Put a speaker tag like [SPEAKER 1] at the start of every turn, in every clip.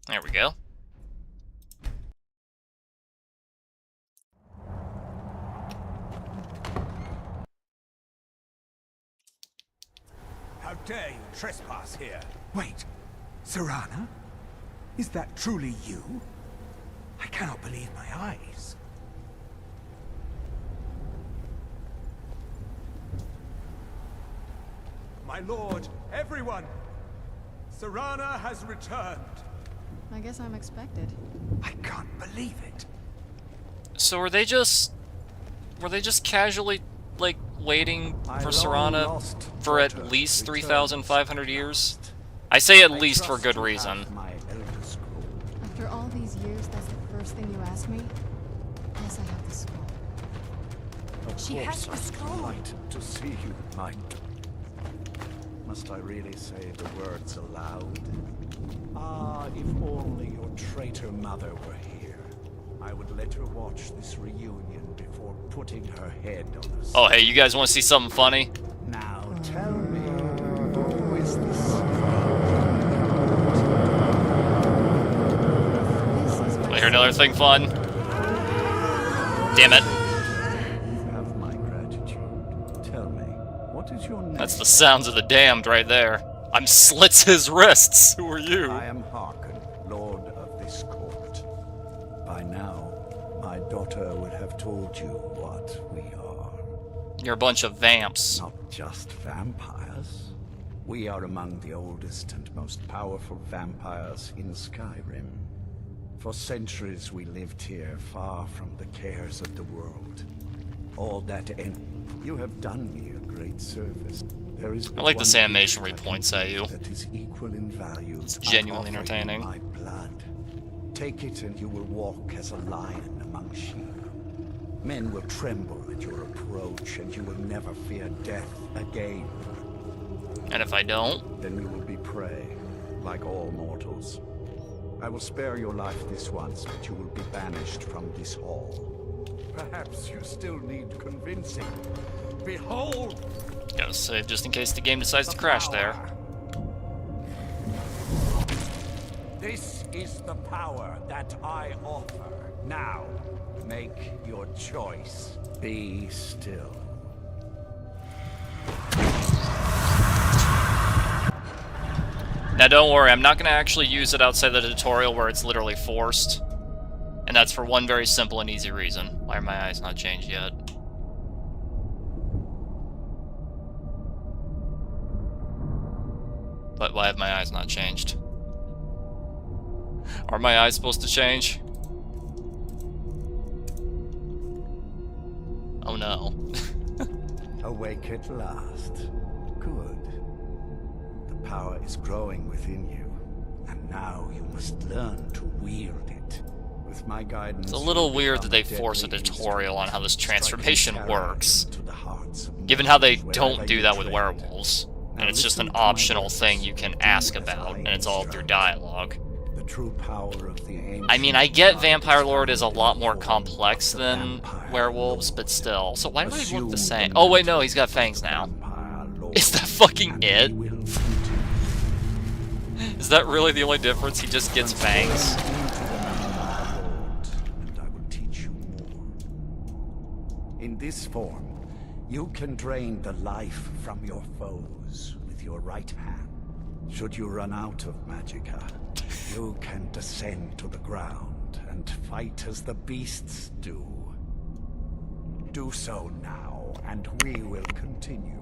[SPEAKER 1] There we go.
[SPEAKER 2] How dare you trespass here? Wait, Serana? Is that truly you? I cannot believe my eyes. My lord, everyone! Serana has returned.
[SPEAKER 3] I guess I'm expected.
[SPEAKER 2] I can't believe it.
[SPEAKER 1] So were they just casually, like, waiting for Serana for at least 3,500 years? I say at least for good reason.
[SPEAKER 3] After all these years, that's the first thing you ask me? Yes, I have the scroll.
[SPEAKER 4] She has the scroll. Delighted to see you, my... Must I really say the words aloud? Ah, if only your traitor mother were here. I would let her watch this reunion before putting her head on the...
[SPEAKER 1] Oh, hey, you guys want to see something funny?
[SPEAKER 4] Now tell me, who is this?
[SPEAKER 1] I hear another thing fun. Damn it.
[SPEAKER 4] You have my gratitude. Tell me, what is your name?
[SPEAKER 1] That's the sounds of the damned right there. I'm slits his wrists. Who are you?
[SPEAKER 4] I am Harkon, Lord of this court. By now, my daughter would have told you what we are.
[SPEAKER 1] You're a bunch of vamps.
[SPEAKER 4] Not just vampires. We are among the oldest and most powerful vampires in Skyrim. For centuries we lived here, far from the cares of the world. All that end. You have done me a great service. There is
[SPEAKER 1] I like this animation where he points at you.
[SPEAKER 4] that is equal in value.
[SPEAKER 1] It's genuinely
[SPEAKER 4] I offer you
[SPEAKER 1] entertaining.
[SPEAKER 4] my blood. Take it and you will walk as a lion among sheep. Men will tremble at your approach and you will never fear death again.
[SPEAKER 1] And if I don't?
[SPEAKER 4] Then you will be prey, like all mortals. I will spare your life this once, but you will be banished from this hall. Perhaps you still need convincing. Behold!
[SPEAKER 1] Gotta save just in case the game decides to crash there.
[SPEAKER 4] This is the power that I offer. Now, make your choice. Be still.
[SPEAKER 1] Now don't worry, I'm not gonna actually use it outside the tutorial where it's literally forced. And that's for one very simple and easy reason. Why are my eyes not changed yet? But why have my eyes not changed? Are my eyes supposed to change? Oh no.
[SPEAKER 4] Awake at last. Good. The power is growing within you, and now you must learn to wield it. With my guidance,
[SPEAKER 1] It's a little weird that they force a tutorial on how this transformation works, given how they don't do that with werewolves, and it's just an optional thing you can ask about, and it's all through dialogue.
[SPEAKER 4] The true power of the
[SPEAKER 1] I mean, I get Vampire Lord is a lot more complex than werewolves, but still. So why do they look the same? Oh wait, no, he's got fangs now. Is that fucking it? Is that really the only difference? He just gets fangs?
[SPEAKER 4] And I will teach you more. In this form, you can drain the life from your foes with your right hand. Should you run out of magicka, you can descend to the ground and fight as the beasts do. Do so now, and we will continue.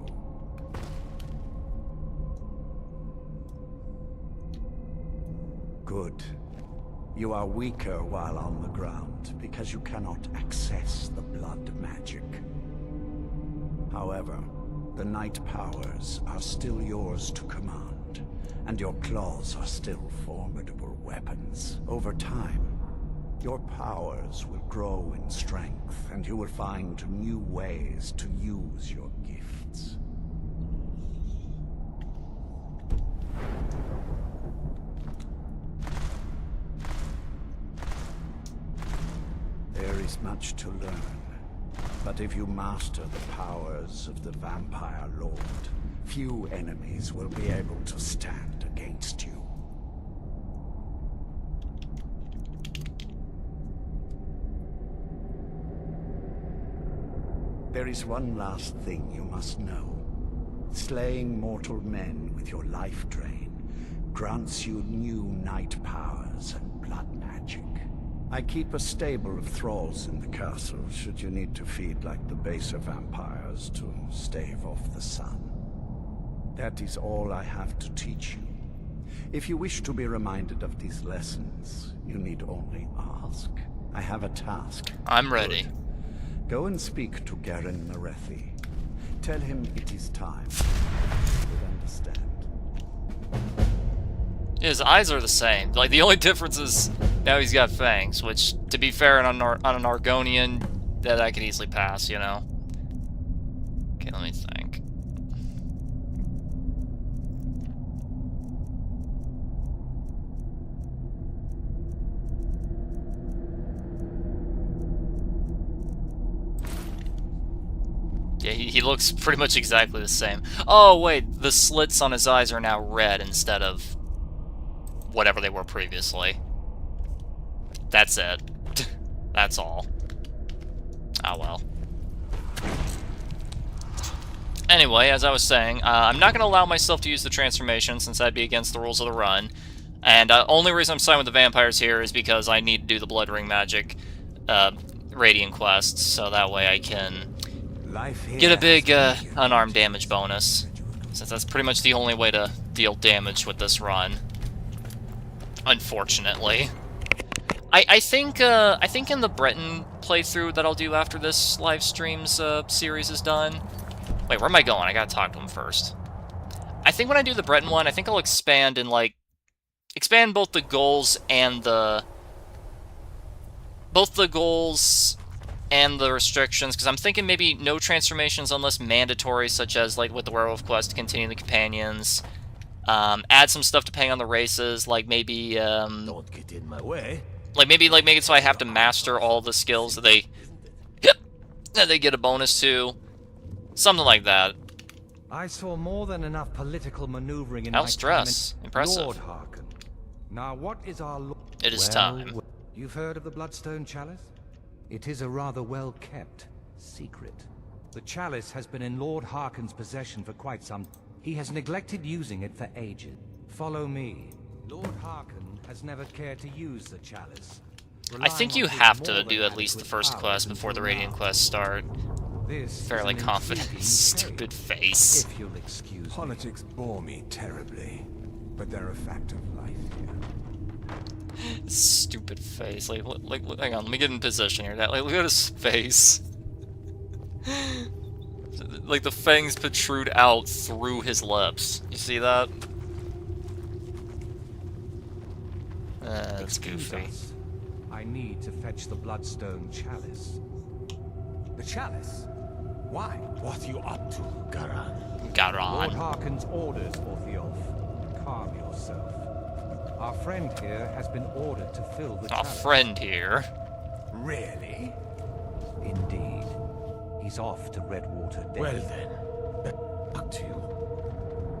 [SPEAKER 4] Good. You are weaker while on the ground, because you cannot access the blood magic. However, the night powers are still yours to command, and your claws are still formidable weapons. Over time, your powers will grow in strength, and you will find new ways to use your gifts. There is much to learn, but if you master the powers of the Vampire Lord, few enemies will be able to stand against you. There is one last thing you must know. Slaying mortal men with your life drain grants you new night powers and blood magic. I keep a stable of thralls in the castle should you need to feed like the baser vampires to stave off the sun. That is all I have to teach you. If you wish to be reminded of these lessons, you need only ask. I have a task.
[SPEAKER 1] I'm ready.
[SPEAKER 4] Good. Go and speak to Garen Marethi. Tell him it is time. He will understand.
[SPEAKER 1] His eyes are the same. Like, the only difference is now he's got fangs, which, to be fair, on an Argonian, that I could easily pass, you know? Okay, let me think. Yeah, he looks pretty much exactly the same. Oh, wait, the slits on his eyes are now red instead of whatever they were previously. That's it. That's all. Oh, well. Anyway, as I was saying, I'm not going to allow myself to use the transformation since that'd be against the rules of the run. And only reason I'm signing with the vampires here is because I need to do the Blood Ring Magic Radiant quests, so that way I can get a big unarmed damage bonus, since that's pretty much the only way to deal damage with this run. Unfortunately, I think in the Breton playthrough that I'll do after this live stream's series is done. Wait, where am I going? I gotta talk to him first. I think when I do the Breton one, I think I'll expand both the goals and the restrictions, because I'm thinking maybe no transformations unless mandatory, such as like with the werewolf quest to continue the companions. Add some stuff depending on the races, like maybe
[SPEAKER 5] Don't get in my way.
[SPEAKER 1] make it so I have to master all the skills that they get a bonus to, something like that.
[SPEAKER 6] I saw more than enough political maneuvering in
[SPEAKER 1] House
[SPEAKER 6] my
[SPEAKER 1] dress,
[SPEAKER 6] time in
[SPEAKER 1] impressive.
[SPEAKER 6] Lord Harken. Now what is our
[SPEAKER 1] It is time.
[SPEAKER 6] You've heard of the Bloodstone Chalice? It is a rather well-kept secret. The chalice has been in Lord Harken's possession for quite some... He has neglected using it for ages. Follow me. Lord Harken has never cared to use the chalice.
[SPEAKER 1] I think you have to do at least the first quest before the Radiant quests start.
[SPEAKER 6] This
[SPEAKER 1] Fairly
[SPEAKER 6] is an
[SPEAKER 1] confident.
[SPEAKER 6] intriguing
[SPEAKER 1] Stupid
[SPEAKER 6] state,
[SPEAKER 1] face.
[SPEAKER 6] If you'll excuse me.
[SPEAKER 2] Politics bore me terribly, but they're a fact of life here.
[SPEAKER 1] Stupid face. Like, hang on, let me get in position here. Like, look at his face. Like, the fangs protrude out through his lips. You see that? That's
[SPEAKER 6] Excuse
[SPEAKER 1] goofy.
[SPEAKER 6] us. I need to fetch the Bloodstone Chalice.
[SPEAKER 2] The chalice? Why?
[SPEAKER 5] What are you up to, Garan?
[SPEAKER 1] Got
[SPEAKER 6] Lord
[SPEAKER 1] on.
[SPEAKER 6] Harken's orders, Orthiolf. Calm yourself. Our friend here has been ordered to fill the
[SPEAKER 1] Our
[SPEAKER 6] chalice.
[SPEAKER 1] friend here.
[SPEAKER 2] Really?
[SPEAKER 6] Indeed. He's off to Redwater Day.
[SPEAKER 5] Well then, back to you.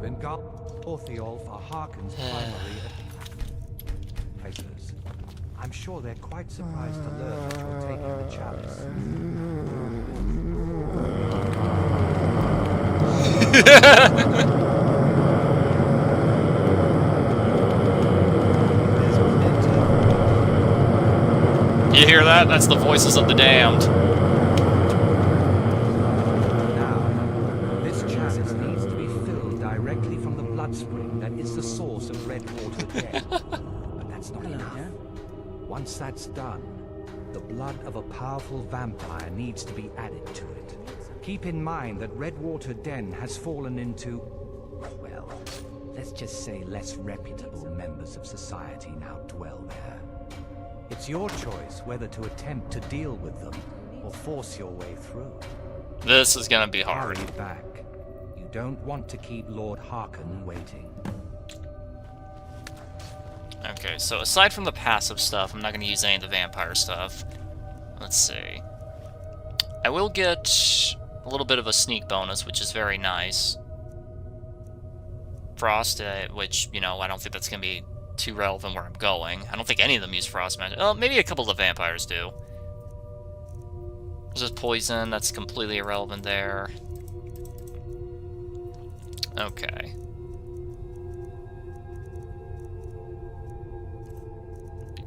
[SPEAKER 6] Then Orthiolf are Harken's primary advisors. I'm sure they're quite surprised to learn that you're taking the chalice.
[SPEAKER 1] You hear that? That's the voices of the damned.
[SPEAKER 6] Now, this chalice needs to be filled directly from the blood spring that is the source of Redwater Dead. But that's not enough. Once that's done, the blood of a powerful vampire needs to be added to it. Keep in mind that Redwater Den has fallen into, well, let's just say less reputable members of society now dwell there. It's your choice whether to attempt to deal with them or force your way through.
[SPEAKER 1] This is gonna be hard.
[SPEAKER 6] Hurry back. You don't want to keep Lord Harken waiting.
[SPEAKER 1] Okay, so aside from the passive stuff, I'm not going to use any of the vampire stuff. Let's see. I will get a little bit of a sneak bonus, which is very nice. Frost, which, you know, I don't think that's going to be too relevant where I'm going. I don't think any of them use frost magic. Well, maybe a couple of the vampires do. Just poison, that's completely irrelevant there. Okay.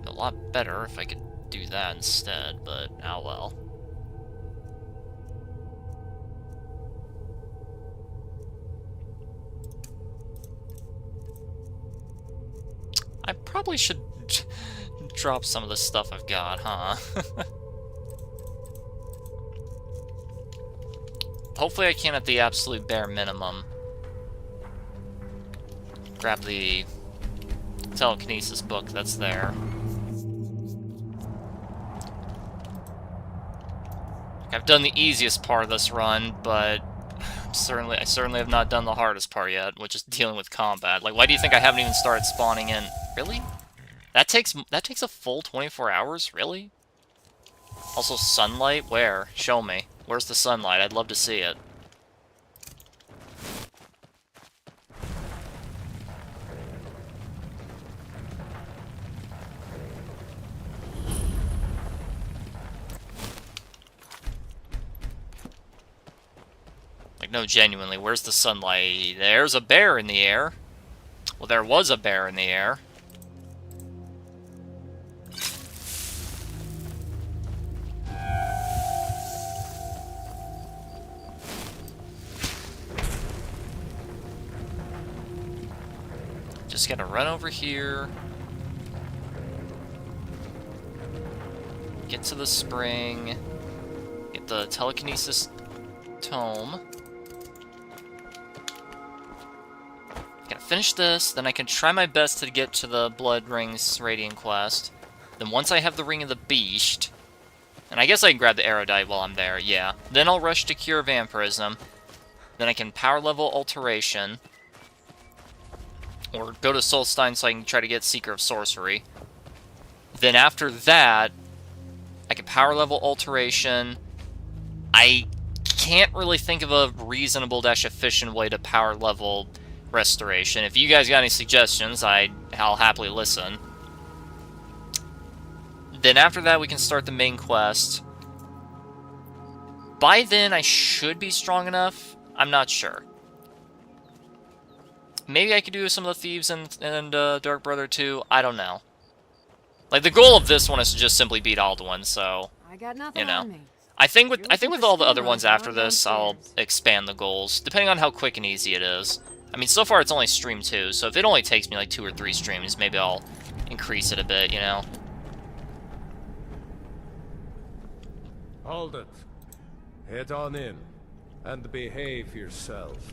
[SPEAKER 1] A lot better if I could do that instead, but oh well. I probably should drop some of the stuff I've got, huh? Hopefully I can at the absolute bare minimum. Grab the telekinesis book that's there. I've done the easiest part of this run, but I certainly have not done the hardest part yet, which is dealing with combat. Like, why do you think I haven't even started spawning in? Really? That takes a full 24 hours? Really? Also, sunlight? Where? Show me. Where's the sunlight? I'd love to see it. Like, no, genuinely, where's the sunlight? There's a bear in the air. Well, there was a bear in the air. Just gotta run over here. Get to the spring. Get the telekinesis tome. Gotta finish this, then I can try my best to get to the Blood Rings Radiant quest. Then once I have the Ring of the Beast, and I guess I can grab the Erudite while I'm there, yeah. Then I'll rush to Cure Vampirism. Then I can power level Alteration. Or go to Solstein so I can try to get Seeker of Sorcery. Then after that, I can power level Alteration. I can't really think of a reasonable efficient way to power level Restoration. If you guys got any suggestions, I'll happily listen. Then after that, we can start the main quest. By then, I should be strong enough. I'm not sure. Maybe I could do some of the Thieves and Dark Brother 2. I don't know. Like, the goal of this one is to just simply beat Alduin, so,
[SPEAKER 3] I got nothing
[SPEAKER 1] you know.
[SPEAKER 3] on me.
[SPEAKER 1] I think with all the other ones after this, I'll expand the goals, depending on how quick and easy it is. I mean, so far it's only stream 2, so if it only takes me like 2 or 3 streams, maybe I'll increase it a bit, you know?
[SPEAKER 5] Hold it. Head on in, and behave yourself.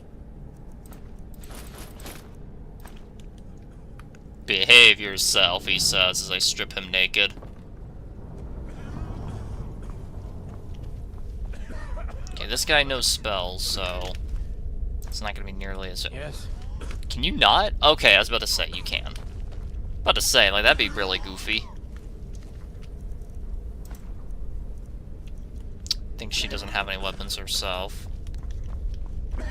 [SPEAKER 1] Behave yourself, he says as I strip him naked. Okay, this guy knows spells, so it's not gonna be nearly as...
[SPEAKER 5] Yes.
[SPEAKER 1] Can you not? Okay, I was about to say, you can. About to say, like, that'd be really goofy. Think she doesn't have any weapons herself. There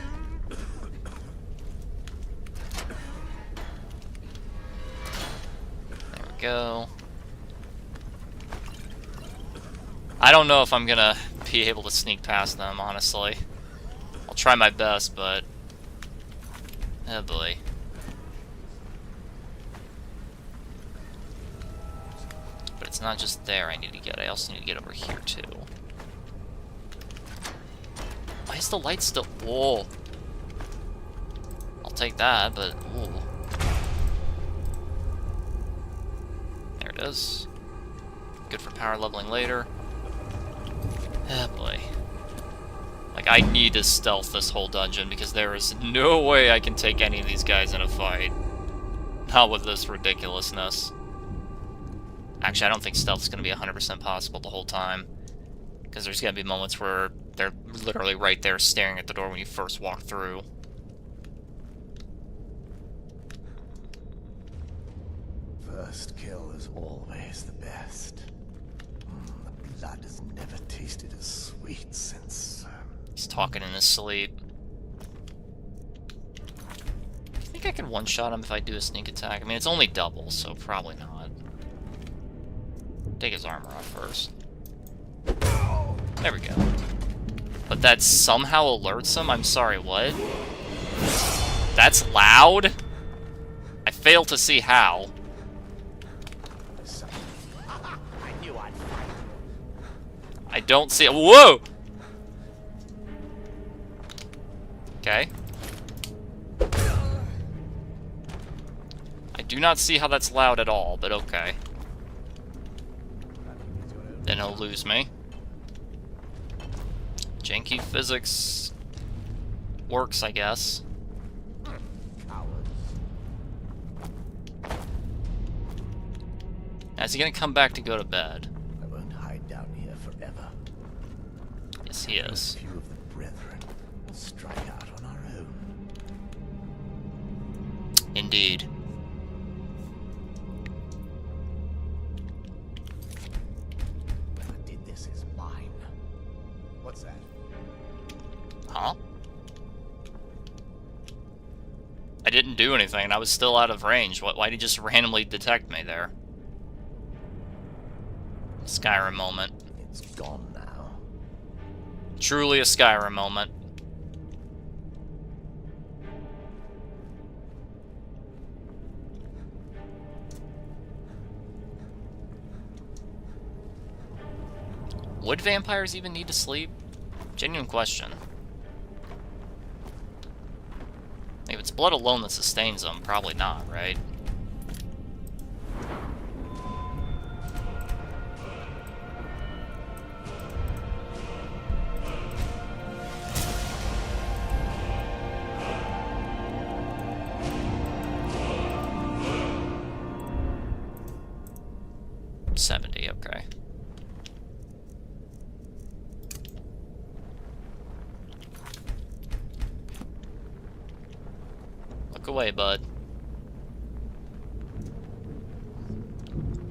[SPEAKER 1] we go. I don't know if I'm gonna be able to sneak past them, honestly. I'll try my best, but... oh boy. But it's not just there I need to get, I also need to get over here too. Why is the light still... whoa. I'll take that, but... ooh. There it is. Good for power leveling later. Oh boy. Like, I need to stealth this whole dungeon because there is no way I can take any of these guys in a fight. Not with this ridiculousness. Actually, I don't think stealth's gonna be 100% possible the whole time. Because there's gonna be moments where they're literally right there staring at the door when you first walk through.
[SPEAKER 4] First kill is always the best. The blood has never tasted as sweet since...
[SPEAKER 1] He's talking in his sleep. I think I could one-shot him if I do a sneak attack. I mean, it's only double, so probably not. Take his armor off first. There we go. But that somehow alerts him? I'm sorry, what? That's loud? I fail to see how. I don't see it. Whoa! Okay. I do not see how that's loud at all, but okay. Then he'll lose me. Janky physics works, I guess. Is he gonna come back to go to bed?
[SPEAKER 7] I won't hide down here forever.
[SPEAKER 1] Yes, he is.
[SPEAKER 7] A few of the brethren will strike out on our own.
[SPEAKER 1] Indeed.
[SPEAKER 7] Whoever did this is mine. What's that?
[SPEAKER 1] Huh? I didn't do anything, and I was still out of range. Why did he just randomly detect me there? Skyrim moment.
[SPEAKER 7] It's gone now.
[SPEAKER 1] Truly a Skyrim moment. Would vampires even need to sleep? Genuine question. If it's blood alone that sustains them, probably not, right? Okay. Look away, bud.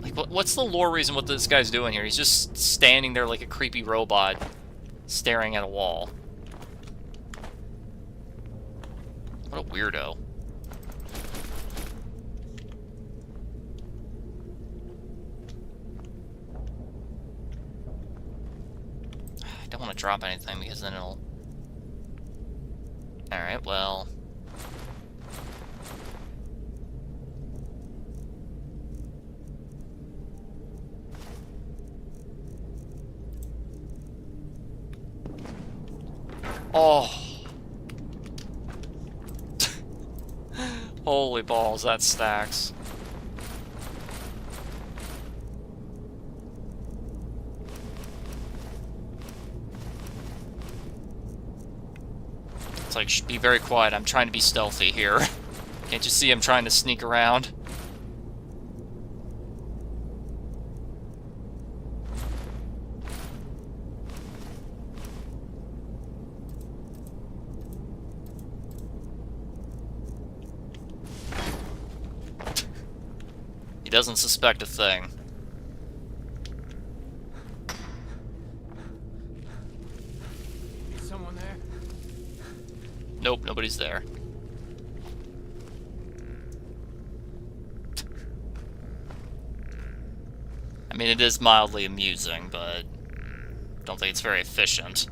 [SPEAKER 1] Like, what's the lore reason what this guy's doing here? He's just standing there like a creepy robot, staring at a wall. What a weirdo. I don't want to drop anything because then it'll... Alright, well... Oh! Holy balls, that stacks. It's like, shh, be very quiet, I'm trying to be stealthy here. Can't you see I'm trying to sneak around? He doesn't suspect a thing.
[SPEAKER 2] Is someone there?
[SPEAKER 1] Nope, nobody's there. I mean, it is mildly amusing, but don't think it's very efficient.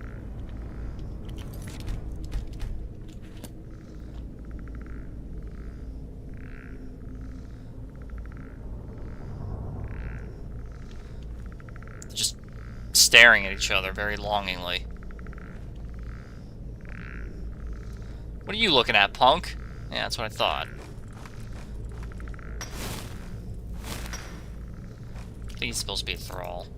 [SPEAKER 1] Just staring at each other very longingly. What are you looking at, punk? Yeah, that's what I thought. I think he's supposed to be a thrall.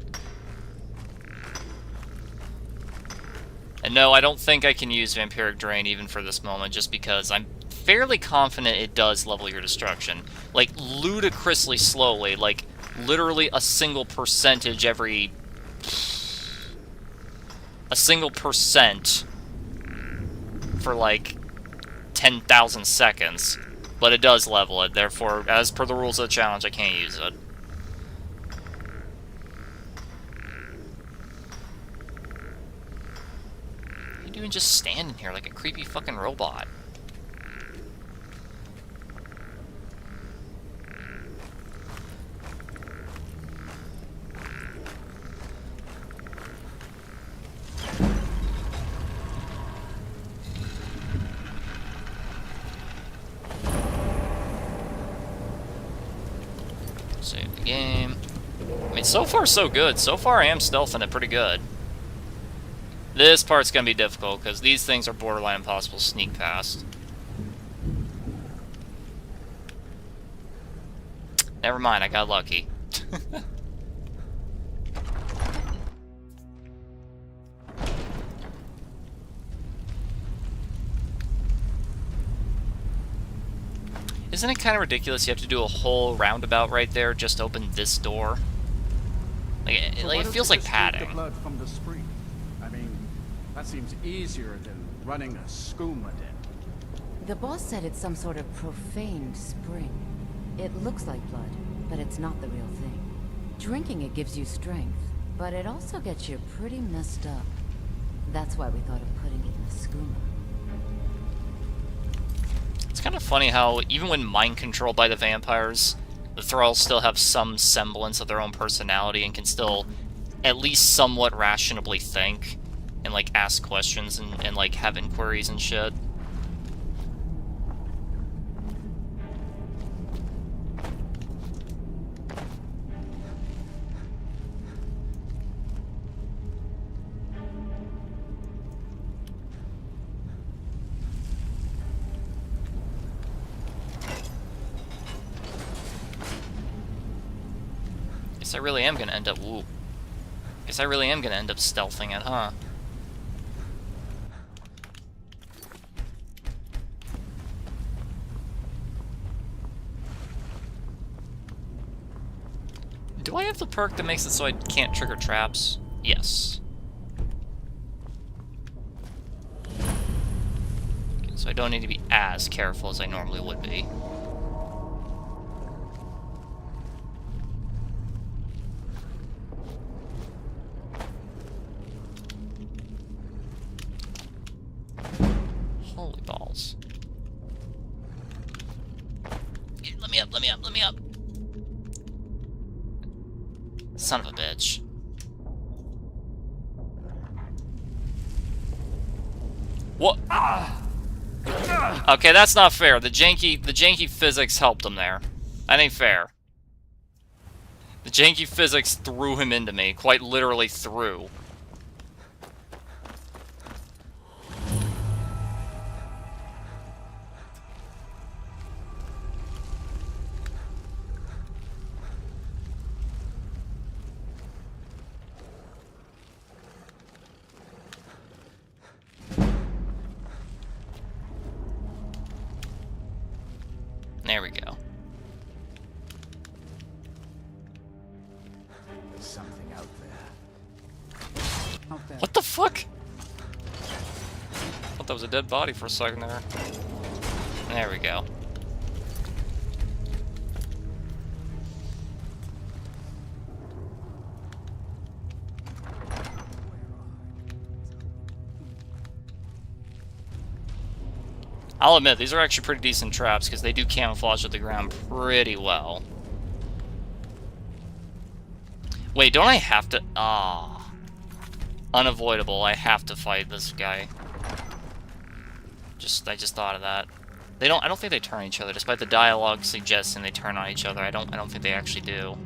[SPEAKER 1] And no, I don't think I can use Vampiric Drain even for this moment, just because I'm fairly confident it does level your destruction. Like, ludicrously slowly, like, literally a single percentage every... a single percent for, like, 10,000 seconds. But it does level it, therefore, as per the rules of the challenge, I can't use it. What are you doing just standing here like a creepy fucking robot? Save the game. I mean, so far so good. So far I am stealthing it pretty good. This part's gonna be difficult, because these things are borderline impossible to sneak past. Never mind, I got lucky. Isn't it kind of ridiculous you have to do a whole roundabout right there just to open this door? Like, it feels like padding.
[SPEAKER 8] The blood from the spring. I mean, that seems easier than running a skooma den.
[SPEAKER 9] The boss said it's some sort of profaned spring. It looks like blood, but it's not the real thing. Drinking it gives you strength, but it also gets you pretty messed up. That's why we thought of putting it in a skooma.
[SPEAKER 1] It's kind of funny how, even when mind controlled by the vampires, the thralls still have some semblance of their own personality and can still at least somewhat rationally think and, like, ask questions and like, have inquiries and shit. Guess I really am gonna end up. Ooh. Guess I really am gonna end up stealthing it, huh? Do I have the perk that makes it so I can't trigger traps? Yes. Okay, so I don't need to be as careful as I normally would be. Holy balls. Let me up, let me up, let me up! Son of a bitch. What? Okay, that's not fair. The janky physics helped him there. That ain't fair. The janky physics threw him into me. Quite literally threw. There we go.
[SPEAKER 8] There's something out there.
[SPEAKER 1] What the fuck? Thought that was a dead body for a second there. There we go. I'll admit, these are actually pretty decent traps, because they do camouflage with the ground pretty well. Wait, don't I have to... Ah. Unavoidable, I have to fight this guy. I just thought of that. I don't think they turn on each other, despite the dialogue suggesting they turn on each other. I don't think they actually do.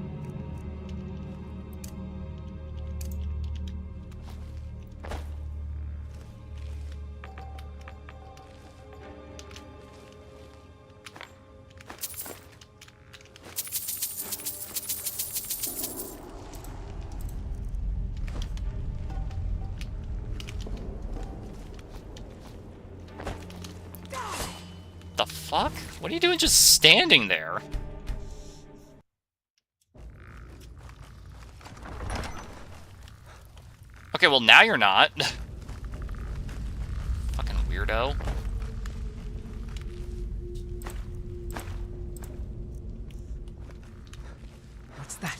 [SPEAKER 1] The fuck? What are you doing just standing there? Okay, well now you're not. Fucking weirdo.
[SPEAKER 2] What's that?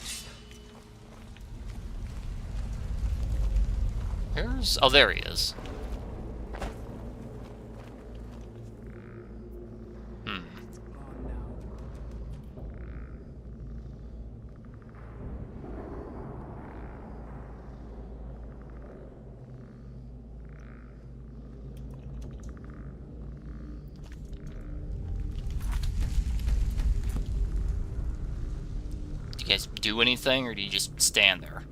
[SPEAKER 1] Where's... Oh, there he is. you guys do anything, or do you just stand there?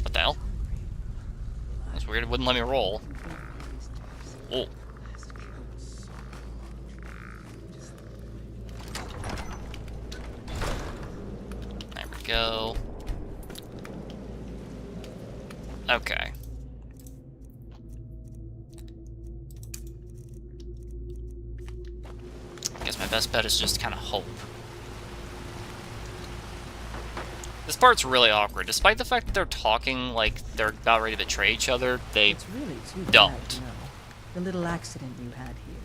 [SPEAKER 1] What the hell? That's weird, it wouldn't let me roll. Oh. There we go. Okay. I guess my best bet is just kind of hope. This part's really awkward. Despite the fact that they're talking like they're about ready to betray each other, they
[SPEAKER 10] It's really too bad,
[SPEAKER 1] don't.
[SPEAKER 10] you know. The little accident you had here.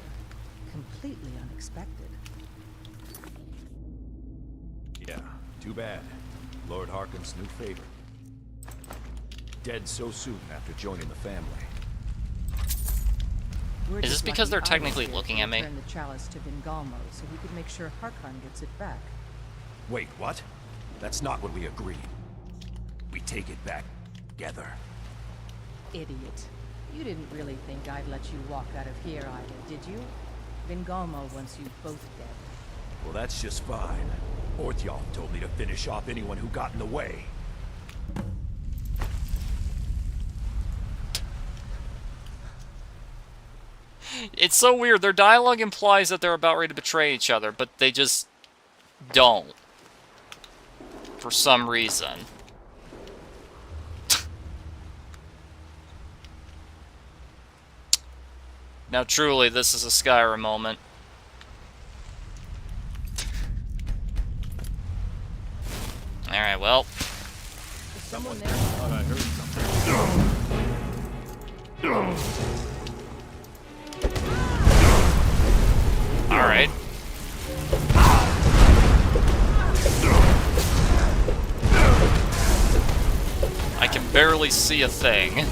[SPEAKER 10] Completely unexpected.
[SPEAKER 11] Yeah, too bad. Lord Harkon's new favorite. Dead so soon after joining the family.
[SPEAKER 10] We're
[SPEAKER 1] Is this
[SPEAKER 10] just
[SPEAKER 1] because
[SPEAKER 10] lucky
[SPEAKER 1] they're
[SPEAKER 10] I was
[SPEAKER 1] technically
[SPEAKER 10] here
[SPEAKER 1] looking
[SPEAKER 10] to
[SPEAKER 1] at me?
[SPEAKER 10] return the chalice to Vingalmo so we could make sure Harkon gets it back.
[SPEAKER 11] Wait, what? That's not what we agreed. We take it back together.
[SPEAKER 10] Idiot. You didn't really think I'd let you walk out of here either, did you? Vingalmo wants you both dead.
[SPEAKER 11] Well, that's just fine. Orthyal told me to finish off anyone who got in the way.
[SPEAKER 1] It's so weird. Their dialogue implies that they're about ready to betray each other, but they just don't. For some reason. Now, truly, this is a Skyrim moment. Alright, well.
[SPEAKER 10] Is someone there?
[SPEAKER 5] Thought I heard something.
[SPEAKER 1] Alright. I can barely see a thing.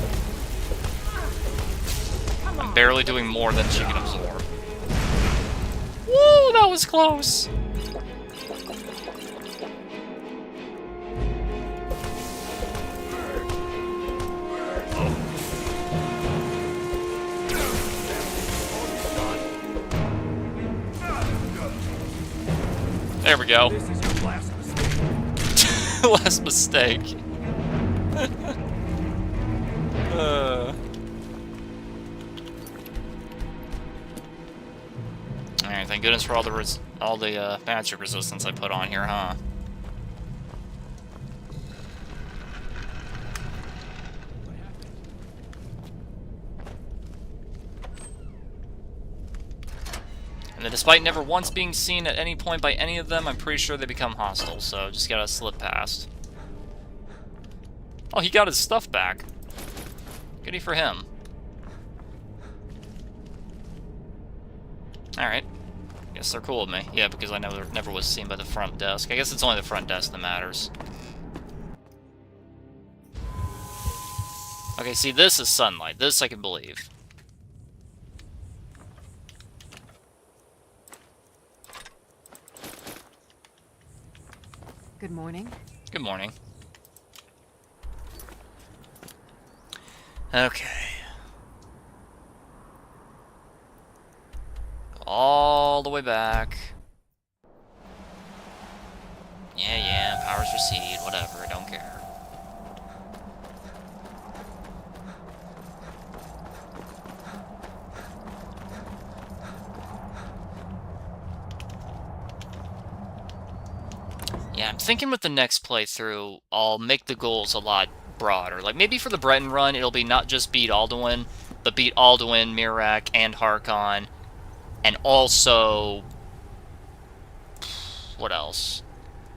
[SPEAKER 1] I'm barely doing more than she can absorb. Woo, that was close! There we go.
[SPEAKER 11] This is your last mistake.
[SPEAKER 1] Last mistake. Alright, thank goodness for all the magic resistance I put on here, huh? And then despite never once being seen at any point by any of them, I'm pretty sure they become hostile, so just gotta slip past. Oh, he got his stuff back. Goody for him. Alright. Guess they're cool with me. Yeah, because I never was seen by the front desk. I guess it's only the front desk that matters. Okay, see, this is sunlight. This I can believe.
[SPEAKER 3] Good morning.
[SPEAKER 1] Good morning. Okay. All the way back. Yeah, powers recede, whatever, I don't care. Yeah, I'm thinking with the next playthrough, I'll make the goals a lot broader. Like, maybe for the Breton run, it'll be not just beat Alduin, but beat Alduin, Miraak, and Harkon. And also... what else?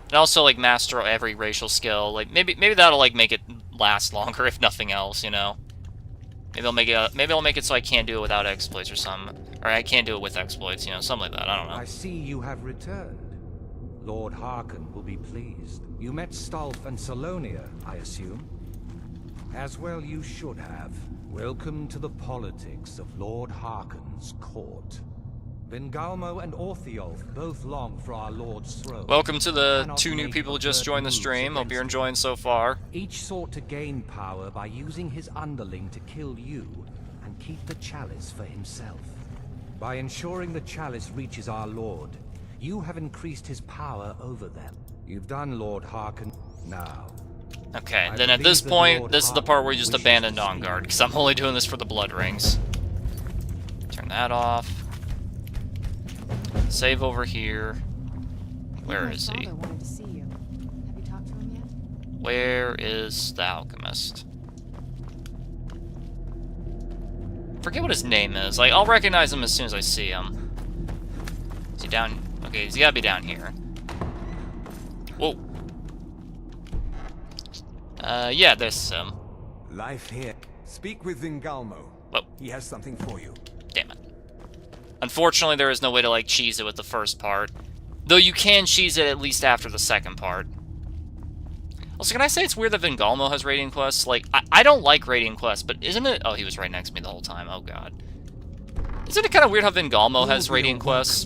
[SPEAKER 1] And also, like, master every racial skill. Like, maybe that'll, like, make it last longer, if nothing else, you know? Maybe I'll make it so I can't do it without exploits or something. Or I can't do it with exploits, you know, something like that, I don't know.
[SPEAKER 6] I see you have returned. Lord Harkon will be pleased. You met Stolf and Salonia, I assume? As well you should have. Welcome to the politics of Lord Harkon's court. Vengalmo and Orthiolf both long for our Lord's throne.
[SPEAKER 1] Welcome to the 2 new people who just joined the stream. Hope you're enjoying so far.
[SPEAKER 6] Each sought to gain power by using his underling to kill you and keep the chalice for himself. By ensuring the chalice reaches our Lord, you have increased his power over them. You've done Lord Harkon now.
[SPEAKER 1] Okay, then at this point, this is the part where you just abandoned On Guard, because I'm only doing this for the blood rings. Turn that off. Save over here. Where is he?
[SPEAKER 3] Wanted to see you. Have you talked to him yet?
[SPEAKER 1] Where is the alchemist? Forget what his name is. Like, I'll recognize him as soon as I see him. Is he down? Okay, he's gotta be down here. Whoa. Yeah, this is him.
[SPEAKER 2] Life here. Speak with Vingalmo.
[SPEAKER 1] Whoa.
[SPEAKER 2] He has something for you.
[SPEAKER 1] Damn it. Unfortunately, there is no way to, like, cheese it with the first part. Though you can cheese it at least after the second part. Also, can I say it's weird that Vingalmo has raiding quests? Like, I don't like raiding quests, but isn't it... Oh, he was right next to me the whole time. Oh, God. Isn't it kind of weird how Vingalmo has raiding quests,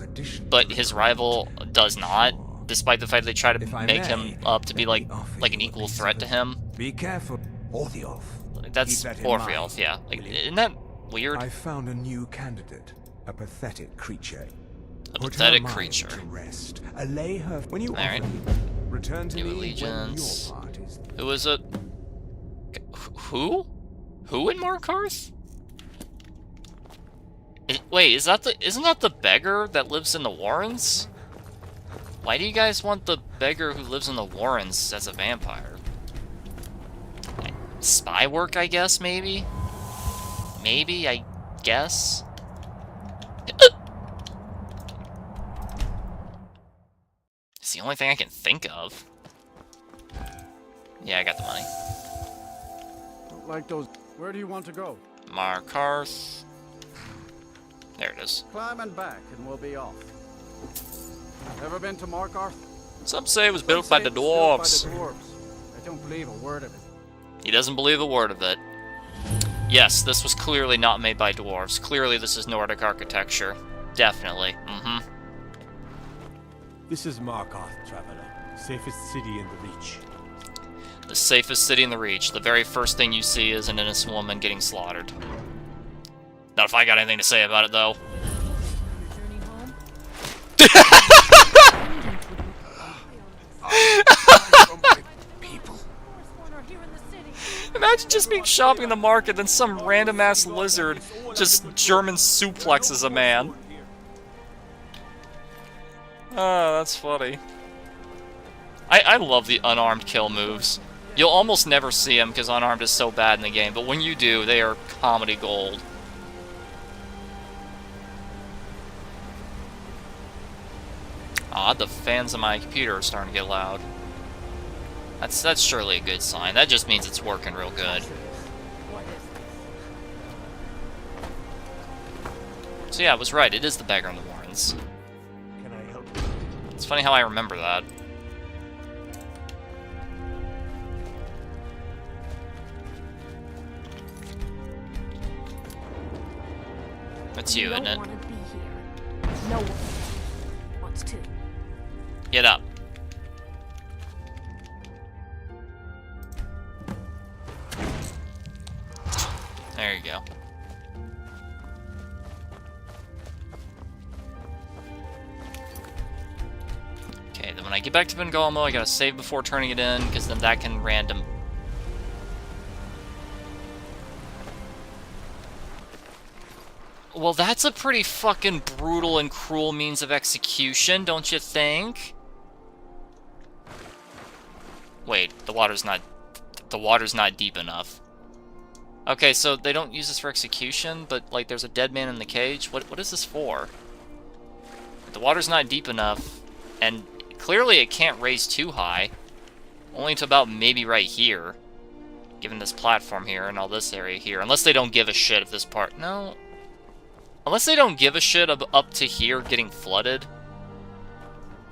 [SPEAKER 1] but his rival does not? Despite the fact they try to make him up to be, like an equal threat to him.
[SPEAKER 2] Be careful. Orthiolf.
[SPEAKER 1] That's Orthiolf, yeah. Like, isn't that weird?
[SPEAKER 2] I found a new candidate. A pathetic creature.
[SPEAKER 1] A pathetic creature.
[SPEAKER 2] To rest. Allay her when you
[SPEAKER 1] Alright.
[SPEAKER 2] Return to
[SPEAKER 1] New
[SPEAKER 2] me
[SPEAKER 1] allegiance.
[SPEAKER 2] when your part is...
[SPEAKER 1] Who is it? Who? Who in Markarth? Wait, isn't that the beggar that lives in the Warrens? Why do you guys want the beggar who lives in the Warrens as a vampire? Spy work, I guess, maybe? Maybe, I guess? It's the only thing I can think of. Yeah, I got the money.
[SPEAKER 8] Like those. Where do you want to go?
[SPEAKER 1] Markarth. There it is.
[SPEAKER 8] Climb and back, and we'll be off. Ever been to Markarth?
[SPEAKER 1] Some say it was built by the dwarves.
[SPEAKER 8] I don't believe a word of it.
[SPEAKER 1] He doesn't believe a word of it. Yes, this was clearly not made by dwarves. Clearly this is Nordic architecture. Definitely. Mm-hmm.
[SPEAKER 12] This is Markarth, traveler. Safest city in the Reach.
[SPEAKER 1] The safest city in the Reach. The very first thing you see is an innocent woman getting slaughtered. Not if I got anything to say about it, though. Imagine just being shopping in the market, then some random-ass lizard just German suplexes a man. Oh, that's funny. I love the unarmed kill moves. You'll almost never see them because unarmed is so bad in the game, but when you do, they are comedy gold. Ah, the fans of my computer are starting to get loud. That's surely a good sign. That just means it's working real good. So yeah, I was right. It is the beggar in the Warrens.
[SPEAKER 12] Can I help?
[SPEAKER 1] It's funny how I remember that. That's you, isn't it?
[SPEAKER 13] No one wants to.
[SPEAKER 1] Get up. There you go. Okay, then when I get back to Vengalmo, I gotta save before turning it in, because then that can random... Well, that's a pretty fucking brutal and cruel means of execution, don't you think? Wait, the water's not deep enough. Okay, so they don't use this for execution, but, like, there's a dead man in the cage? What is this for? The water's not deep enough, and clearly it can't raise too high. Only to about maybe right here. Given this platform here and all this area here. Unless they don't give a shit if this part... No. Unless they don't give a shit up to here getting flooded.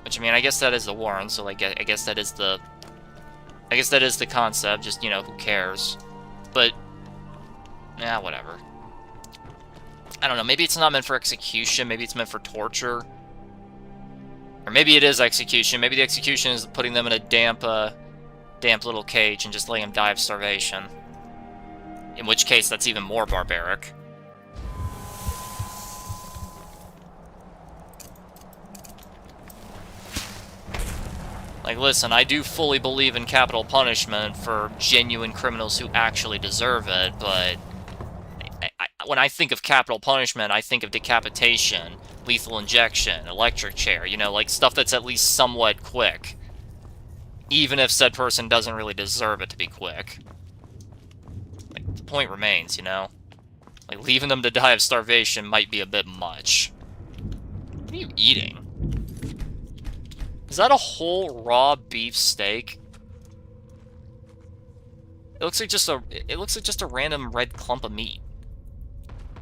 [SPEAKER 1] Which, I mean, I guess that is the Warren, so, like, I guess that is the... I guess that is the concept, just, you know, who cares? but... yeah, whatever. I don't know, maybe it's not meant for execution, maybe it's meant for torture. Or maybe it is execution. Maybe the execution is putting them in a damp little cage and just letting them die of starvation. In which case, that's even more barbaric. Like, listen, I do fully believe in capital punishment for genuine criminals who actually deserve it, but... when I think of capital punishment, I think of decapitation, lethal injection, electric chair, you know, like stuff that's at least somewhat quick. Even if said person doesn't really deserve it to be quick. Like, the point remains, you know? Like, leaving them to die of starvation might be a bit much. What are you eating? Is that a whole raw beef steak? It looks like just a random red clump of meat.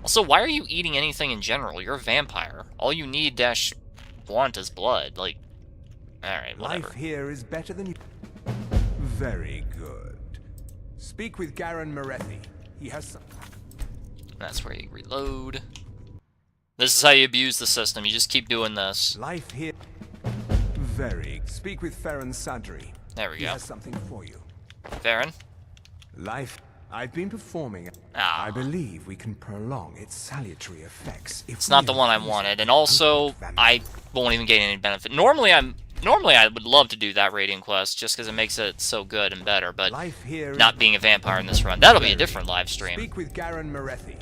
[SPEAKER 1] Also, why are you eating anything in general? You're a vampire. All you need want is blood. Like, alright, whatever.
[SPEAKER 2] Life here is better than you... Very good. Speak with Garen Morethi. He has some...
[SPEAKER 1] That's where you reload. This is how you abuse the system. You just keep doing this.
[SPEAKER 2] Life here... Very... Speak with Farron Sadri.
[SPEAKER 1] There we go.
[SPEAKER 2] He has something for you.
[SPEAKER 1] Farron?
[SPEAKER 2] Life... I've been performing... I believe we can prolong its salutary effects.
[SPEAKER 1] It's not the one I wanted, and also, I won't even gain any benefit. Normally I would love to do that raiding quest, just because it makes it so good and better, but not being a vampire in this run. That'll be a different live stream.
[SPEAKER 2] Speak with Garen Morethi.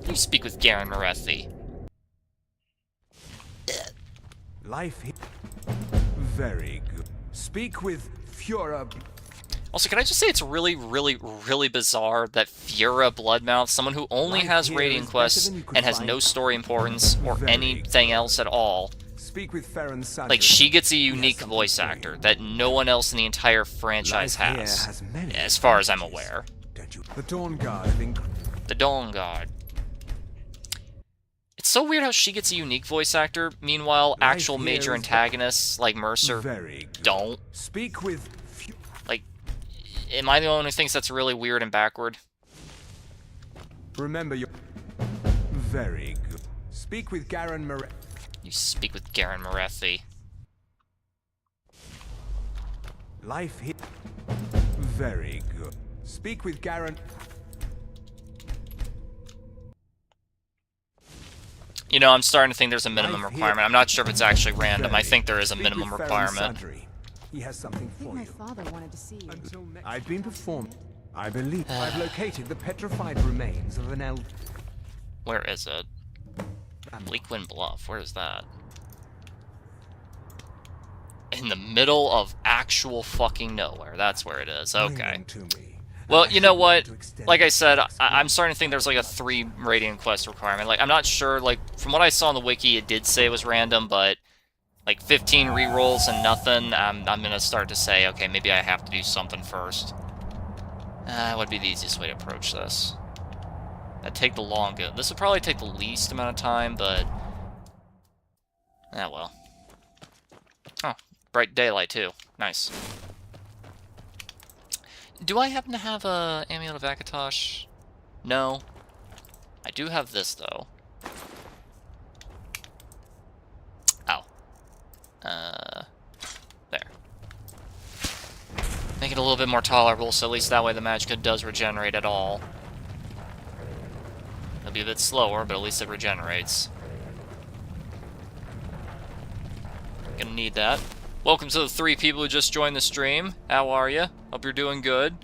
[SPEAKER 1] You speak with Garen Morethi.
[SPEAKER 2] Life here... Very good. Speak with Fura...
[SPEAKER 1] Also, can I just say it's really, really, really bizarre that Fura Bloodmouth, someone who only has raiding quests and has no story importance or anything else at all, like, she gets a unique voice actor that no one else in the entire franchise has, as far as I'm aware.
[SPEAKER 2] The Dawn Guard.
[SPEAKER 1] The Dawn Guard. It's so weird how she gets a unique voice actor, meanwhile actual major antagonists like Mercer don't.
[SPEAKER 2] Speak with...
[SPEAKER 1] Like, am I the only one who thinks that's really weird and backward?
[SPEAKER 2] Remember your... Very good. Speak with Garen Morethi.
[SPEAKER 1] You speak with Garen Morethi.
[SPEAKER 2] Life here... Very good. Speak with Garen...
[SPEAKER 1] You know, I'm starting to think there's a minimum requirement. I'm not sure if it's actually random. I think there is a minimum requirement.
[SPEAKER 2] He has something for you.
[SPEAKER 3] My father wanted to see you.
[SPEAKER 2] I've been performing. I believe I've located the petrified remains of an elf.
[SPEAKER 1] Where is it? Bleakwind Bluff. Where is that? In the middle of actual fucking nowhere. That's where it is. Okay. Well, you know what? Like I said, I'm starting to think there's like a 3 radiant quest requirement. Like, I'm not sure. Like, from what I saw on the wiki, it did say it was random, but like 15 rerolls and nothing, I'm gonna start to say, okay, maybe I have to do something first. What would be the easiest way to approach this? That'd take the longest. This would probably take the least amount of time, but... ah, well. Oh, bright daylight, too. Nice. Do I happen to have a Amulet of Akatosh? No. I do have this, though. Ow. There. Make it a little bit more tolerable, so at least that way the magic does regenerate at all. It'll be a bit slower, but at least it regenerates. Gonna need that. Welcome to the 3 people who just joined the stream. How are you? Hope you're doing good.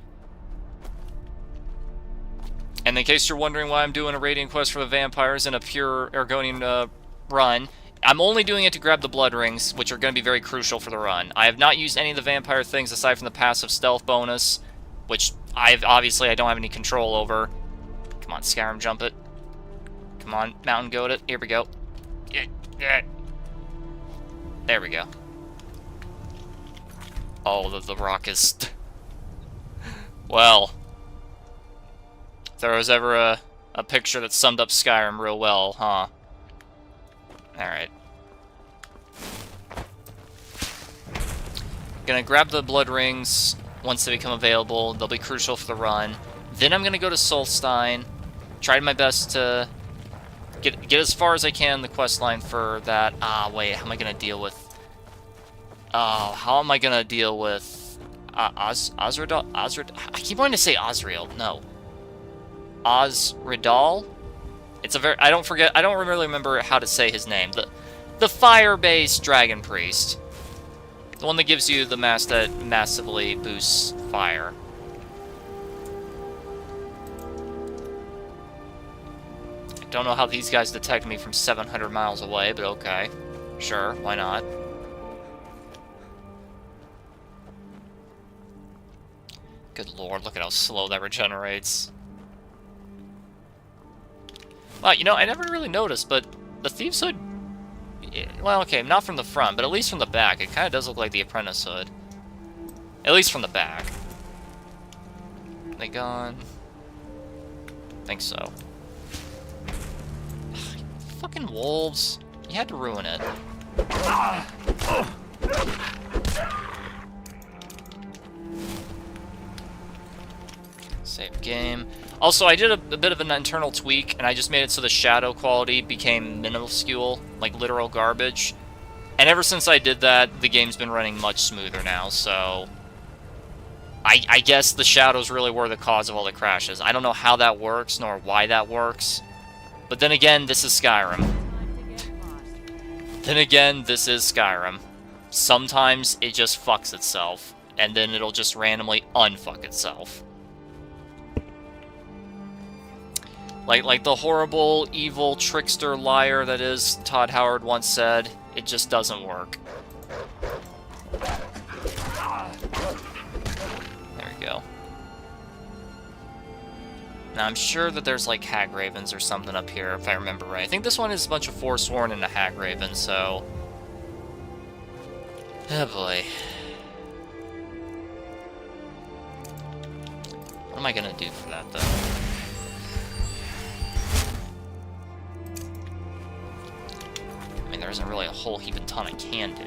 [SPEAKER 1] And in case you're wondering why I'm doing a raiding quest for the vampires in a pure Argonian run, I'm only doing it to grab the blood rings, which are going to be very crucial for the run. I have not used any of the vampire things aside from the passive stealth bonus, which obviously I don't have any control over. Come on, Skyrim, jump it. Come on, mountain goat it. Here we go. There we go. Oh, the rock is... well, if there was ever a picture that summed up Skyrim real well, huh? Alright. Gonna grab the blood rings once they become available. They'll be crucial for the run. Then I'm gonna go to Solstein. Tried my best to get as far as I can in the quest line for that. Ah, wait, how am I gonna deal with? Oh, how am I gonna deal with Osridal? I keep wanting to say Osriel. No, Osridal. It's a very. I don't really remember how to say his name. The fire-based dragon priest, the one that gives you the mass that massively boosts fire. Don't know how these guys detect me from 700 miles away, but okay. Sure, why not? Good lord, look at how slow that regenerates. Wow, you know, I never really noticed, but the Thieves' Hood... Well, okay, not from the front, but at least from the back, it kind of does look like the Apprentice Hood. At least from the back. They gone? I think so. Fucking wolves. You had to ruin it. Save game. Also, I did a bit of an internal tweak, and I just made it so the shadow quality became minuscule, like literal garbage. And ever since I did that, the game's been running much smoother now, so... I guess the shadows really were the cause of all the crashes. I don't know how that works, nor why that works. But then again, this is Skyrim. Then again, this is Skyrim. Sometimes it just fucks itself, and then it'll just randomly unfuck itself. Like the horrible, evil, trickster liar that is Todd Howard once said, it just doesn't work. There we go. Now, I'm sure that there's, like, hag ravens or something up here, if I remember right. I think this one is a bunch of Forsworn and a hag raven, so... Oh, boy. What am I gonna do for that, though? I mean, there isn't really a whole heap of ton I can do.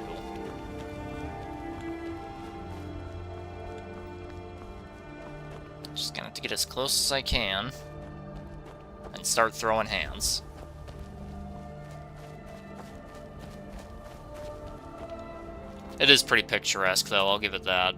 [SPEAKER 1] Just gonna have to get as close as I can and start throwing hands. It is pretty picturesque, though, I'll give it that.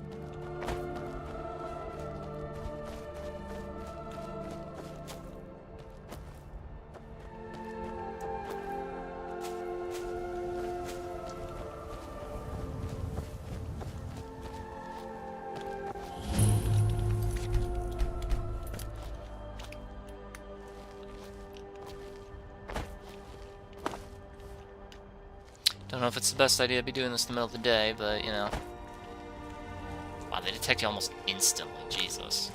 [SPEAKER 1] Don't know if it's the best idea to be doing this in the middle of the day, but, you know. Wow, they detect you almost instantly, Jesus.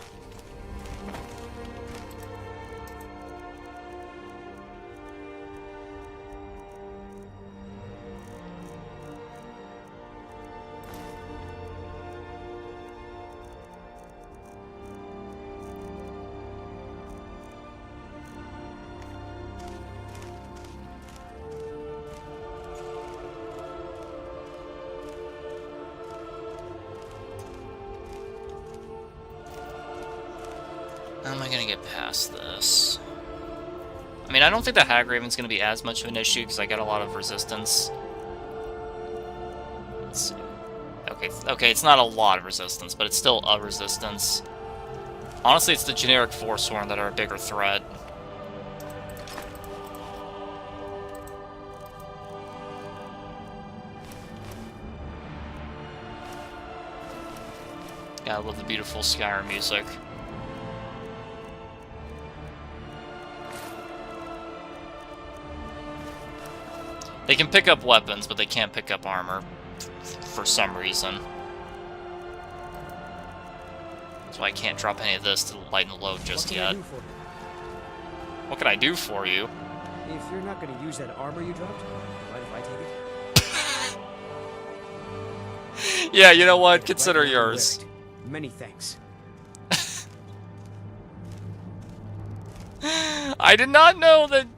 [SPEAKER 1] How am I gonna get past this? I mean, I don't think the Hag Raven's gonna be as much of an issue because I got a lot of resistance. Let's see. Okay, it's not a lot of resistance, but it's still a resistance. Honestly, it's the generic Forsworn that are a bigger threat. Yeah, I love the beautiful Skyrim music. They can pick up weapons, but they can't pick up armor for some reason. That's why I can't drop any of this to lighten the load just yet. What can I do for you?
[SPEAKER 14] If you're not going to use that armor you dropped, mind if I take it?
[SPEAKER 1] Yeah, you know what? Consider yours.
[SPEAKER 14] Many thanks.
[SPEAKER 1] I did not know that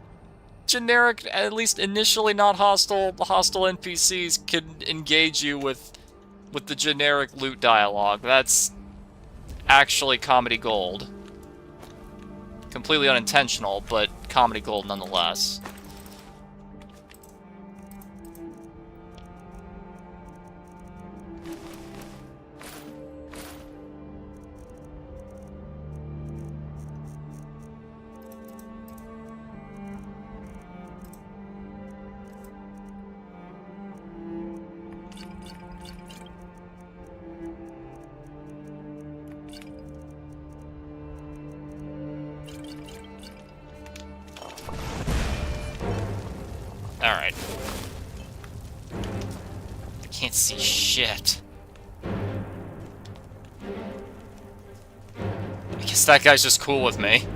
[SPEAKER 1] generic, at least initially not hostile NPCs could engage you with the generic loot dialogue. That's actually comedy gold. Completely unintentional, but comedy gold nonetheless. Alright. I can't see shit. I guess that guy's just cool with me.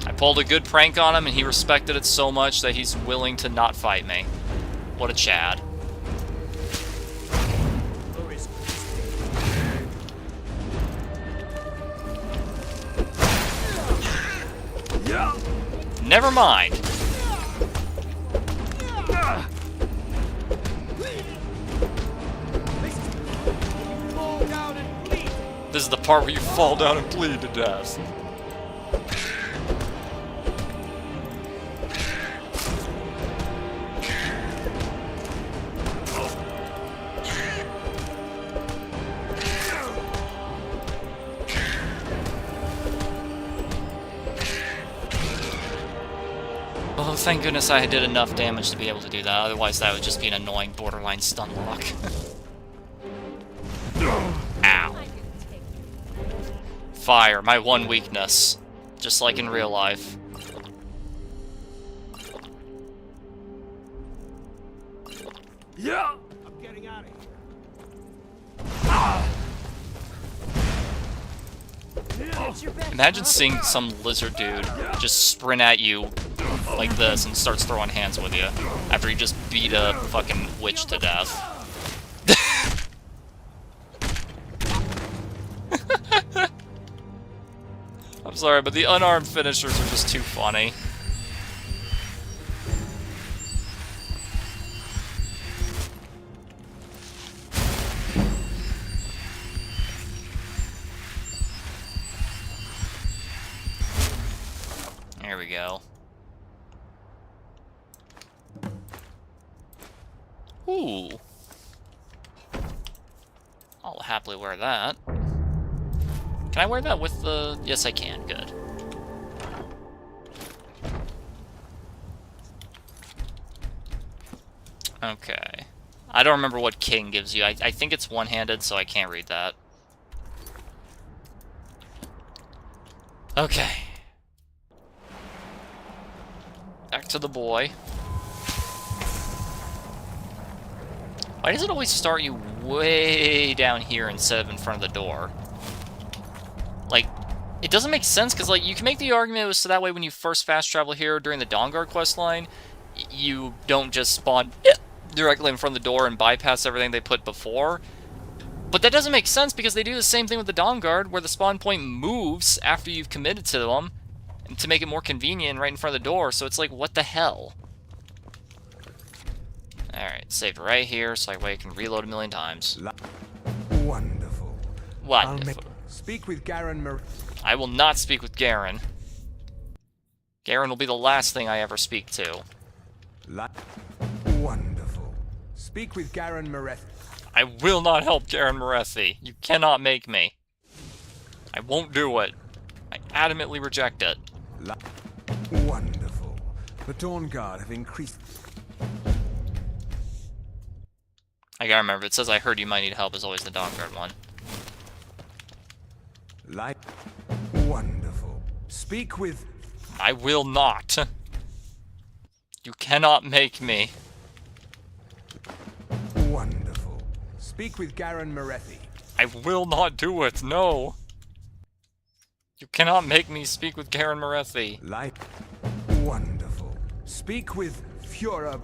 [SPEAKER 1] I pulled a good prank on him and he respected it so much that he's willing to not fight me. What a Chad. Never mind. This is the part where you fall down and bleed to death. Oh, thank goodness I did enough damage to be able to do that, otherwise that would just be an annoying borderline stun lock. Ow. Fire, my one weakness. Just like in real life.
[SPEAKER 2] Yeah! I'm getting out of here.
[SPEAKER 1] Imagine seeing some lizard dude just sprint at you like this and starts throwing hands with you after he just beat a fucking witch to death. I'm sorry, but the unarmed finishers are just too funny. There we go. Ooh. I'll happily wear that. Can I wear that with the... Yes, I can. Good. Okay. I don't remember what King gives you. I think it's one-handed, so I can't read that. Okay. Back to the boy. Why does it always start you way down here instead of in front of the door? Like, it doesn't make sense, because, like, you can make the argument so that way when you first fast travel here during the Dawnguard questline, you don't just spawn directly in front of the door and bypass everything they put before. But that doesn't make sense, because they do the same thing with the Dawnguard, where the spawn point moves after you've committed to them, to make it more convenient right in front of the door, so it's like, what the hell? Alright, saved right here, so I can reload a million times.
[SPEAKER 2] Wonderful.
[SPEAKER 1] Wonderful.
[SPEAKER 2] Speak with Garen
[SPEAKER 1] I will not speak with Garen. Garen will be the last thing I ever speak to.
[SPEAKER 2] Wonderful. Speak with Garen Marethi.
[SPEAKER 1] I will not help Garen Marethi. You cannot make me. I won't do it. I adamantly reject it.
[SPEAKER 2] Wonderful. The Dawnguard have increased...
[SPEAKER 1] I gotta remember, it says I heard you might need help is always the Dawnguard one.
[SPEAKER 2] Wonderful. Speak with...
[SPEAKER 1] I will not. You cannot make me.
[SPEAKER 2] Wonderful. Speak with Garen Marethi.
[SPEAKER 1] I will not do it, no. You cannot make me speak with Garen Marethi.
[SPEAKER 2] Wonderful. Speak with Fura.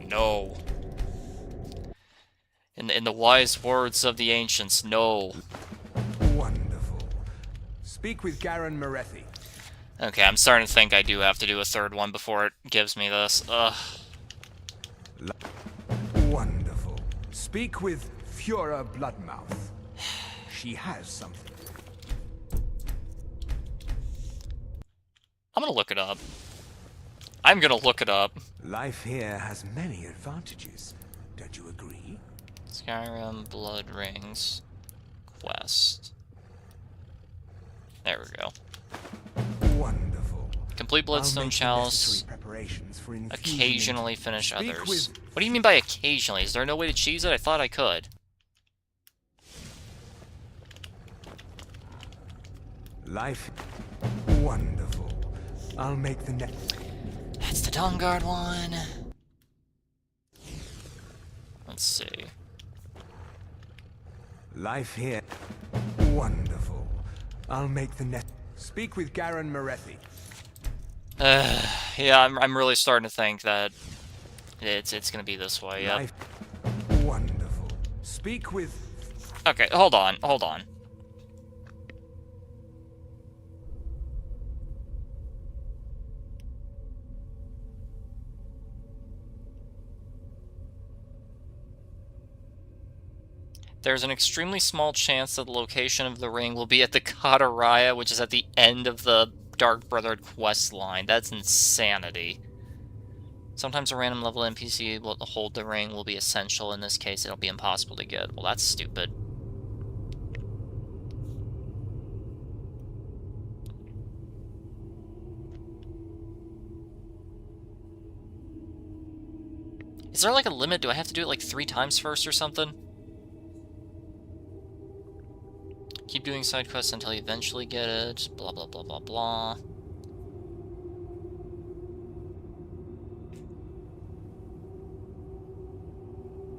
[SPEAKER 1] No. In the wise words of the ancients, no.
[SPEAKER 2] Wonderful. Speak with Garen Marethi.
[SPEAKER 1] Okay, I'm starting to think I do have to do a third one before it gives me this. Ugh.
[SPEAKER 2] Wonderful. Speak with Fura Bloodmouth. She has something.
[SPEAKER 1] I'm gonna look it up. I'm gonna look it up.
[SPEAKER 2] Life here has many advantages. Don't you agree?
[SPEAKER 1] Skyrim Blood Rings quest. There we go.
[SPEAKER 2] Wonderful.
[SPEAKER 1] Complete Bloodstone Chalice.
[SPEAKER 2] Preparations for
[SPEAKER 1] Occasionally finish
[SPEAKER 2] Speak
[SPEAKER 1] others.
[SPEAKER 2] with-
[SPEAKER 1] What do you mean by occasionally? Is there no way to cheese it? I thought I could.
[SPEAKER 2] Life. Wonderful. I'll make the next.
[SPEAKER 1] That's the Dawnguard one. Let's see.
[SPEAKER 2] Life here. Wonderful. I'll make the net. Speak with Garen Morethi.
[SPEAKER 1] Yeah, I'm really starting to think that it's gonna be this way. Yep.
[SPEAKER 2] Life. Wonderful. Speak with.
[SPEAKER 1] Okay, hold on. There's an extremely small chance that the location of the ring will be at the Kataraya, which is at the end of the Dark Brotherhood quest line. That's insanity. Sometimes a random level NPC will hold the ring will be essential. In this case, it'll be impossible to get. Well, that's stupid. Is there like a limit? Do I have to do it like 3 times first or something? Keep doing side quests until you eventually get it. Blah, blah, blah, blah, blah.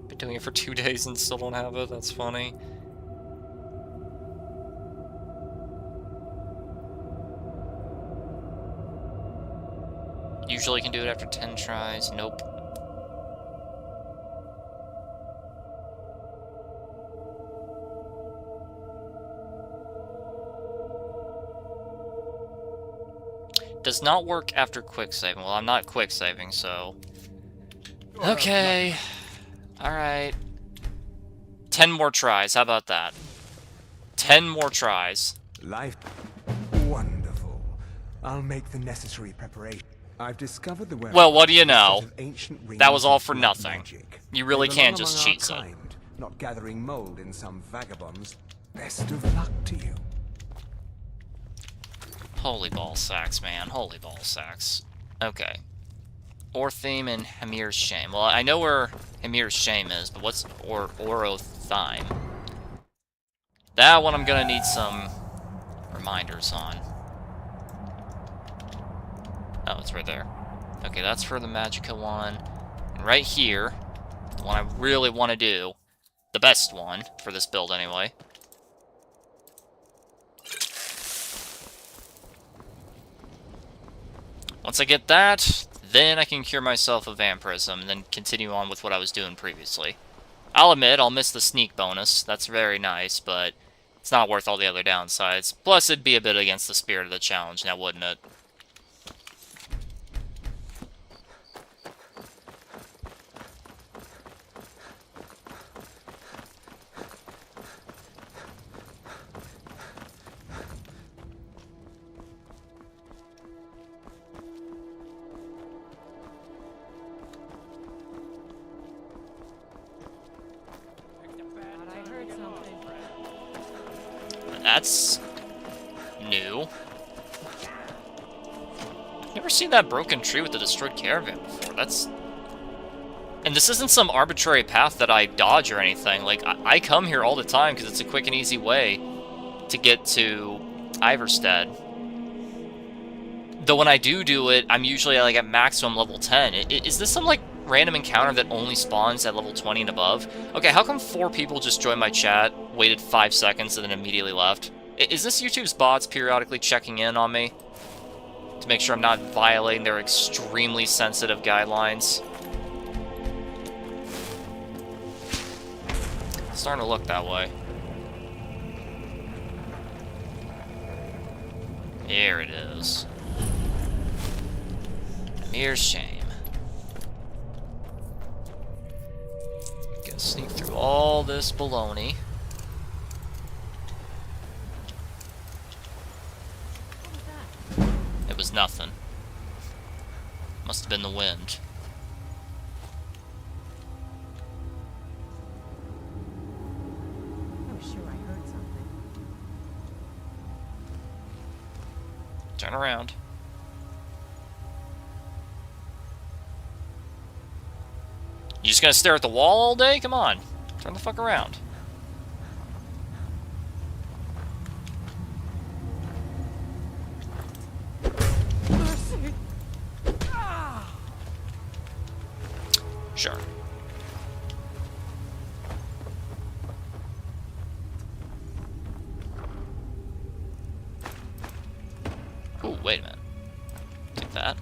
[SPEAKER 1] Been doing it for 2 days and still don't have it. That's funny. Usually can do it after 10 tries. Nope. Does not work after quick saving. Well, I'm not quick saving, so... Okay. Alright. 10 more tries. How about that? 10 more tries.
[SPEAKER 2] Life. Wonderful. I'll make the necessary preparation. I've discovered the
[SPEAKER 1] Well, what do you know?
[SPEAKER 2] Ancient
[SPEAKER 1] That was all for
[SPEAKER 2] rings of
[SPEAKER 1] nothing.
[SPEAKER 2] magic.
[SPEAKER 1] You really
[SPEAKER 2] They
[SPEAKER 1] can't
[SPEAKER 2] belong
[SPEAKER 1] just
[SPEAKER 2] among our
[SPEAKER 1] cheat it.
[SPEAKER 2] kind, not gathering mold in some vagabonds. Best of luck to you.
[SPEAKER 1] Holy ball sacks, man. Holy ball sacks. Okay. Ortheme and Hamir's Shame. Well, I know where Hamir's Shame is, but what's Orothyme? That one I'm gonna need some reminders on. Oh, it's right there. Okay, that's for the Magicka one. And right here, the one I really want to do, the best one, for this build anyway. Once I get that, then I can cure myself of Vampirism, and then continue on with what I was doing previously. I'll admit, I'll miss the sneak bonus. That's very nice, but it's not worth all the other downsides. Plus, it'd be a bit against the spirit of the challenge now, wouldn't it? That's new. Never seen that broken tree with the destroyed caravan before. That's... And this isn't some arbitrary path that I dodge or anything. Like, I come here all the time because it's a quick and easy way to get to Iverstead. Though when I do it, I'm usually like at maximum level 10. Is this some like random encounter that only spawns at level 20 and above? Okay, how come 4 people just joined my chat, waited 5 seconds, and then immediately left? Is this YouTube's bots periodically checking in on me? To make sure I'm not violating their extremely sensitive guidelines? It's starting to look that way. Here it is. Mere shame. Gonna sneak through all this baloney. It was was nothing. Must have been the wind.
[SPEAKER 10] I was sure I heard something.
[SPEAKER 1] Turn around. You just gonna stare at the wall all day? Come on. Turn the fuck around. Sure. Ooh, wait a minute. Take that.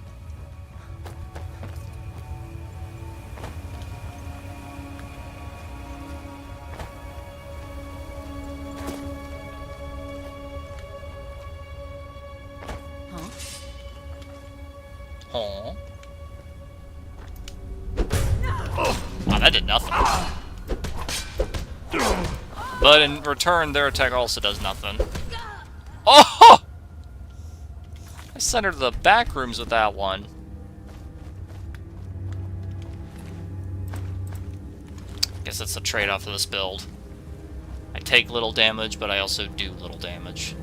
[SPEAKER 1] Huh? Wow, that did nothing. But in return, their attack also does nothing. Oh! I sent her to the back rooms with that one. Guess that's the trade-off of this build. I take little damage, but I also do little damage.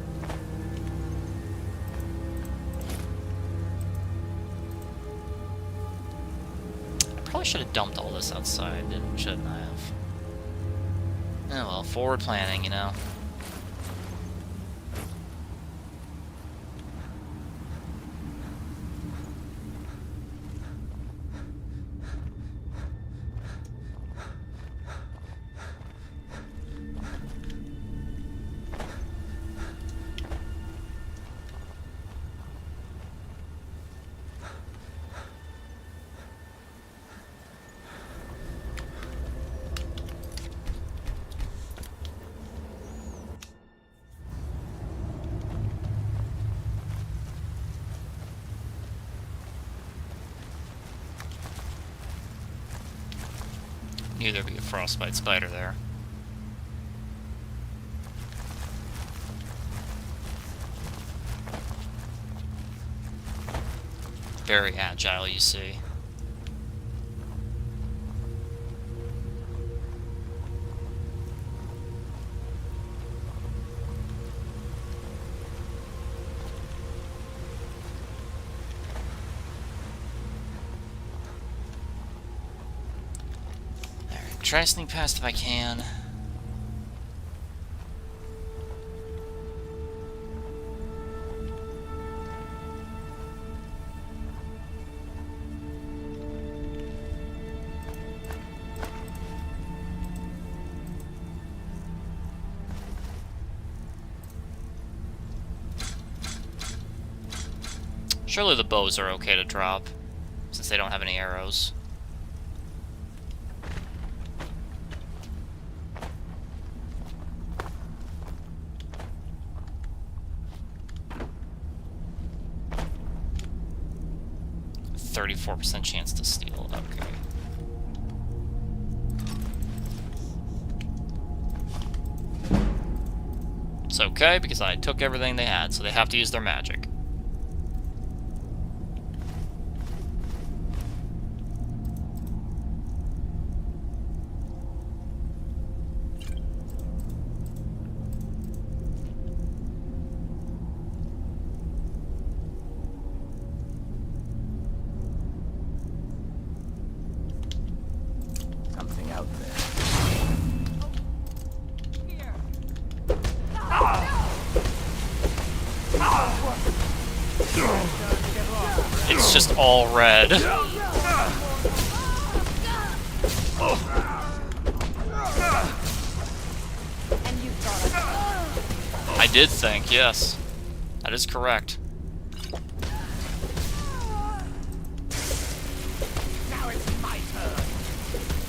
[SPEAKER 1] Probably should have dumped all this outside, shouldn't I have? Oh well, forward planning, you know. Knew there'd be a frostbite spider there. Very agile, you see. Try to sneak past if I can. Surely the bows are okay to drop, since they don't have any arrows. .34% chance to steal. Okay. It's okay because I took everything they had, so they have to use their magic. It's just all red. I did think, yes. That is correct.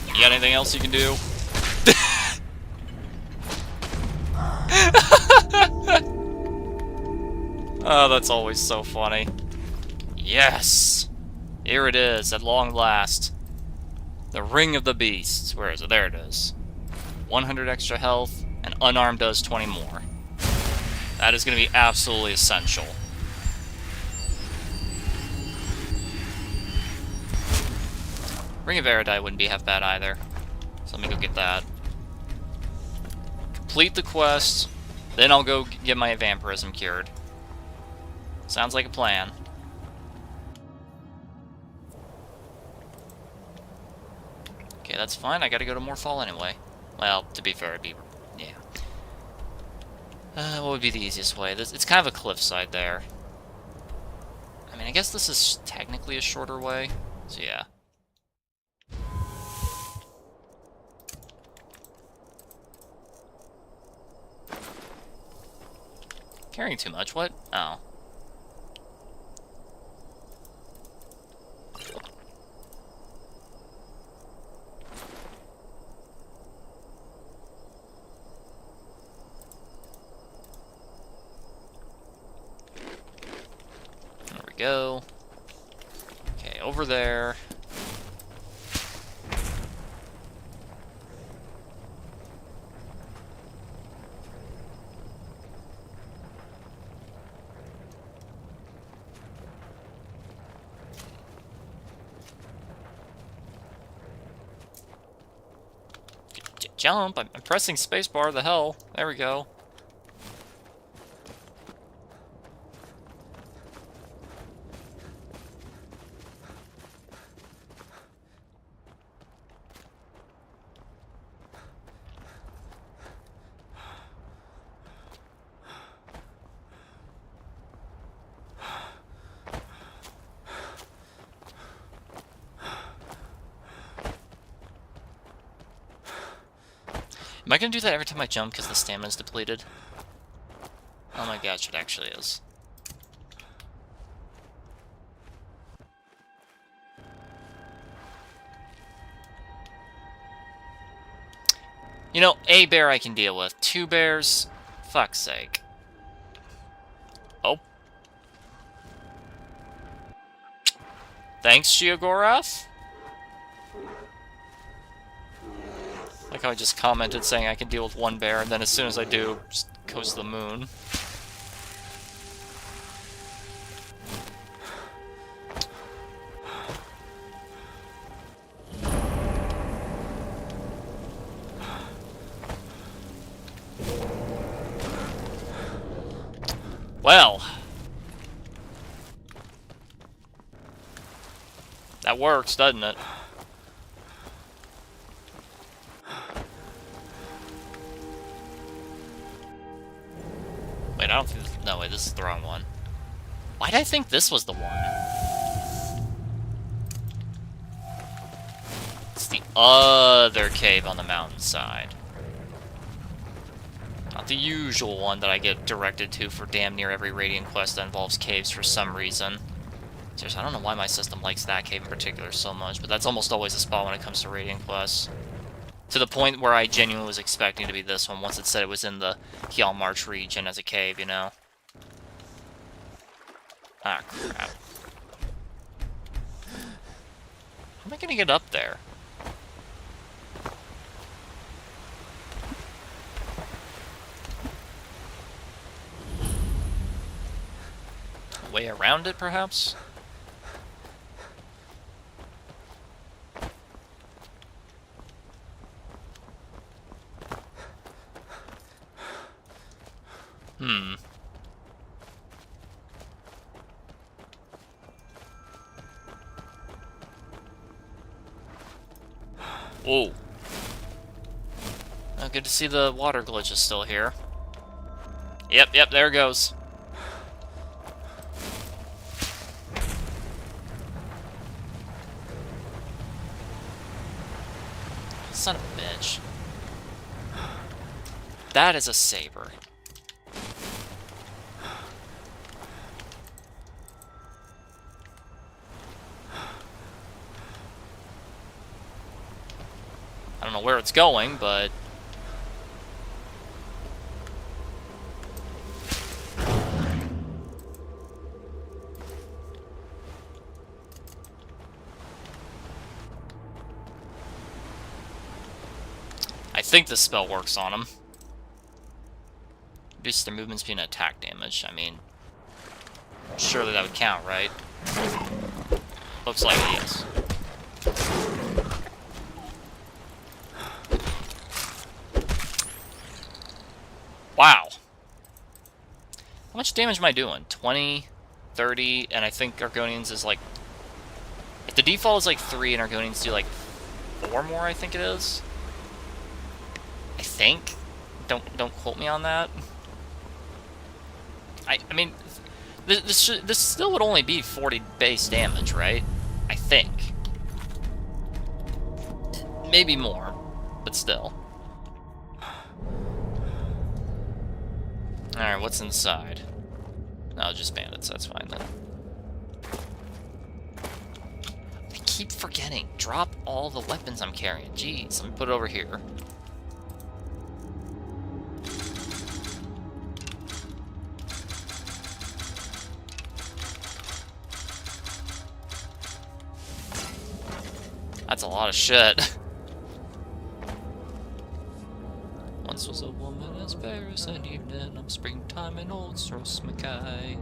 [SPEAKER 1] You got anything else you can do? Oh, that's always so funny. Yes! Here it is, at long last. The Ring of the Beasts. Where is it? There it is. 100 extra health, and unarmed does 20 more. That is going to be absolutely essential. Ring of Erudite wouldn't be half bad either. So let me go get that. Complete the quest, then I'll go get my vampirism cured. Sounds like a plan. Okay, that's fine. I gotta go to Morthal anyway. Well, to be fair, it'd be... yeah. What would be the easiest way? It's kind of a cliffside there. I mean, I guess this is technically a shorter way. So, yeah. Carrying too much, what? Oh. There we go. Okay, over there. Jump! I'm pressing spacebar, the hell? There we go. Am I gonna do that every time I jump because the stamina's depleted? Oh my gosh, it actually is. You know, a bear I can deal with. 2 bears? Fuck's sake. Oh. Thanks, Sheogorath? Like how I just commented saying I can deal with 1 bear, and then as soon as I do, just goes to the moon. Well. That works, doesn't it? Wait, I don't think this... no, wait, this is the wrong one. Why did I think this was the one? It's the other cave on the mountainside. Not the usual one that I get directed to for damn near every Radiant quest that involves caves for some reason. Seriously, I don't know why my system likes that cave in particular so much, but that's almost always the spot when it comes to Radiant quests. To the point where I genuinely was expecting to be this one once it said it was in the Hjal March region as a cave, you know? Ah, crap. How am I gonna get up there? A way around it, perhaps? Whoa. Oh, good to see the water glitch is still here. Yep, there it goes. Son of a bitch. That is a saber. I don't know where it's going, but... I think this spell works on them. Reduce their movement speed and attack damage. I mean, surely that would count, right? Looks like it is. much damage am I doing? 20, 30, and I think Argonians is like... If the default is like 3 and Argonians do like 4 more, I think it is. I think. Don't quote me on that. I mean, this still would only be 40 base damage, right? I think. Maybe more, but still. Alright, what's inside? No, just bandits, that's fine then. I keep forgetting. Drop all the weapons I'm carrying. Jeez, let me put it over here. That's a lot of shit. Once was a woman as fair as an evening of springtime in old Stros Mackay.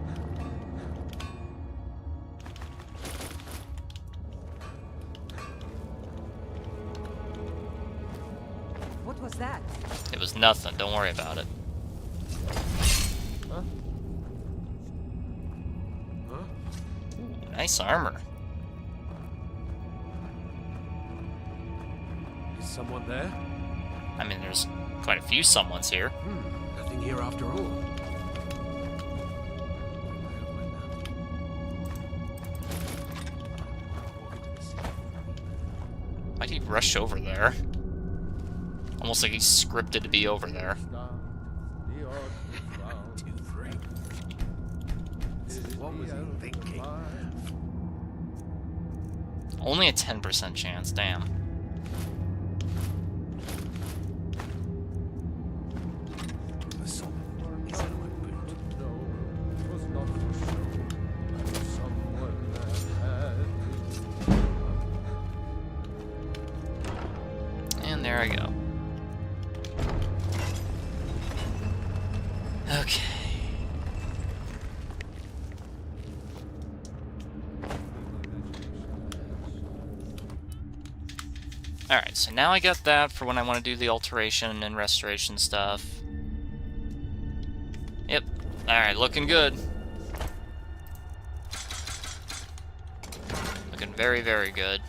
[SPEAKER 10] What was that?
[SPEAKER 1] It was nothing, don't worry about it.
[SPEAKER 12] Huh? Huh?
[SPEAKER 1] Ooh, nice armor.
[SPEAKER 12] Is someone there?
[SPEAKER 1] I mean, there's quite a few someones here.
[SPEAKER 12] Nothing here after all.
[SPEAKER 1] Why'd he rush over there? Almost like he's scripted to be over there.
[SPEAKER 12] 2, 3. What was he thinking?
[SPEAKER 1] Only a 10% chance, damn. And there I go. Okay. Alright, so now I got that for when I want to do the alteration and restoration stuff. Yep. Alright, looking good. Looking very, very good.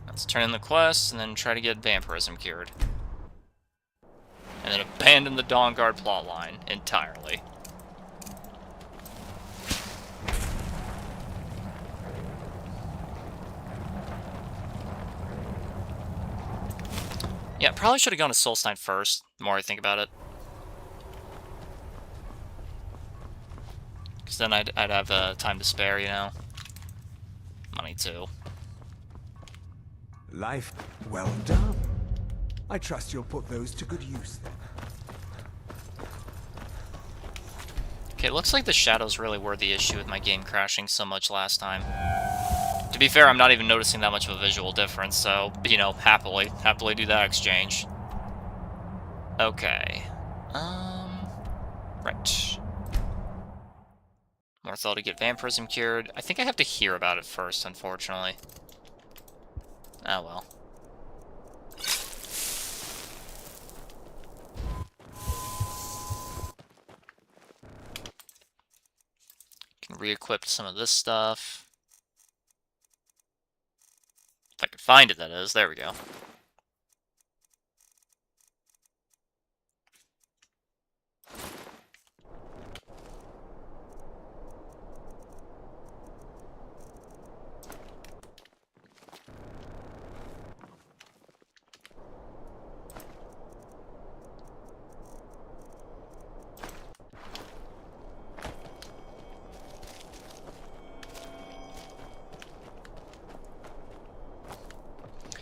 [SPEAKER 1] Let's turn in the quest and then try to get vampirism cured. And then abandon the Dawnguard plotline entirely. Yeah, probably should have gone to Solstein first, the more I think about it. Because then I'd have time to spare, you know? Money, too.
[SPEAKER 2] Life well done. I trust you'll put those to good use then.
[SPEAKER 1] Okay, it looks like the shadows really were the issue with my game crashing so much last time. To be fair, I'm not even noticing that much of a visual difference, so, you know, happily do that exchange. Okay. Right. Morthel to get vampirism cured. I think I have to hear about it first, unfortunately. Oh well. Can re-equip some of this stuff. If I could find it, that is. There we go.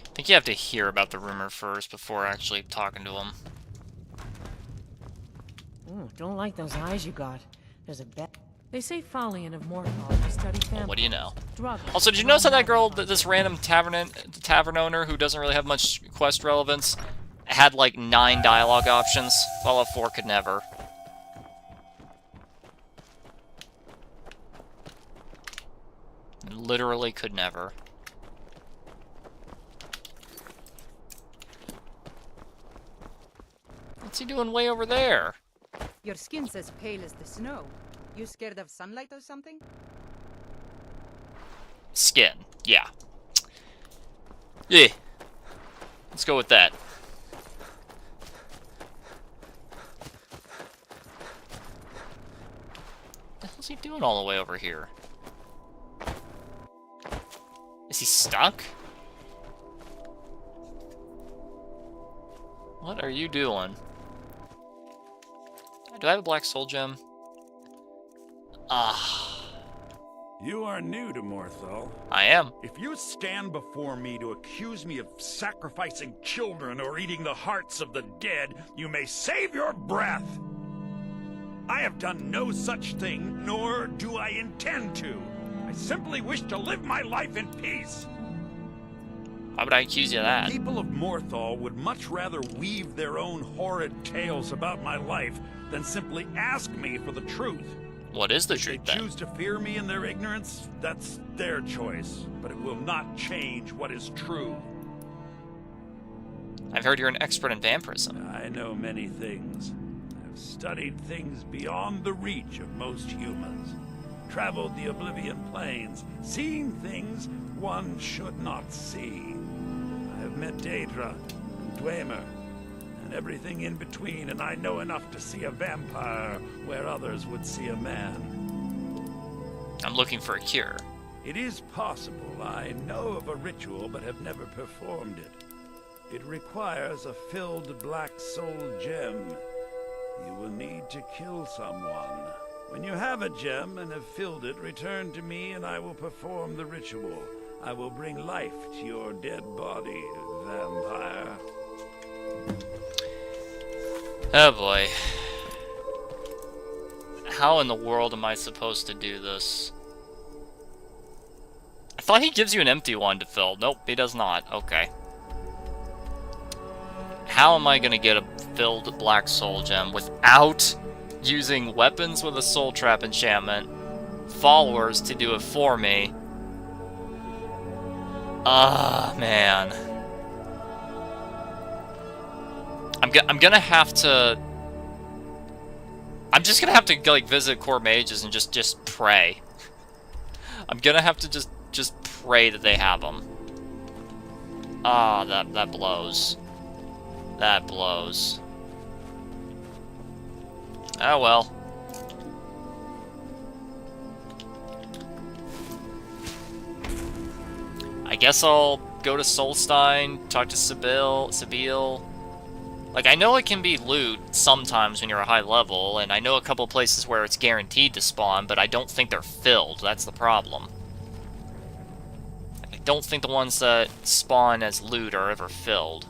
[SPEAKER 1] I think you have to hear about the rumor first before actually talking to him.
[SPEAKER 10] Ooh, don't like those eyes you got. There's a bet. They say Falian of Morthal to study family.
[SPEAKER 1] Well, what do you know?
[SPEAKER 10] Drug.
[SPEAKER 1] Also, did you notice how that girl, this random tavern owner who doesn't really have much quest relevance, had like 9 dialogue options? Fallout 4 could never. Literally could never. What's he doing way over there?
[SPEAKER 10] Your skin's as pale as the snow. You scared of sunlight or something?
[SPEAKER 1] Skin. Yeah. Yeah. Let's go with that. What the hell's he doing all the way over here? Is he stuck? What are you doing? Do I have a black soul gem? Ah.
[SPEAKER 15] You are new to Morthal.
[SPEAKER 1] I am.
[SPEAKER 15] If you stand before me to accuse me of sacrificing children or eating the hearts of the dead, you may save your breath. I have done no such thing, nor do I intend to. I simply wish to live my life in peace.
[SPEAKER 1] Why would I accuse you of that?
[SPEAKER 15] People of Morthal would much rather weave their own horrid tales about my life than simply ask me for the truth.
[SPEAKER 1] What is the truth, then?
[SPEAKER 15] If they choose to fear me in their ignorance, that's their choice, but it will not change what is true.
[SPEAKER 1] I've heard you're an expert in vampirism.
[SPEAKER 15] I know many things. I've studied things beyond the reach of most humans. Traveled the Oblivion Plains, seen things one should not see. I have met Daedra and Dwemer, and everything in between, and I know enough to see a vampire where others would see a man.
[SPEAKER 1] I'm looking for a cure.
[SPEAKER 15] It is possible. I know of a ritual, but have never performed it. It requires a filled black soul gem. You will need to kill someone. When you have a gem and have filled it, return to me and I will perform the ritual. I will bring life to your dead body, vampire.
[SPEAKER 1] Oh boy. How in the world am I supposed to do this? I thought he gives you an empty one to fill. Nope, he does not. Okay. How am I gonna get a filled black soul gem without using weapons with a soul trap enchantment, followers to do it for me? Ah, man. I'm gonna have to... I'm just gonna have to, like, visit core mages and just pray. I'm gonna have to just pray that they have them. Ah, that blows. That blows. Oh well. I guess I'll go to Solstein, talk to Sabille. Like, I know it can be loot sometimes when you're a high level, and I know a couple places where it's guaranteed to spawn, but I don't think they're filled. That's the problem. I don't think the ones that spawn as loot are ever filled.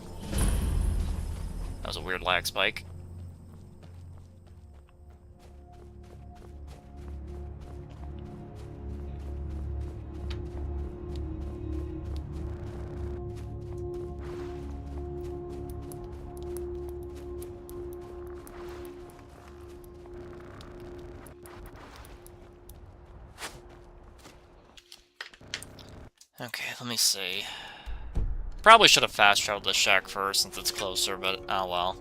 [SPEAKER 1] That was a weird lag spike. Okay, let me see. Probably should have fast traveled the shack first since it's closer, but oh well.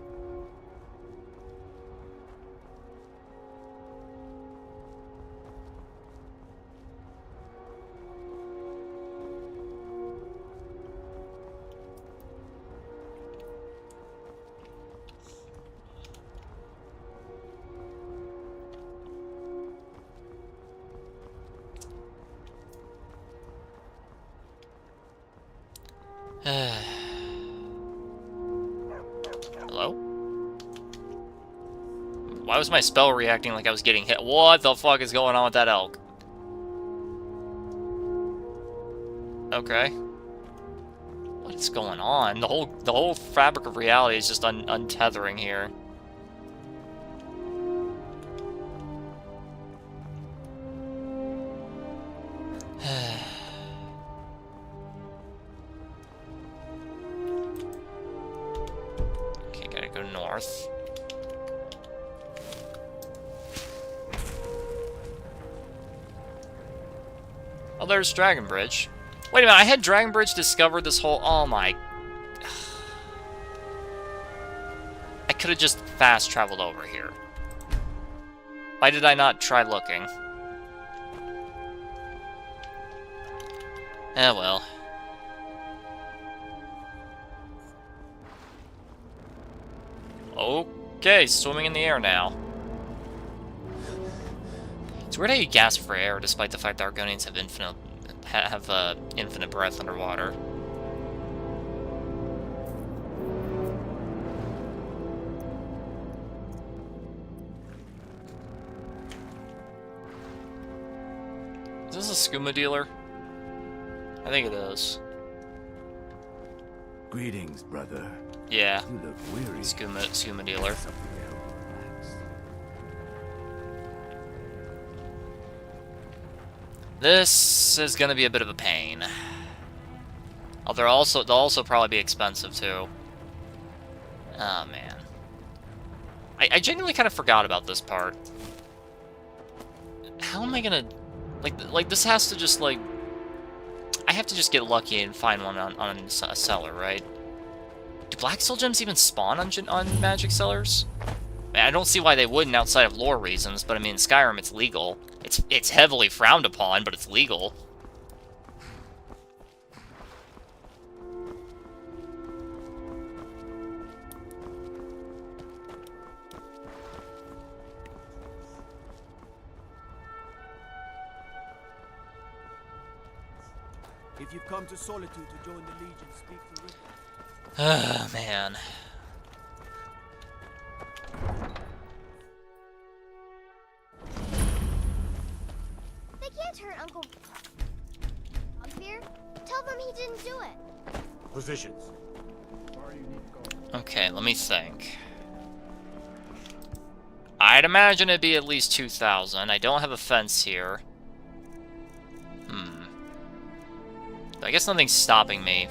[SPEAKER 1] Hello? Why was my spell reacting like I was getting hit? What the fuck is going on with that elk? Okay. What is going on? The whole fabric of reality is just untethering here. North. Oh, there's Dragon Bridge. Wait a minute, I had Dragon Bridge discovered this whole... Oh my... I could have just fast traveled over here? Why did I not try looking? Eh, well. Okay, swimming in the air now. It's weird how you gasp for air, despite the fact that Argonians have infinite breath underwater. Is this a scuba dealer? I think it is.
[SPEAKER 4] Greetings, brother.
[SPEAKER 1] Yeah.
[SPEAKER 4] You look weary.
[SPEAKER 1] Scuba dealer. This is gonna be a bit of a pain. Oh, they'll also probably be expensive too. Oh man. I genuinely kind of forgot about this part. How am I gonna like this has to just like I have to just get lucky and find one on a cellar, right? Do black soul gems even spawn on magic cellars? I don't see why they wouldn't outside of lore reasons, but I mean, in Skyrim, it's legal. It's heavily frowned upon, but it's legal.
[SPEAKER 12] If you've come to Solitude to join the Legion, speak to Rick.
[SPEAKER 1] Ah, man.
[SPEAKER 16] They can't hurt Uncle Here. Tell them he didn't do it.
[SPEAKER 12] Positions.
[SPEAKER 1] Okay, let me think. I'd imagine it'd be at least 2,000. I don't have a fence here. I guess nothing's stopping me.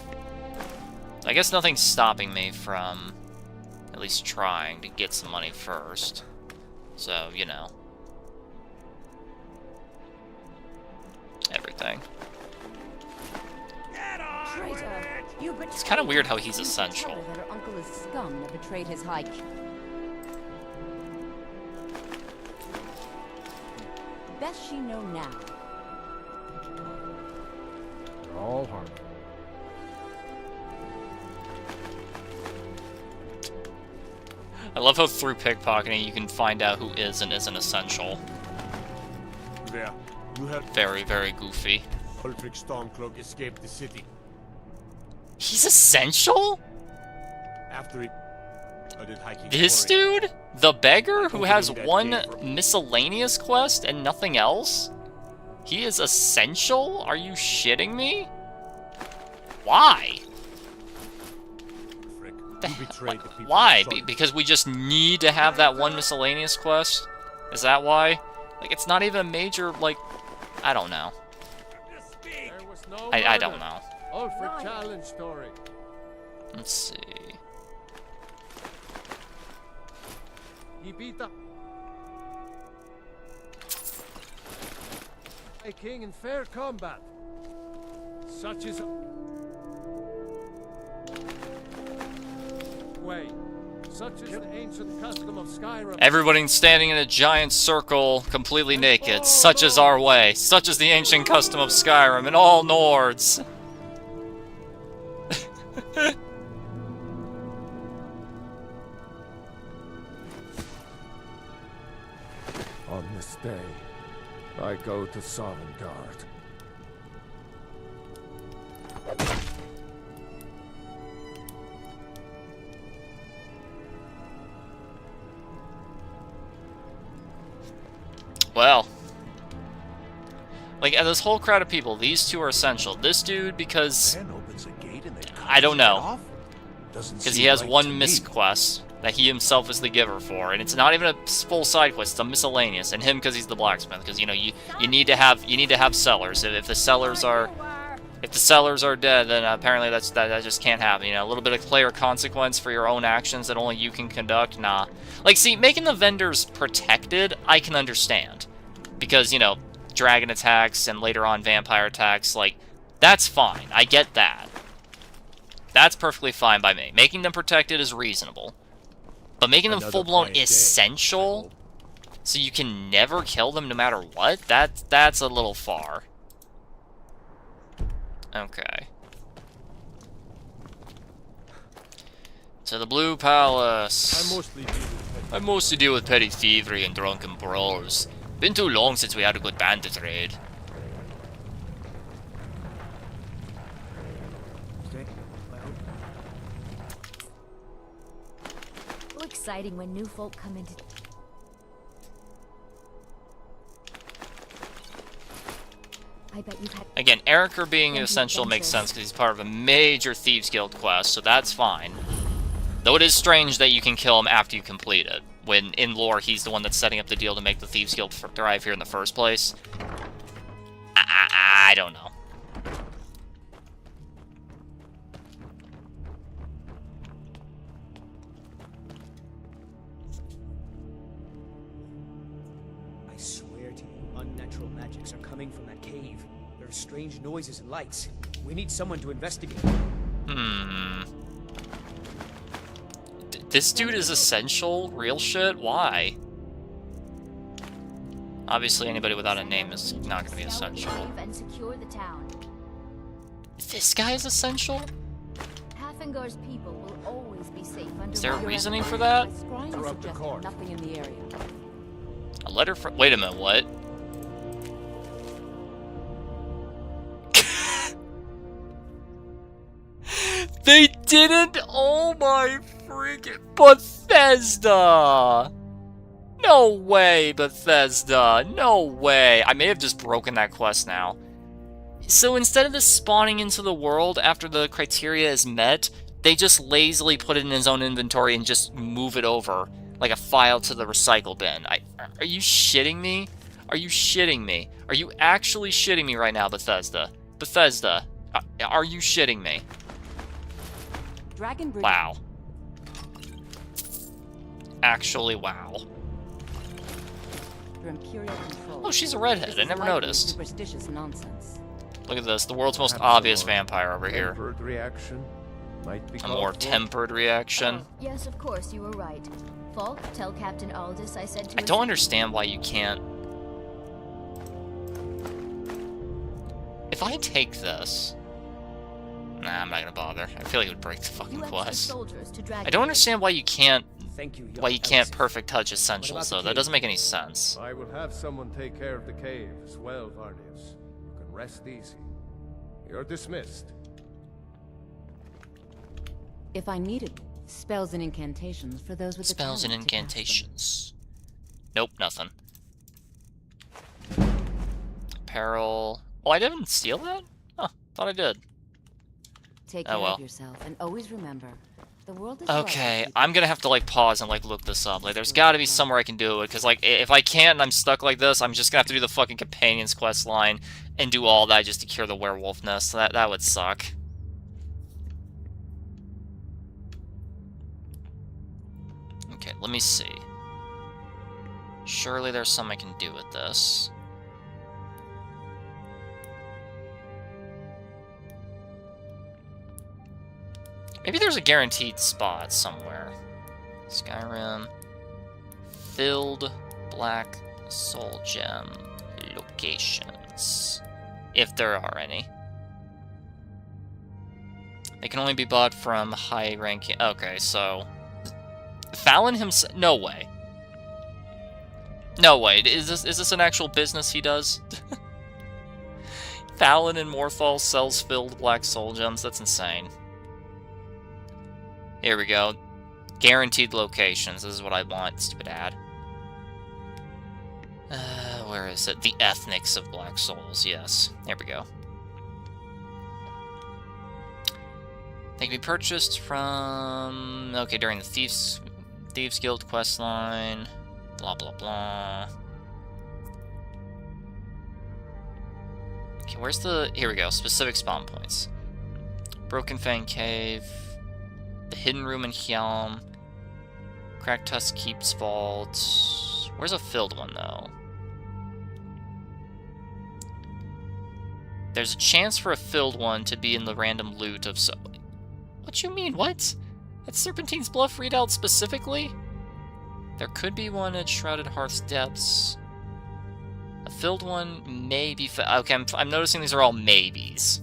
[SPEAKER 1] I guess nothing's stopping me from at least trying to get some money first. So, you know. Everything.
[SPEAKER 9] Traitor, you betrayed.
[SPEAKER 1] It's kind of weird how he's essential.
[SPEAKER 9] That her uncle is scum that betrayed his high. Best she know now.
[SPEAKER 6] They're all harmful.
[SPEAKER 1] I love how through pickpocketing you can find out who is and isn't essential.
[SPEAKER 12] There. You have
[SPEAKER 1] very, very goofy.
[SPEAKER 12] Ulfric Stormcloak escaped the city.
[SPEAKER 1] He's essential?
[SPEAKER 12] After it, I did hiking.
[SPEAKER 1] This dude? The beggar who has one miscellaneous quest and nothing else? He is essential? Are you shitting me? Why? Why? Because we just need to have that one miscellaneous quest? Is that why? Like, it's not even a major, like... I don't know. I don't know.
[SPEAKER 8] Ulfric challenge story.
[SPEAKER 1] Let's see.
[SPEAKER 8] He beat up a king in fair combat. Such is way. Such is the ancient custom of Skyrim.
[SPEAKER 1] Everybody standing in a giant circle, completely naked. Such is our way. Such is the ancient custom of Skyrim and all Nords.
[SPEAKER 6] On this day, I go to Sovngarde.
[SPEAKER 1] Well. Like, this whole crowd of people, these two are essential. This dude, because... I don't know. Because he has one misquest that he himself is the giver for, and it's not even a full side quest, it's a miscellaneous. And him because he's the blacksmith, because, you know, you need to have sellers. If the sellers are dead, then apparently that just can't happen. You know, a little bit of player consequence for your own actions that only you can conduct. Nah. Like, see, making the vendors protected, I can understand, because, you know, dragon attacks and later on vampire attacks, like, that's fine. I get that. That's perfectly fine by me. Making them protected is reasonable. But making them
[SPEAKER 12] Another
[SPEAKER 1] full-blown
[SPEAKER 12] quiet day,
[SPEAKER 1] essential, so you can never kill them no matter what? That's a little far. Okay. To the Blue Palace. I mostly deal with petty thievery and drunken brawls. Been too long since we had a good bandit raid.
[SPEAKER 13] So exciting when new folk come into. I bet you've had.
[SPEAKER 1] Again, Eriker being essential makes sense because he's part of a major Thieves Guild quest, so that's fine. Though it is strange that you can kill him after you complete it, when in lore he's the one that's setting up the deal to make the Thieves Guild thrive here in the first place. I don't know.
[SPEAKER 14] I swear to you, unnatural magics are coming from that cave. There are strange noises and lights. We need someone to investigate.
[SPEAKER 1] This dude is essential? Real shit? Why? Obviously, anybody without a name is not going to be essential.
[SPEAKER 13] And secure the town.
[SPEAKER 1] This guy is essential?
[SPEAKER 13] Hafingar's people will always be safe under.
[SPEAKER 1] Is there a reasoning for that?
[SPEAKER 10] Nothing in the area.
[SPEAKER 1] A letter from... Wait a minute, what? They didn't? Oh my freaking... Bethesda! No way, Bethesda. No way. I may have just broken that quest now. So instead of this spawning into the world after the criteria is met, they just lazily put it in his own inventory and just move it over like a file to the recycle bin. Are you shitting me? Are you shitting me? Are you actually shitting me right now, Bethesda? Bethesda, are you shitting me? Wow. Actually, wow. Oh, she's a redhead. I never noticed.
[SPEAKER 9] Superstitious nonsense.
[SPEAKER 1] Look at this. The world's most obvious vampire over here.
[SPEAKER 5] Tempered reaction might be
[SPEAKER 1] A more tempered reaction.
[SPEAKER 13] Yes, of course, you were right. Falk, tell Captain Aldous I said to.
[SPEAKER 1] I don't understand why you can't. If I take this... Nah, I'm not gonna bother. I feel like it would break the fucking quest. I don't understand why you can't... Why you can't perfect touch essentials, though. That doesn't make any sense.
[SPEAKER 5] I will have someone take care of the cave as well, Varnius. You can rest easy. You're dismissed.
[SPEAKER 9] If I needed spells and incantations for those with the
[SPEAKER 1] Spells and
[SPEAKER 9] talent to cast them.
[SPEAKER 1] incantations. Nope, nothing. Apparel. Oh, I didn't steal that? Huh, thought I did.
[SPEAKER 9] Take
[SPEAKER 1] Oh
[SPEAKER 9] care
[SPEAKER 1] well.
[SPEAKER 9] of yourself and always remember, the world is
[SPEAKER 1] Okay, I'm gonna have to like pause and like look this up. Like, there's gotta be somewhere I can do it, because like if I can't and I'm stuck like this, I'm just gonna have to do the fucking companions quest line and do all that just to cure the werewolfness. That would suck. Okay, let me see. Surely there's something I can do with this. Maybe there's a guaranteed spot somewhere. Skyrim. Filled Black Soul Gem locations. If there are any. They can only be bought from high ranking. Okay, so. Fallon himself. No way. No way. Is this an actual business he does? Fallon in Morthal sells filled Black Soul Gems? That's insane. Here we go. Guaranteed locations. This is what I want, stupid ad. Where is it? The Ethnics of Black Souls. Yes. There we go. They can be purchased from... Okay, during the Thieves Guild questline. Blah, blah, blah. Okay, where's the... Here we go. Specific spawn points. Broken Fang Cave... The Hidden Room in Helm. Cracked Tusk Keep's Vault. Where's a filled one, though? There's a chance for a filled one to be in the random loot of... What you mean? What? That's Serpentine's Bluff readout specifically? There could be one at Shrouded Hearth's depths. A filled one may be... Okay, I'm noticing these are all maybes.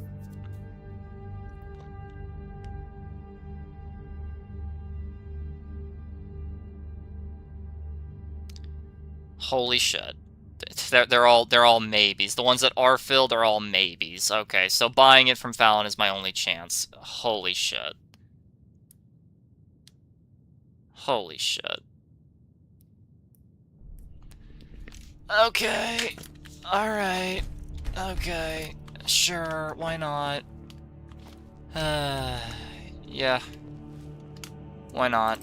[SPEAKER 1] Holy shit. They're all maybes. The ones that are filled are all maybes. Okay, so buying it from Fallon is my only chance. Holy shit. Holy shit. Okay. Alright. Okay. Sure, why not? Yeah. Why not?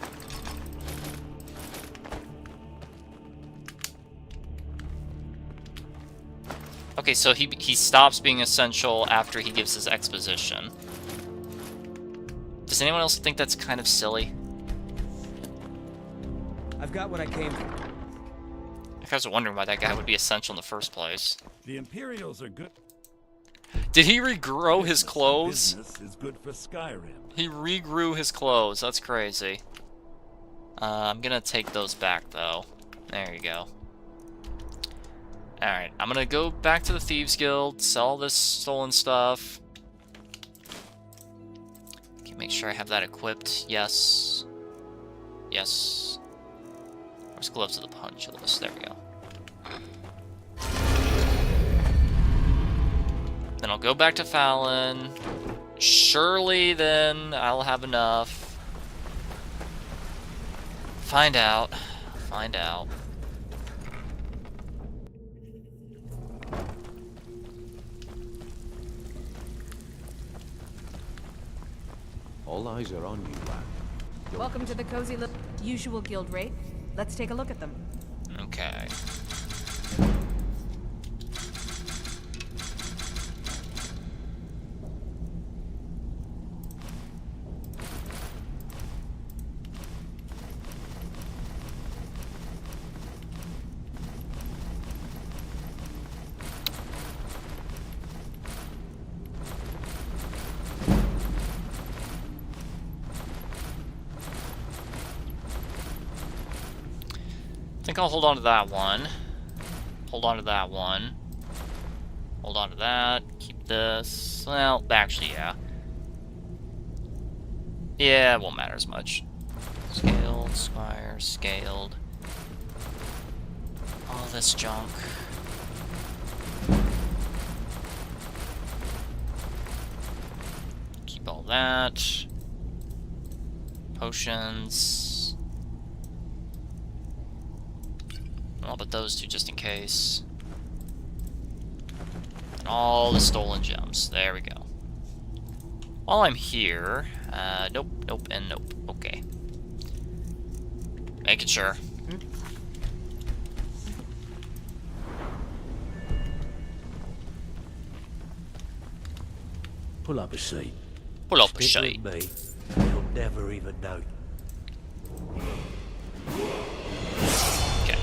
[SPEAKER 1] Okay, so he stops being essential after he gives his exposition. Does anyone else think that's kind of silly?
[SPEAKER 14] I've got what I came for.
[SPEAKER 1] You guys are wondering why that guy would be essential in the first place.
[SPEAKER 15] The Imperials are good.
[SPEAKER 1] Did he regrow his clothes?
[SPEAKER 15] Business is good for Skyrim.
[SPEAKER 1] He regrew his clothes. That's crazy. I'm gonna take those back, though. There you go. Alright, I'm gonna go back to the Thieves Guild, sell this stolen stuff. Okay, make sure I have that equipped. Yes. Yes. Where's Gloves of the Punchless? There we go. Then I'll go back to Fallon. Surely then I'll have enough. Find out. Find out.
[SPEAKER 6] All eyes are on you, lad.
[SPEAKER 10] Welcome to the cozy little usual guild rate. Let's take a look at them.
[SPEAKER 1] Okay. I think I'll hold on to that one. Hold on to that one. Hold on to that. Keep this. Well, actually, yeah. Yeah, it won't matter as much. Scaled, Squire, scaled. All this junk. Keep all that. Potions. I'll put those two just in case. And all the stolen gems. There we go. While I'm here... nope, nope, and nope. Okay. Making sure.
[SPEAKER 17] Pull up a seat.
[SPEAKER 1] Pull up a
[SPEAKER 17] Stick
[SPEAKER 1] seat.
[SPEAKER 17] with me, and you'll never even know.
[SPEAKER 1] Okay.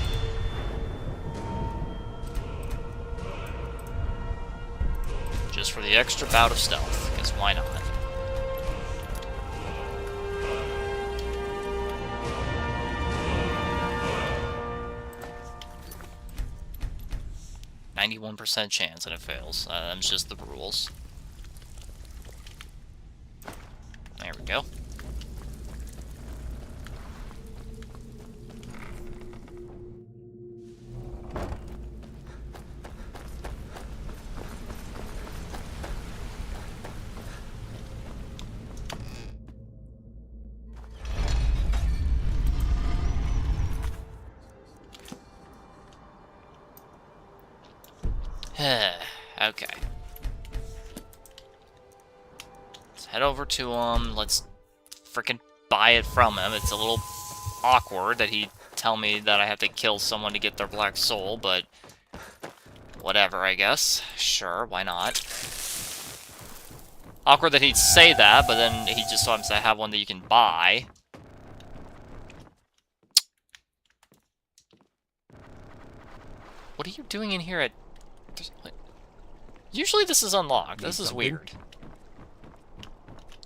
[SPEAKER 1] Just for the extra bout of stealth, because why not? %, chance and it fails. That's just the rules. There we go. Okay. Let's head over to him. Let's frickin' buy it from him. It's a little awkward that he'd tell me that I have to kill someone to get their black soul, but whatever, I guess. Sure, why not? Awkward that he'd say that, but then he just wants to have one that you can buy. What are you doing in here at... Usually this is unlocked. This is weird.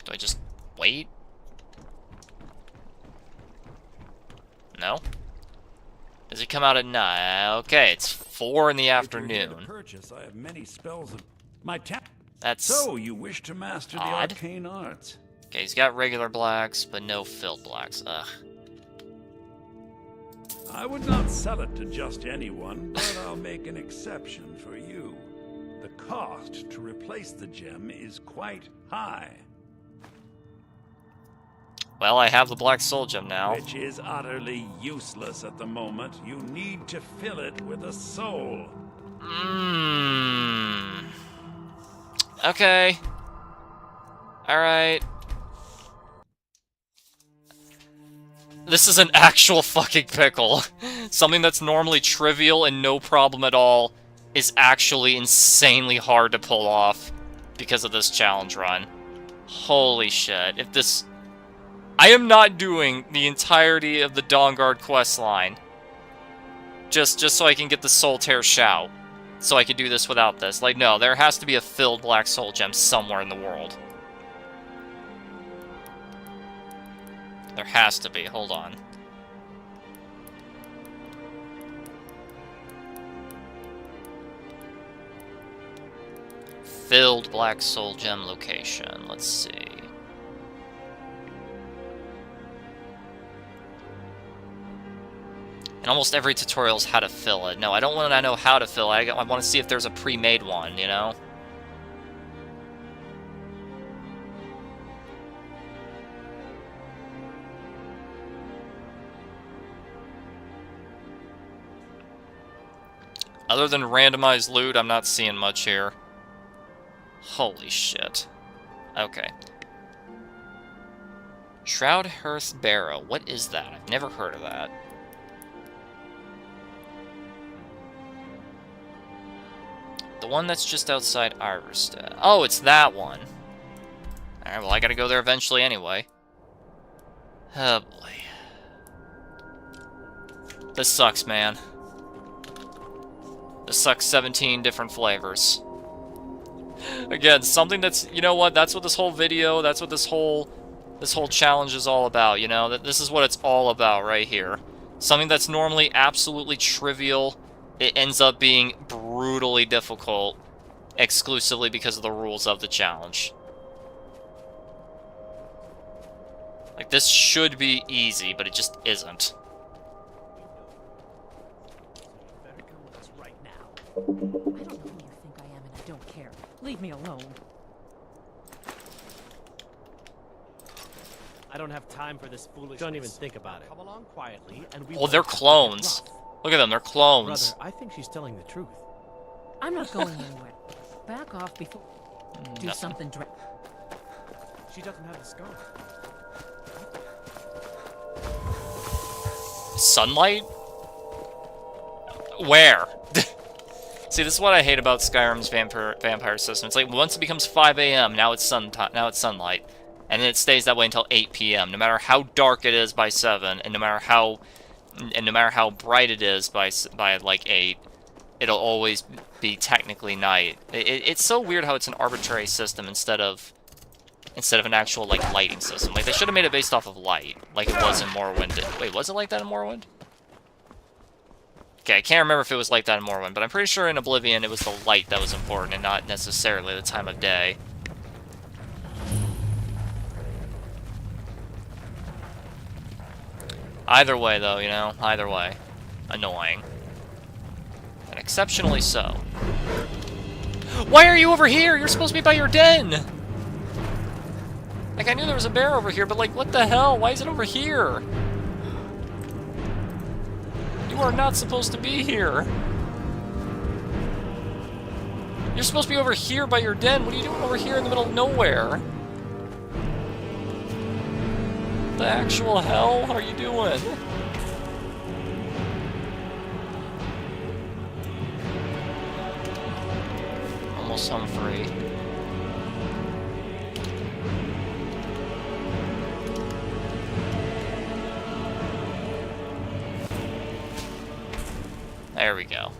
[SPEAKER 1] Do I just wait? No? Does it come out at night? Okay, it's 4 in the
[SPEAKER 15] If you're here to
[SPEAKER 1] afternoon.
[SPEAKER 15] purchase, I have many spells of my
[SPEAKER 1] That's
[SPEAKER 15] So you wish to master the
[SPEAKER 1] odd.
[SPEAKER 15] arcane arts?
[SPEAKER 1] Okay, he's got regular blacks, but no filled blacks. Ugh.
[SPEAKER 15] I would not sell it to just anyone, but I'll make an exception for you. The cost to replace the gem is quite high.
[SPEAKER 1] Well, I have the black soul gem now.
[SPEAKER 15] Which is utterly useless at the moment. You need to fill it with a soul.
[SPEAKER 1] Okay. Alright. This is an actual fucking pickle. Something that's normally trivial and no problem at all is actually insanely hard to pull off because of this challenge run. Holy shit. If this... I am not doing the entirety of the Dawnguard questline just so I can get the Soul Tear Shout. So I could do this without this. Like, no, there has to be a filled black soul gem somewhere in the world. There has to be. Hold on. Filled black soul gem location. Let's see. And almost every tutorial is how to fill it. No, I don't want to know how to fill it. I want to see if there's a pre-made one, you know? Other than randomized loot, I'm not seeing much here. Holy shit. Okay. Shroud Hearth Barrow. What is that? I've never heard of that. The one that's just outside Iverstead. Oh, it's that one. Alright, well, I gotta go there eventually anyway. Oh, boy. This sucks, man. This sucks 17 different flavors. Again, something that's... You know what? That's what this whole video, that's what this whole challenge is all about, you know? This is what it's all about right here. Something that's normally absolutely trivial... It ends up being brutally difficult exclusively because of the rules of the challenge. Like, this should be easy, but it just isn't.
[SPEAKER 10] I don't know who you think I am, and I don't care. Leave me alone.
[SPEAKER 17] I don't have time for this foolishness. Don't even think about it. Come along quietly, and we.
[SPEAKER 1] Well, they're clones. Look at them, they're clones.
[SPEAKER 17] Brother, I think she's telling the truth.
[SPEAKER 10] I'm not going anywhere. Back off before... Do something
[SPEAKER 17] She doesn't have the scar.
[SPEAKER 1] Sunlight? Where? See, this is what I hate about Skyrim's vampire system. It's like, once it becomes 5 a.m., now it's sunlight. And then it stays that way until 8 p.m. No matter how dark it is by 7, and no matter how bright it is by like 8, it'll always be technically night. It's so weird how it's an arbitrary system instead of an actual like lighting system. Like, they should have made it based off of light, like it was in Morrowind. Wait, was it like that in Morrowind? Okay, I can't remember if it was like that in Morrowind, but I'm pretty sure in Oblivion it was the light that was important and not necessarily the time of day. Either way, though, you know? Either way. Annoying. And exceptionally so. Why are you over here? You're supposed to be by your den! Like, I knew there was a bear over here, but, like, what the hell? Why is it over here? You are not supposed to be here. You're supposed to be over here by your den. What are you doing over here in the middle of nowhere? What the actual hell are you doing? Almost home free. There we go.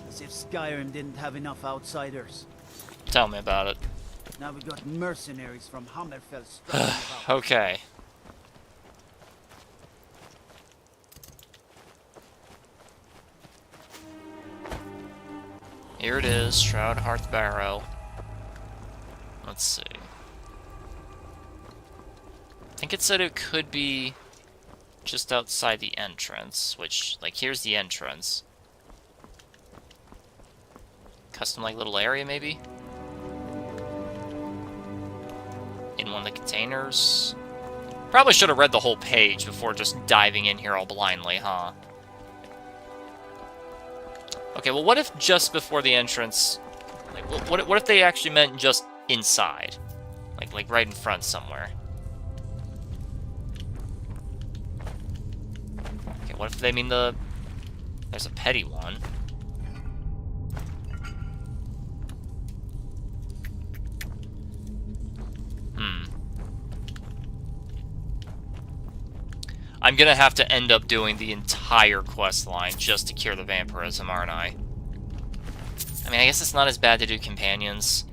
[SPEAKER 18] As if Skyrim didn't have enough outsiders.
[SPEAKER 1] Tell me about it.
[SPEAKER 18] Now we got mercenaries from Hammerfell struggling about.
[SPEAKER 1] Okay. Here it is, Shroud Hearth Barrow. Let's see. I think it said it could be just outside the entrance, which, like, here's the entrance. Custom, like, little area, maybe? In one of the containers? Probably should have read the whole page before just diving in here all blindly, huh? Okay, well, what if just before the entrance... Like, what if they actually meant just inside? Like right in front somewhere. Okay, what if they mean the... There's a petty one. I'm gonna have to end up doing the entire quest line just to cure the vampirism, aren't I? I mean, I guess it's not as bad to do companions,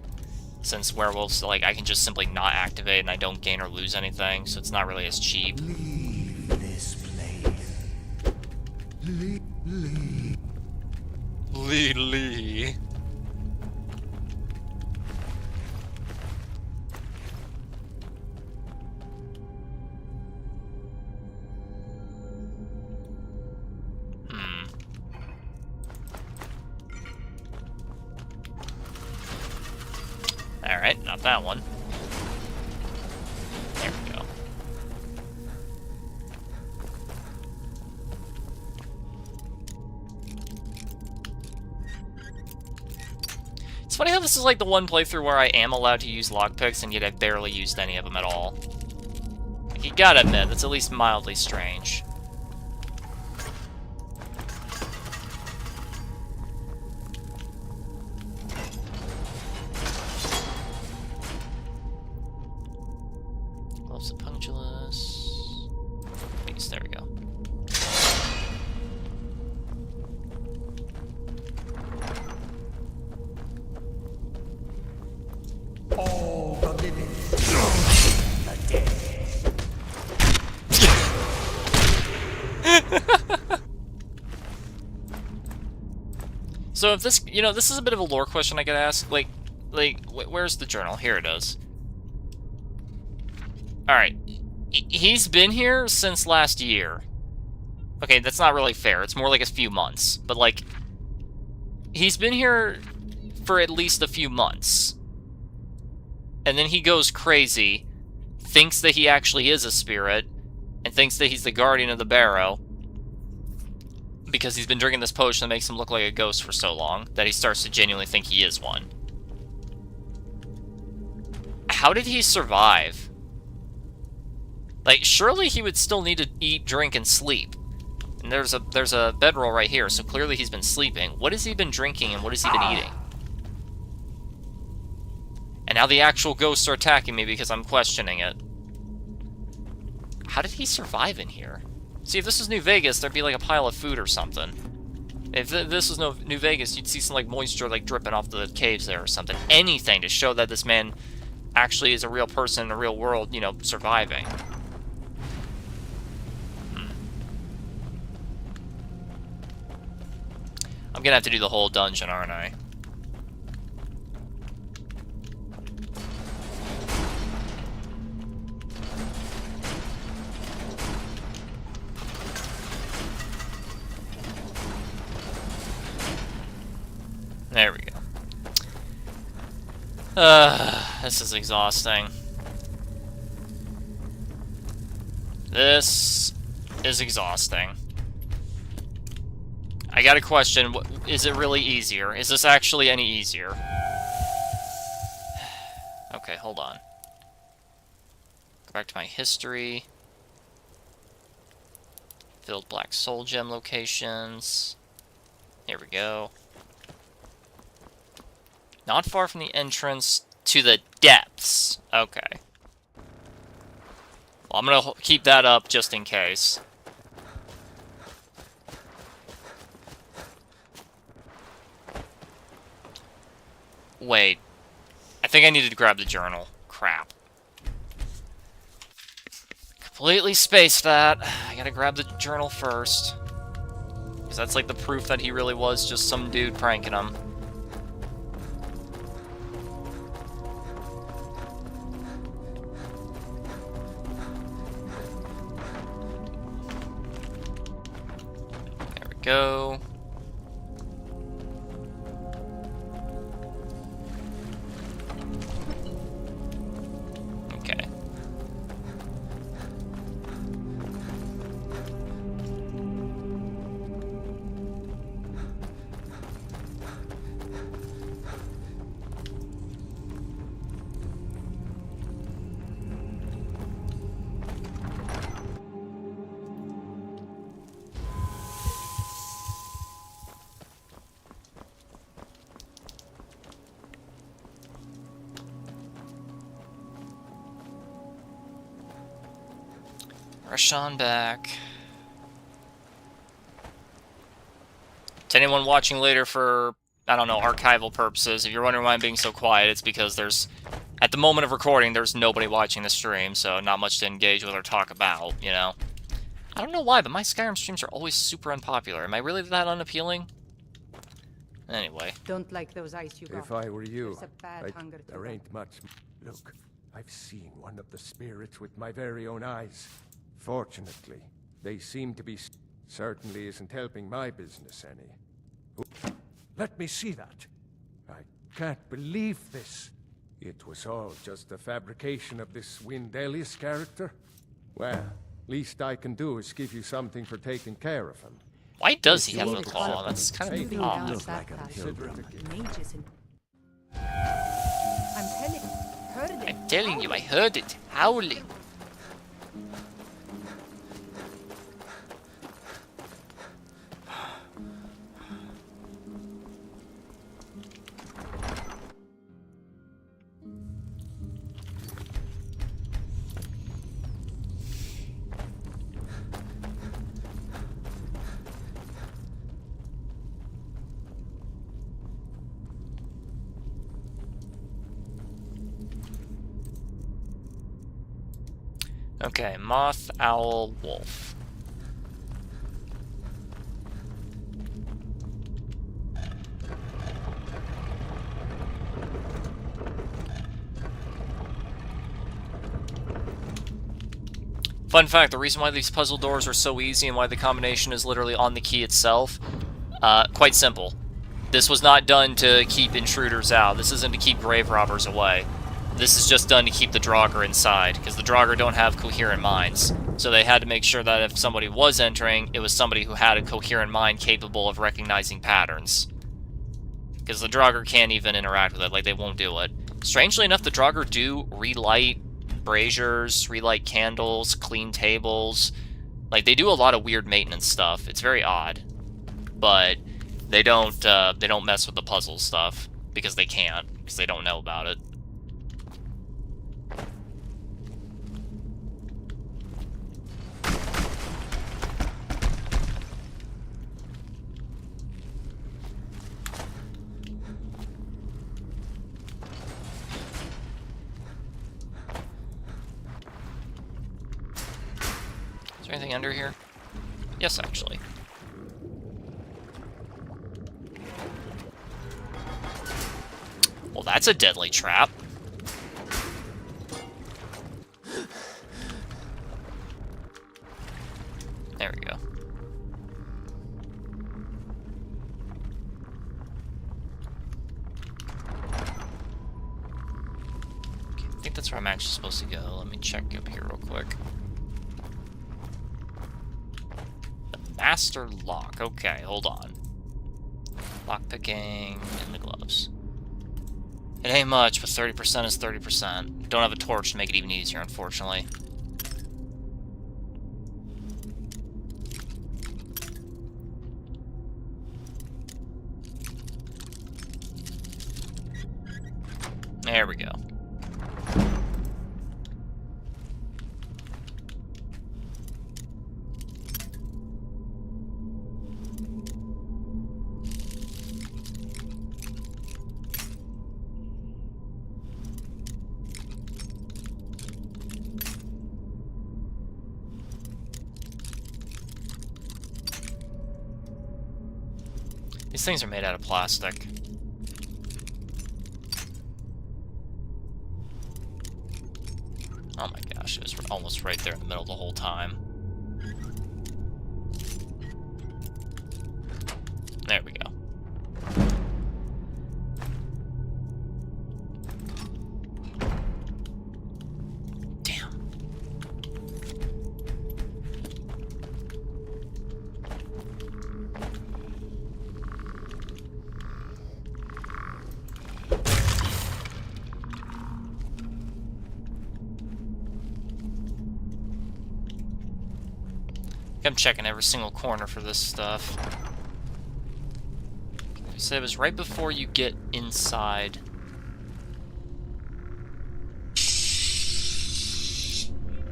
[SPEAKER 1] since werewolves, like, I can just simply not activate and I don't gain or lose anything, so it's not really as cheap.
[SPEAKER 2] Leave this place. Lee.
[SPEAKER 1] Alright, not that one. There we go. It's funny how this is like the one playthrough where I am allowed to use lockpicks, and yet I've barely used any of them at all. Like, you gotta admit, that's at least mildly strange. Gloves of punctulus. Please, there we go.
[SPEAKER 2] All the living.
[SPEAKER 1] So if this, you know, this is a bit of a lore question I could ask. Like, where's the journal? Here it is. Alright. He's been here since last year. Okay, that's not really fair. It's more like a few months. But, like, he's been here for at least a few months. And then he goes crazy, thinks that he actually is a spirit, and thinks that he's the guardian of the barrow. Because he's been drinking this potion that makes him look like a ghost for so long, that he starts to genuinely think he is one. How did he survive? Like, surely he would still need to eat, drink, and sleep. And there's a bedroll right here, so clearly he's been sleeping. What has he been drinking, and what has he been eating? And now the actual ghosts are attacking me because I'm questioning it. How did he survive in here? See, if this was New Vegas, there'd be like a pile of food or something. If this was New Vegas, you'd see some like moisture like dripping off the caves there or something. Anything to show that this man actually is a real person in the real world, you know, surviving. I'm gonna have to do the whole dungeon, aren't I? There we go. This is exhausting. This is exhausting. I got a question. Is it really easier? Is this actually any easier? Okay, hold on. Go back to my history. Filled black soul gem locations. Here we go. Not far from the entrance to the depths. Okay. Well, I'm gonna keep that up just in case. Wait. I think I needed to grab the journal. Crap. Completely spaced that. I gotta grab the journal first. Because that's like the proof that he really was just some dude pranking him. go. Okay. Rush on back. To anyone watching later for, I don't know, archival purposes, if you're wondering why I'm being so quiet, it's because there's, at the moment of recording, there's nobody watching the stream, so not much to engage with or talk about, you know? I don't know why, but my Skyrim streams are always super unpopular. Am I really that unappealing? Anyway.
[SPEAKER 10] Don't like those ice you got.
[SPEAKER 5] If I were you,
[SPEAKER 10] There's a bad hunger to
[SPEAKER 5] there
[SPEAKER 10] go.
[SPEAKER 5] ain't much. Look, I've seen one of the spirits with my very own eyes. Fortunately, they seem to be... Certainly isn't helping my business any. Let me see that. I can't believe this. It was all just a fabrication of this Windelius character. Well, least I can do is give you something for taking care of him.
[SPEAKER 1] Why does he have a claw? That's kind of odd.
[SPEAKER 5] Look like a pilgrim.
[SPEAKER 1] I'm telling you, I heard it howling. Okay, moth, owl, wolf. Fun fact, the reason why these puzzle doors are so easy and why the combination is literally on the key itself, quite simple. This was not done to keep intruders out. This isn't to keep grave robbers away. This is just done to keep the Draugr inside, because the Draugr don't have coherent minds. So they had to make sure that if somebody was entering, it was somebody who had a coherent mind capable of recognizing patterns. Because the Draugr can't even interact with it, like they won't do it. Strangely enough, the Draugr do relight braziers, relight candles, clean tables. Like, they do a lot of weird maintenance stuff. It's very odd. But they don't mess with the puzzle stuff, because they can't, because they don't know about it. Is there anything under here? Yes, actually. Well, that's a deadly trap. There we go. Okay, I think that's where I'm actually supposed to go. Let me check up here real quick. Master lock. Okay, hold on. Lockpicking and the gloves. It ain't much, but 30% is 30%. Don't have a torch to make it even easier, unfortunately. There we go. These things are made out of plastic. Oh my gosh, it was almost right there in the middle the whole time. There we go. Damn. I'm checking every single corner for this stuff. You said it was right before you get inside.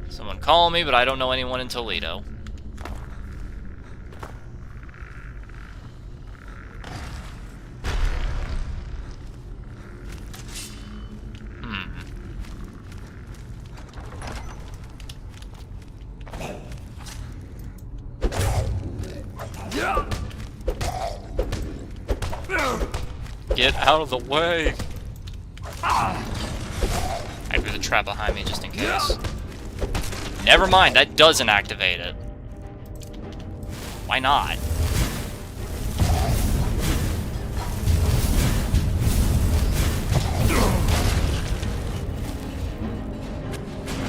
[SPEAKER 1] Someone call me, but I don't know anyone in Toledo. Get out of the way! I threw the trap behind me just in case. Never mind, that doesn't activate it. Why not?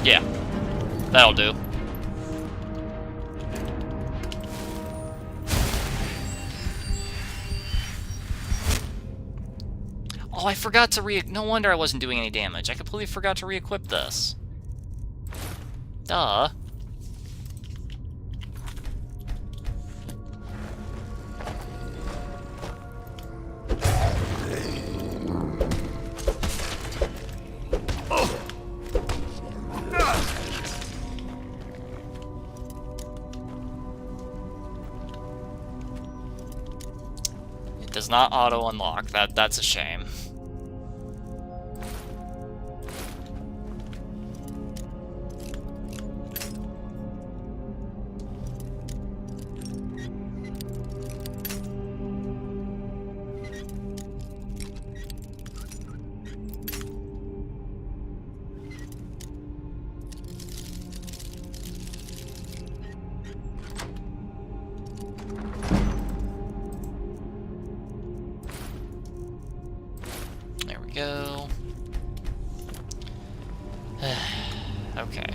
[SPEAKER 1] Yeah, that'll do. Oh, I forgot to no wonder I wasn't doing any damage. I completely forgot to re-equip this. Duh. It does not auto-unlock. That's a shame. Go. Okay.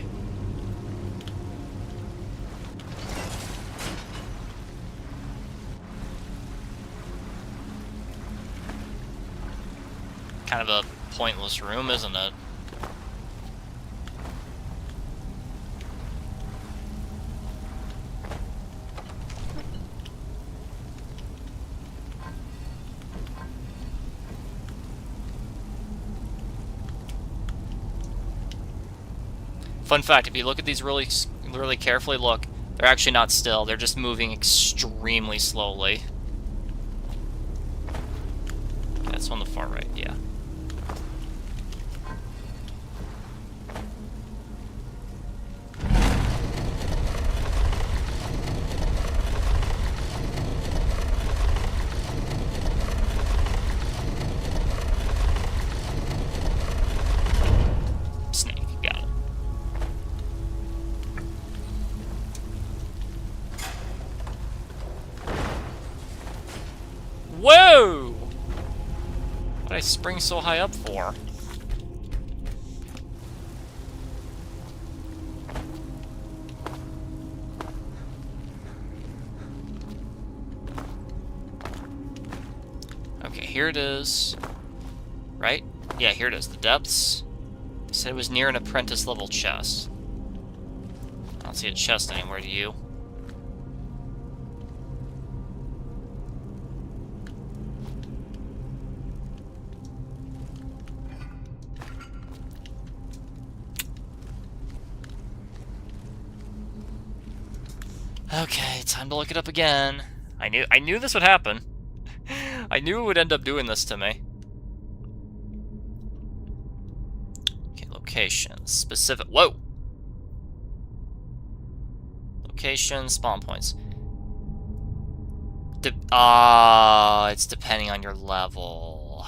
[SPEAKER 1] Kind of a pointless room, isn't it? Fun fact, if you look at these really carefully, look, they're actually not still. They're just moving extremely slowly. That's on the far right, yeah. Whoa! What did I spring so high up for? Okay, here it is. Right? Yeah, here it is. The depths. They said it was near an apprentice level chest. I don't see a chest anywhere, do you? Okay, time to look it up again. I knew this would happen. I knew it would end up doing this to me. Okay, location. Specific. Whoa! Location, spawn points. It's depending on your level.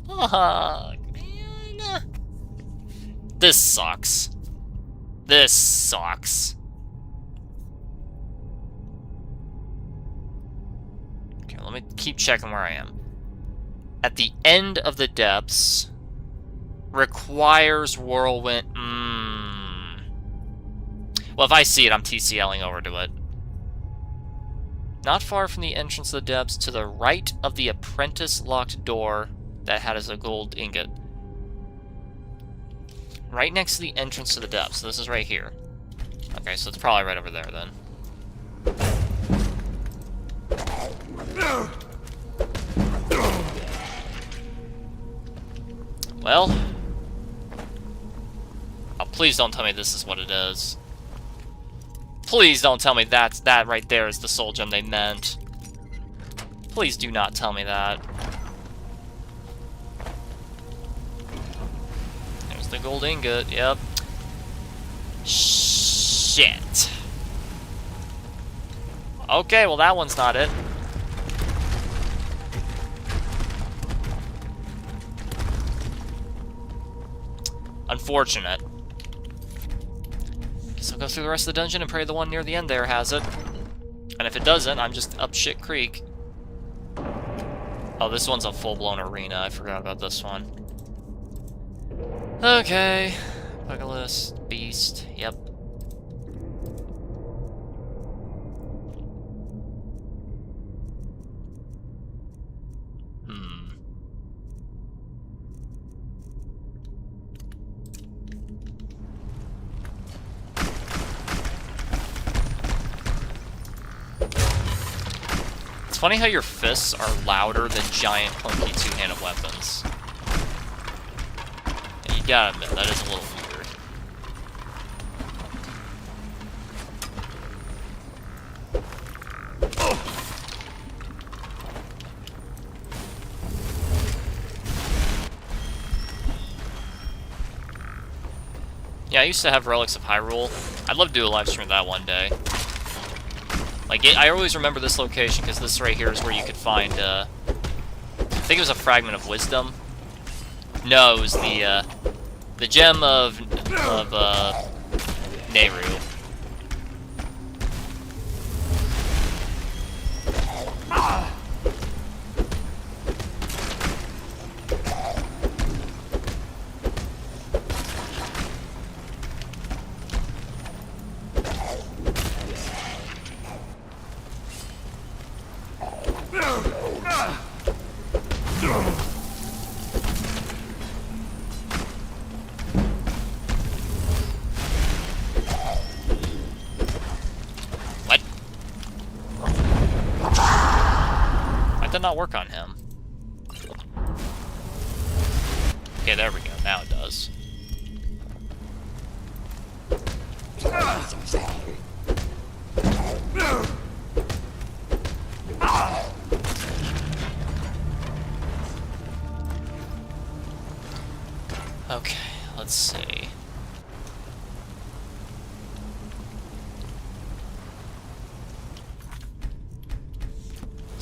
[SPEAKER 1] Fuck, man. This sucks. This sucks. me keep checking where I am. At the end of the depths. Requires whirlwind. Well, if I see it, I'm TCLing over to it. Not far from the entrance of the depths, to the right of the apprentice-locked door that has a gold ingot. Right next to the entrance to the depths. So this is right here. Okay, so it's probably right over there then. Well. Oh, please don't tell me this is what it is. Please don't tell me that right there is the soul gem they meant. Please do not tell me that. There's the gold ingot, yep. Shit. Okay, well that one's not it. Unfortunate. Guess I'll go through the rest of the dungeon and pray the one near the end there has it. And if it doesn't, I'm just up shit creek. Oh, this one's a full-blown arena. I forgot about this one. Okay. Buckalist, beast, yep. Funny how your fists are louder than giant clunky two-handed weapons. And you gotta admit, that is a little weird. Yeah, I used to have Relics of Hyrule. I'd love to do a live stream of that one day. Like, I always remember this location, because this right here is where you could find, I think it was a Fragment of Wisdom. No, it was the Gem of Nehru. Not work on him. Okay, there we go. Now it does. Okay, let's see.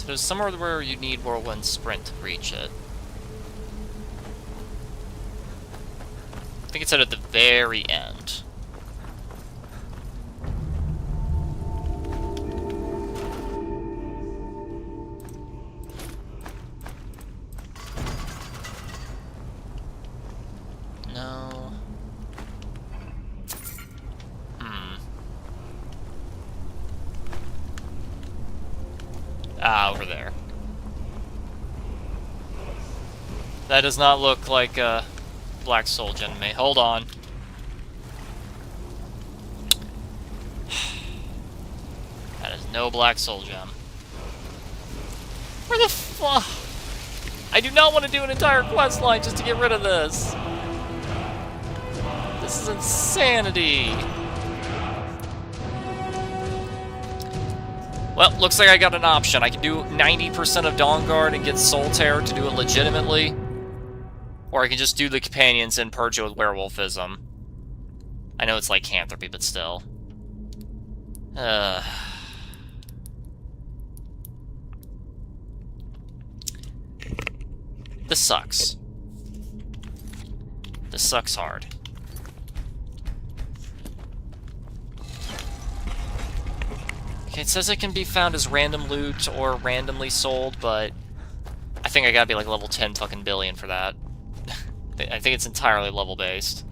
[SPEAKER 1] There's somewhere where you need Whirlwind Sprint to reach it. I think it's at the very end. No. Ah, over there. That does not look like a Black Soul Gem to me. Hold on. That is no Black Soul Gem. Where the fuck? I do not want to do an entire quest line just to get rid of this. This is insanity. Well, looks like I got an option. I can do 90% of Dawnguard and get Soul Terror to do it legitimately. Or I can just do the Companions and purge it with Werewolfism. I know it's like Canthropy, but still. This sucks. This sucks hard. Okay, it says it can be found as random loot or randomly sold, but I think I gotta be like level 10 fucking billion for that. I think it's entirely level based.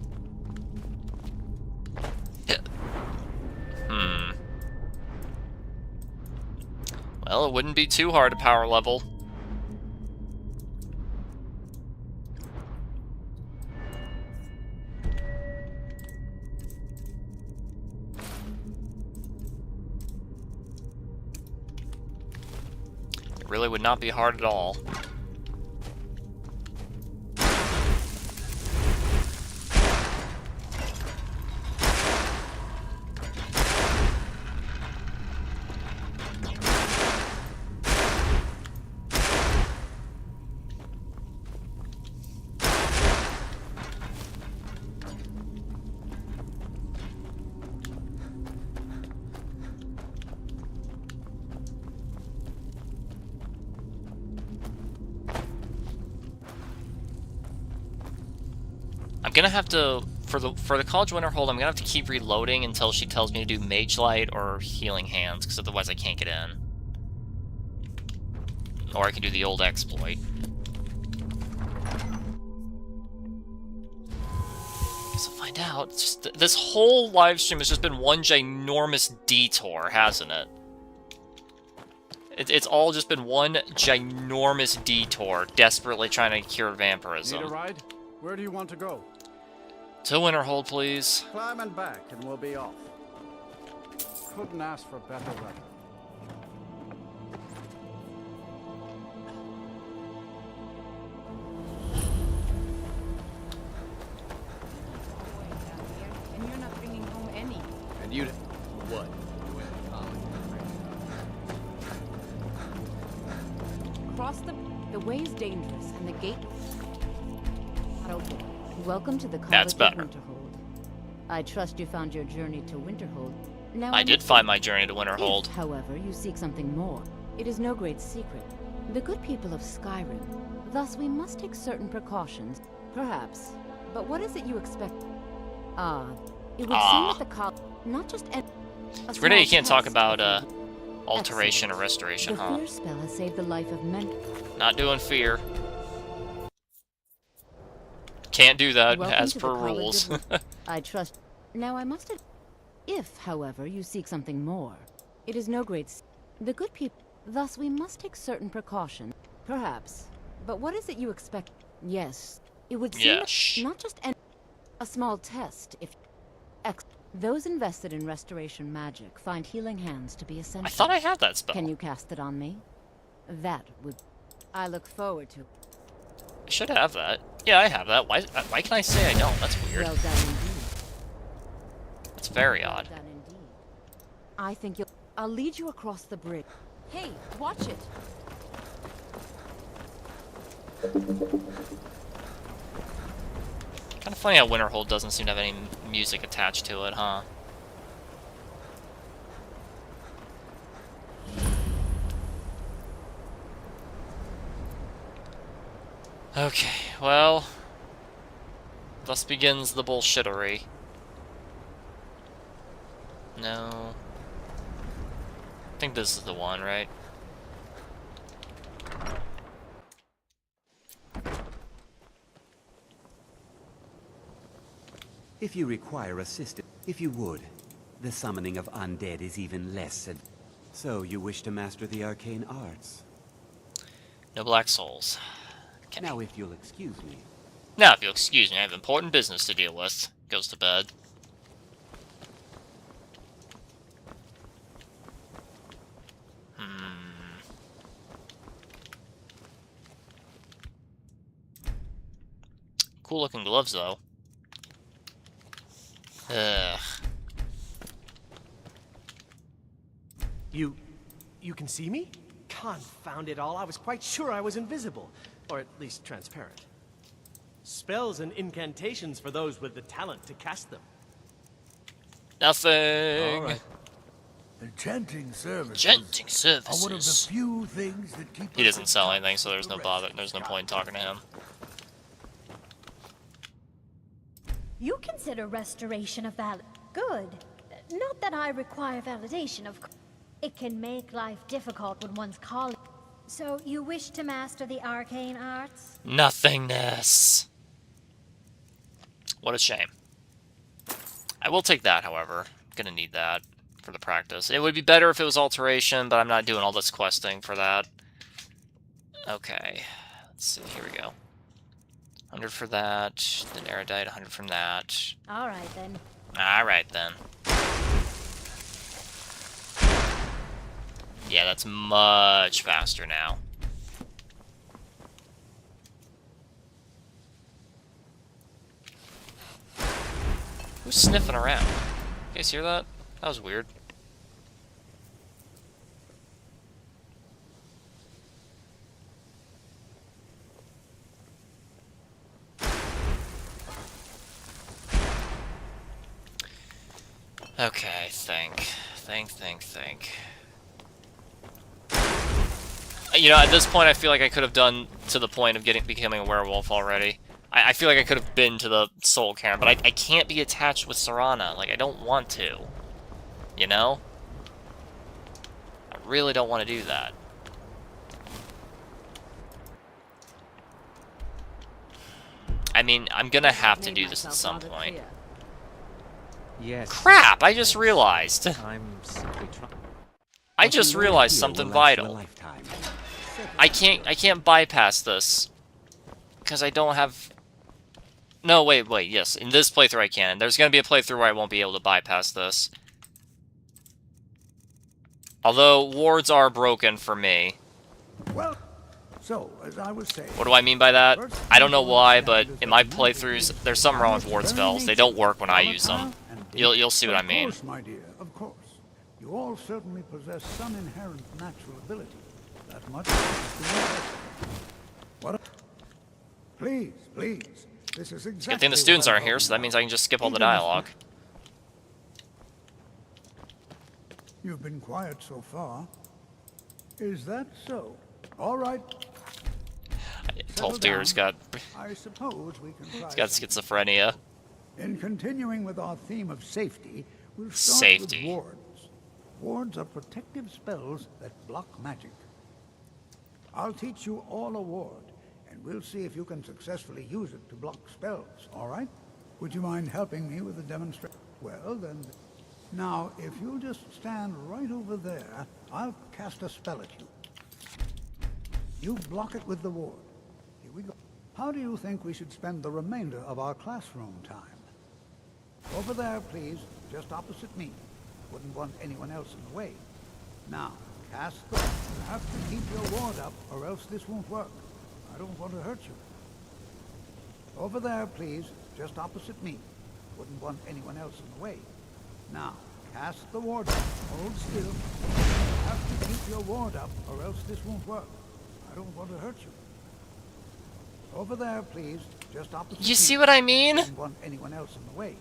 [SPEAKER 1] Well, it wouldn't be too hard to power level. It really would not be hard at all. I'm gonna have to, for the College Winterhold, I'm gonna have to keep reloading until she tells me to do Mage Light or Healing Hands, because otherwise I can't get in. Or I can do the old exploit. Guess I'll find out. It's just, this whole live stream has just been one ginormous detour, hasn't it? It's all just been one ginormous detour, desperately trying to cure vampirism.
[SPEAKER 8] Need a ride? Where do you want to go?
[SPEAKER 1] To Winterhold, please.
[SPEAKER 8] Climb and back, and we'll be off. Couldn't ask for better weather.
[SPEAKER 10] And you're not bringing home any.
[SPEAKER 7] And you... What?
[SPEAKER 9] Cross the way's dangerous, and the gate not open. Welcome to the College
[SPEAKER 1] That's
[SPEAKER 9] of
[SPEAKER 1] better.
[SPEAKER 9] Winterhold. I trust you found your journey to Winterhold. Now
[SPEAKER 1] I did find my journey to Winterhold.
[SPEAKER 9] If, however, you seek something more, it is no great secret. The good people of Skyrim. Thus, we must take certain precautions, perhaps. But what is it you expect? It would seem that the college, not just
[SPEAKER 1] it's weird that you can't talk about alteration or restoration,
[SPEAKER 9] the
[SPEAKER 1] huh?
[SPEAKER 9] fear spell has saved the life of many.
[SPEAKER 1] Not doing fear. Can't do that
[SPEAKER 9] Welcome
[SPEAKER 1] as
[SPEAKER 9] to
[SPEAKER 1] per
[SPEAKER 9] the College
[SPEAKER 1] rules.
[SPEAKER 9] of I trust. Now I must. If, however, you seek something more, it is no great. The good people. Thus, we must take certain precautions, perhaps. But what is it you expect? Yes, it would seem not just a small test. If those invested in restoration magic find healing hands to be essential.
[SPEAKER 1] I thought I had that spell.
[SPEAKER 9] Can you cast it on me? That would. I look forward to.
[SPEAKER 1] I should have that. Yeah, I have that. Why can I say I don't? That's weird.
[SPEAKER 9] Well done indeed.
[SPEAKER 1] That's very odd.
[SPEAKER 9] Well done indeed. I think you'll. I'll lead you across the bridge. Hey, watch it.
[SPEAKER 1] Kind of funny how Winterhold doesn't seem to have any music attached to it, huh? Okay, well, thus begins the bullshittery. No. I think this is the one, right?
[SPEAKER 19] If you require assistance, if you would, the summoning of undead is even less so you wish to master the arcane arts?
[SPEAKER 1] No black souls. Okay.
[SPEAKER 19] Now if you'll excuse me.
[SPEAKER 1] Now if you'll excuse me, I have important business to deal with. Goes to bed. Cool looking gloves though. Ugh.
[SPEAKER 17] You can see me? Confound it all, I was quite sure I was invisible. Or at least transparent. Spells and incantations for those with the talent to cast them.
[SPEAKER 1] Nothing.
[SPEAKER 2] All right. Enchanting services.
[SPEAKER 1] Enchanting services.
[SPEAKER 2] Are one of the few things that keep
[SPEAKER 1] He doesn't sell anything, so there's no bother. There's no point in talking to him.
[SPEAKER 16] You consider restoration of good. Not that I require validation, of course.
[SPEAKER 20] It can make life difficult when one's calling. So, you wish to master the arcane arts?
[SPEAKER 1] Nothingness. What a shame. I will take that, however. I'm gonna need that for the practice. It would be better if it was alteration, but I'm not doing all this questing for that. Okay. Let's see, here we go. 100 for that, then erudite, 100 from that.
[SPEAKER 20] Alright then.
[SPEAKER 1] Alright then. Yeah, that's much faster now. Who's sniffing around? You guys hear that? That was weird. Okay, think. You know, at this point, I feel like I could have done to the point of becoming a werewolf already. I feel like I could have been to the soul cairn, but I can't be attached with Serana. Like, I don't want to. You know? I really don't want to do that. I mean, I'm gonna have to do this at some point.
[SPEAKER 6] Yes.
[SPEAKER 1] Crap! I just realized.
[SPEAKER 6] I'm simply trying.
[SPEAKER 1] I just realized something vital. I can't bypass this because I don't have. No, wait. Yes, in this playthrough I can. There's gonna be a playthrough where I won't be able to bypass this. Although wards are broken for me.
[SPEAKER 4] Well, so as I was saying.
[SPEAKER 1] What do I mean by that? I don't know why, but in my playthroughs, there's something wrong with ward spells. They don't work when I use them. You'll see what I mean.
[SPEAKER 4] Of course, my dear, of course. You all certainly possess some inherent natural ability. That much. What? Please. This is exactly.
[SPEAKER 1] Good thing the students aren't here, so that means I can just skip all the dialogue.
[SPEAKER 4] You've been quiet so far. Is that so? All right.
[SPEAKER 1] Tolfdir's got.
[SPEAKER 4] I suppose we can try.
[SPEAKER 1] He's got schizophrenia.
[SPEAKER 4] In continuing with our theme of safety, we'll start with wards. Wards are protective spells that block magic. I'll teach you all a ward, and we'll see if you can successfully use it to block spells, all right? Would you mind helping me with the demonstration? Well, then... Now, if you'll just stand right over there, I'll cast a spell at you. You block it with the ward. Here we go. How do you think we should spend the remainder of our classroom time? Over there, please, just opposite me. Wouldn't want anyone else in the way. Now, cast the... You have to keep your ward up, or else this won't work. I don't want to hurt you. Over there, please, just opposite me. Wouldn't want anyone else in the way. Now, cast the ward. Hold still. You have to keep your ward up, or else this won't work. I don't want to hurt you. Over there, please, just opposite me.
[SPEAKER 1] You see what I mean?
[SPEAKER 4] Wouldn't want anyone else in the way.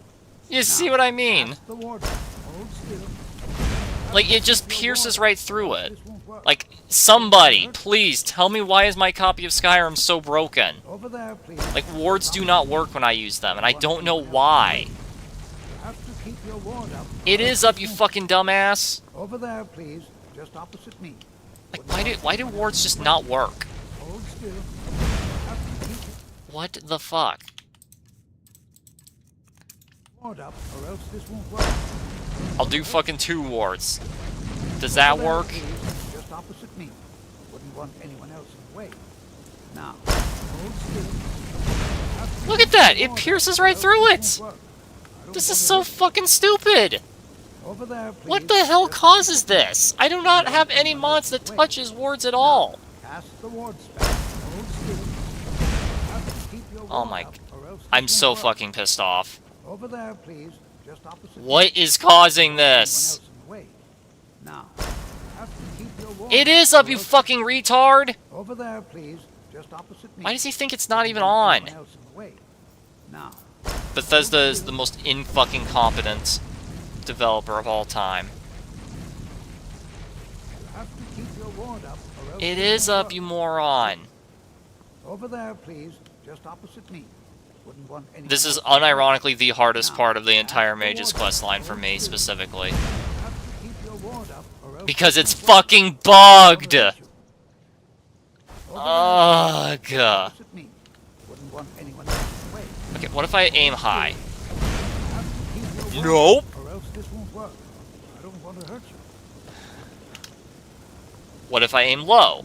[SPEAKER 1] You see what I mean?
[SPEAKER 4] The ward. Hold still.
[SPEAKER 1] Like, it just pierces right through it. Like, somebody, please, tell me why is my copy of Skyrim so broken?
[SPEAKER 4] Over there, please.
[SPEAKER 1] Like, wards do not work when I use them, and I don't know why.
[SPEAKER 4] Keep your ward up.
[SPEAKER 1] It is up, you fucking dumbass.
[SPEAKER 4] Over there, please. Just opposite me.
[SPEAKER 1] Like, why do wards just not work?
[SPEAKER 4] Hold still.
[SPEAKER 1] What the fuck?
[SPEAKER 4] Ward up, or else this won't work.
[SPEAKER 1] I'll do fucking 2 wards. Does that work?
[SPEAKER 4] Just opposite me. Wouldn't want anyone else in the way. Now, hold still.
[SPEAKER 1] Look at that! It pierces right through it! This is so fucking stupid!
[SPEAKER 4] Over there, please.
[SPEAKER 1] What the hell causes this? I do not have any mods that touches wards at all.
[SPEAKER 4] Cast the ward spell. Hold still.
[SPEAKER 1] Oh my... I'm so fucking pissed off.
[SPEAKER 4] Over there, please. Just opposite.
[SPEAKER 1] What is causing this?
[SPEAKER 4] Now, have to keep your ward.
[SPEAKER 1] It is up, you fucking retard!
[SPEAKER 4] Over there, please. Just opposite me.
[SPEAKER 1] Why does he think it's not even on?
[SPEAKER 4] Now.
[SPEAKER 1] Bethesda is the most in-fucking competent developer of all time. It is up, you moron.
[SPEAKER 4] Over there, please. Just opposite me. Wouldn't want any.
[SPEAKER 1] This is unironically the hardest part of the entire Mage's questline for me, specifically. Because it's fucking bugged! Ugh. Okay, what if I aim high? Nope! What if I aim low?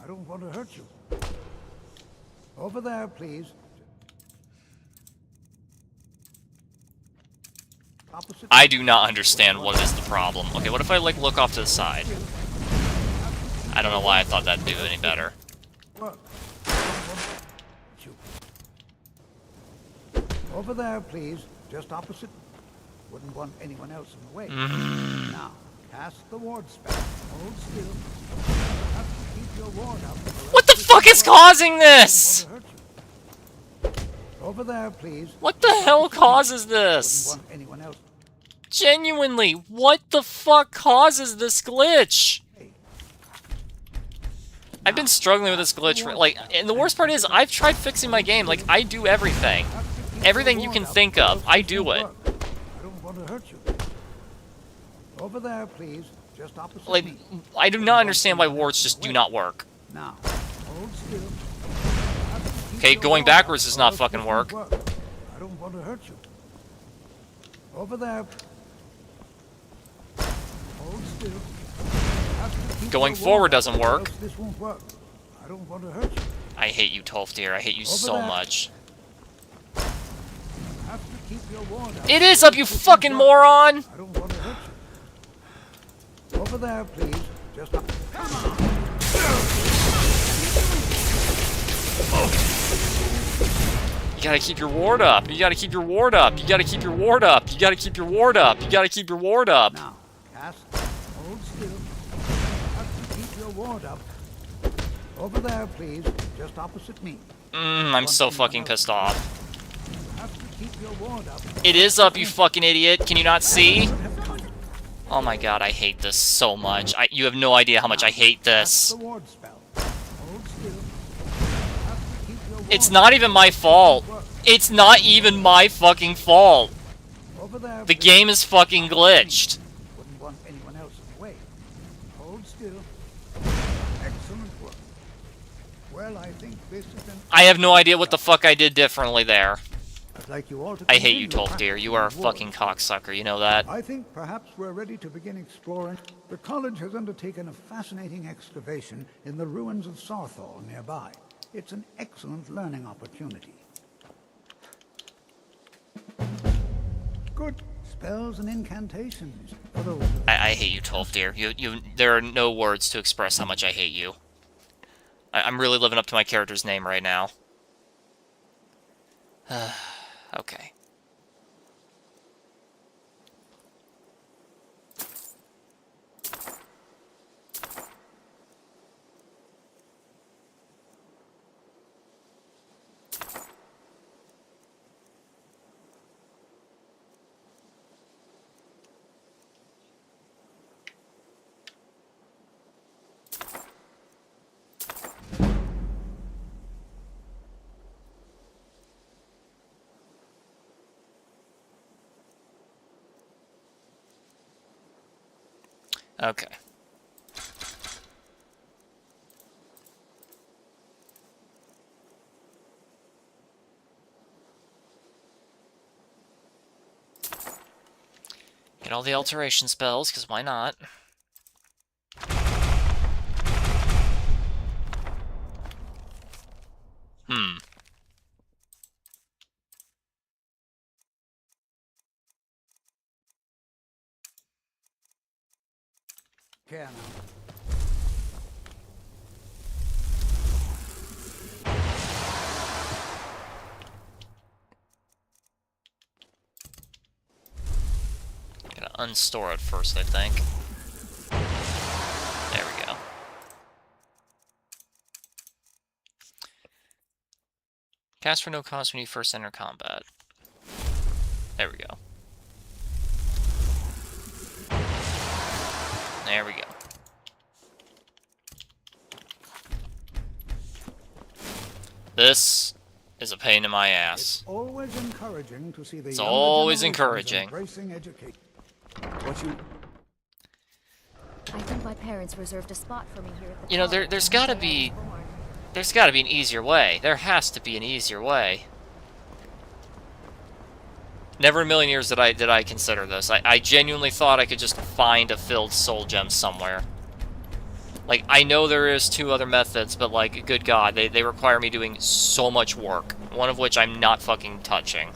[SPEAKER 4] I don't want to hurt you. Over there, please.
[SPEAKER 1] I do not understand what is the problem. Okay, what if I, like, look off to the side? I don't know why I thought that'd do any better.
[SPEAKER 4] Over there, please. Just opposite. Wouldn't want anyone else in the way. Now, cast the ward spell. Hold still. Have to keep your ward up.
[SPEAKER 1] What the fuck is causing this?
[SPEAKER 4] Over there, please.
[SPEAKER 1] What the hell causes this?
[SPEAKER 4] Wouldn't want anyone else.
[SPEAKER 1] Genuinely, what the fuck causes this glitch? I've been struggling with this glitch for, like, and the worst part is, I've tried fixing my game, like, I do everything. Everything you can think of, I do it.
[SPEAKER 4] I don't want to hurt you. Over there, please. Just opposite
[SPEAKER 1] Like,
[SPEAKER 4] me.
[SPEAKER 1] I do not understand why wards just do not work.
[SPEAKER 4] Now, hold still.
[SPEAKER 1] Okay, going backwards does not fucking work.
[SPEAKER 4] I don't want to hurt you. Over there. Hold still.
[SPEAKER 1] Going forward doesn't work.
[SPEAKER 4] This won't work. I don't want to hurt you.
[SPEAKER 1] I hate you, Tolfdir. I hate you so much.
[SPEAKER 4] Have to keep your ward up.
[SPEAKER 1] It is up, you fucking moron!
[SPEAKER 4] I don't want to hurt you. Over there, please. Just up. Come on.
[SPEAKER 1] You gotta keep your ward up. You gotta keep your ward up. You gotta keep your ward up. You gotta keep your ward up. You gotta keep your ward up.
[SPEAKER 4] Now, cast. Hold still. Have to keep your ward up. Over there, please. Just opposite me.
[SPEAKER 1] I'm so fucking pissed off.
[SPEAKER 4] Have to keep your ward up.
[SPEAKER 1] It is up, you fucking idiot. Can you not see? Oh my god, I hate this so much. You have no idea how much I hate this.
[SPEAKER 4] The ward spell. Hold still.
[SPEAKER 1] It's not even my fault. It's not even my fucking fault.
[SPEAKER 4] Over there,
[SPEAKER 1] The game is fucking glitched.
[SPEAKER 4] Wouldn't want anyone else in the way. Hold still. Excellent work. Well, I think this is an...
[SPEAKER 1] I have no idea what the fuck I did differently there.
[SPEAKER 4] I'd like you all to
[SPEAKER 1] I hate you,
[SPEAKER 4] continue
[SPEAKER 1] Tolfdir. You are a fucking cocksucker, you know that?
[SPEAKER 4] I think perhaps we're ready to begin exploring. The college has undertaken a fascinating excavation in the ruins of Sarthal nearby. It's an excellent learning opportunity. Good spells and incantations.
[SPEAKER 1] I hate you, Tolfdir. There are no words to express how much I hate you. I'm really living up to my character's name right now. Okay. Okay. Get all the alteration spells, because why not?
[SPEAKER 4] Care now.
[SPEAKER 1] Gotta unstore it first, I think. There we go. Cast for no cost when you first enter combat. There we go. There we go. This is a pain in my ass.
[SPEAKER 4] It's always encouraging to see the
[SPEAKER 1] It's
[SPEAKER 4] younger
[SPEAKER 1] always
[SPEAKER 4] generations
[SPEAKER 1] encouraging.
[SPEAKER 4] embracing education. What you
[SPEAKER 13] I think my parents reserved a spot for me here at the
[SPEAKER 1] You know,
[SPEAKER 13] college
[SPEAKER 1] there's
[SPEAKER 13] the
[SPEAKER 1] gotta
[SPEAKER 13] day I
[SPEAKER 1] be...
[SPEAKER 13] was born.
[SPEAKER 1] There's gotta be an easier way. There has to be an easier way. Never in a million years did I consider this. I genuinely thought I could just find a filled soul gem somewhere. Like, I know there is 2 other methods, but, like, good God, they require me doing so much work. One of which I'm not fucking touching.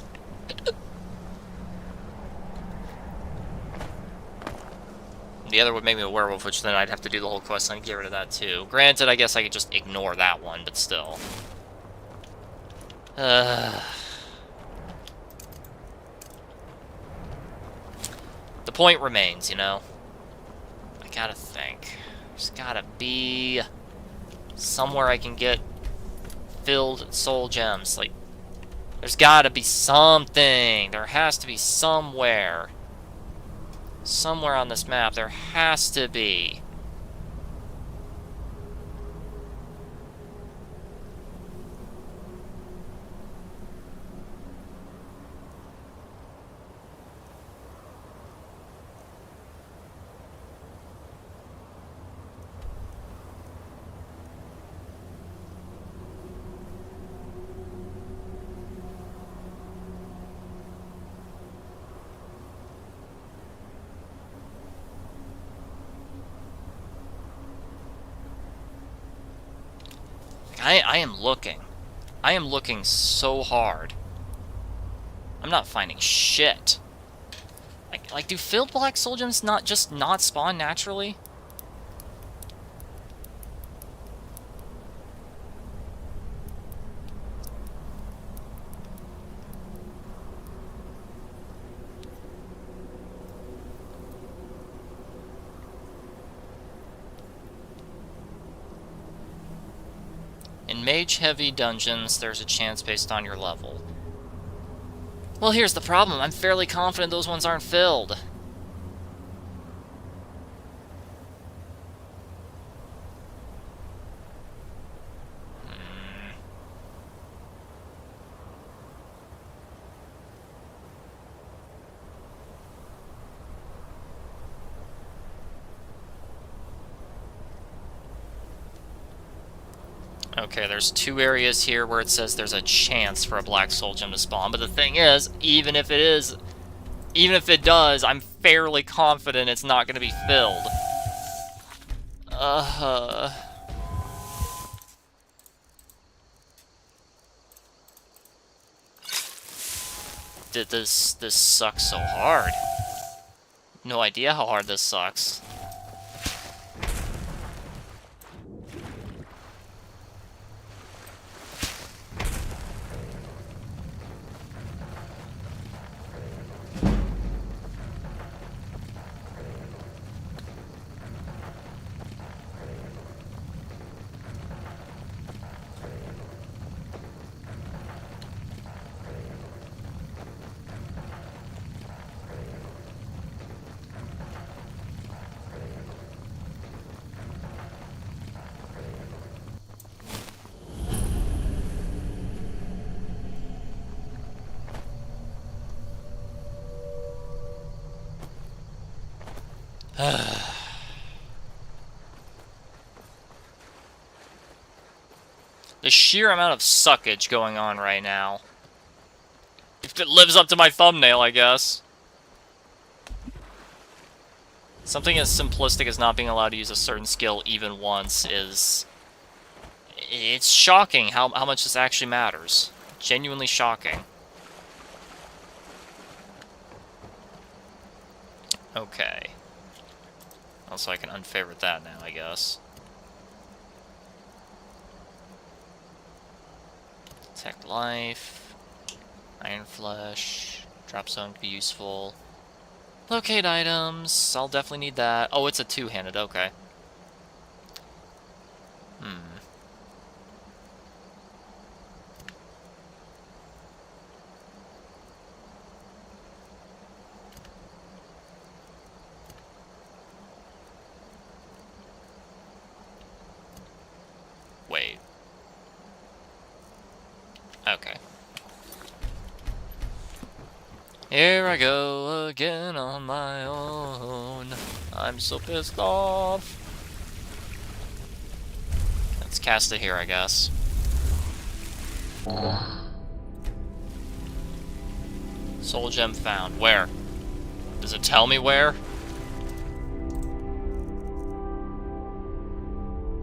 [SPEAKER 1] The other would make me a werewolf, which then I'd have to do the whole quest line and get rid of that, too. Granted, I guess I could just ignore that one, but still. The point remains, you know? I gotta think. There's gotta be somewhere I can get filled soul gems. Like, there's gotta be something. There has to be somewhere. Somewhere on this map, there has to be. I am looking. I am looking so hard. I'm not finding shit. Like do filled black soul gems not spawn naturally? In mage-heavy dungeons, there's a chance based on your level. Well, here's the problem. I'm fairly confident those ones aren't filled. Okay, there's 2 areas here where it says there's a chance for a black soul gem to spawn, but the thing is, even if it does, I'm fairly confident it's not going to be filled. This sucks so hard. No idea how hard this sucks. The sheer amount of suckage going on right now. If it lives up to my thumbnail, I guess. Something as simplistic as not being allowed to use a certain skill even once is... It's shocking how much this actually matters. Genuinely shocking. Okay. Also, I can unfavorite that now, I guess. Detect life. Iron flesh. Drop zone could be useful. Locate items. I'll definitely need that. Oh, it's a 2-handed. Okay. Wait. Okay. Here I go again on my own. I'm so pissed off. Let's cast it here, I guess. Soul gem found. Where? Does it tell me where?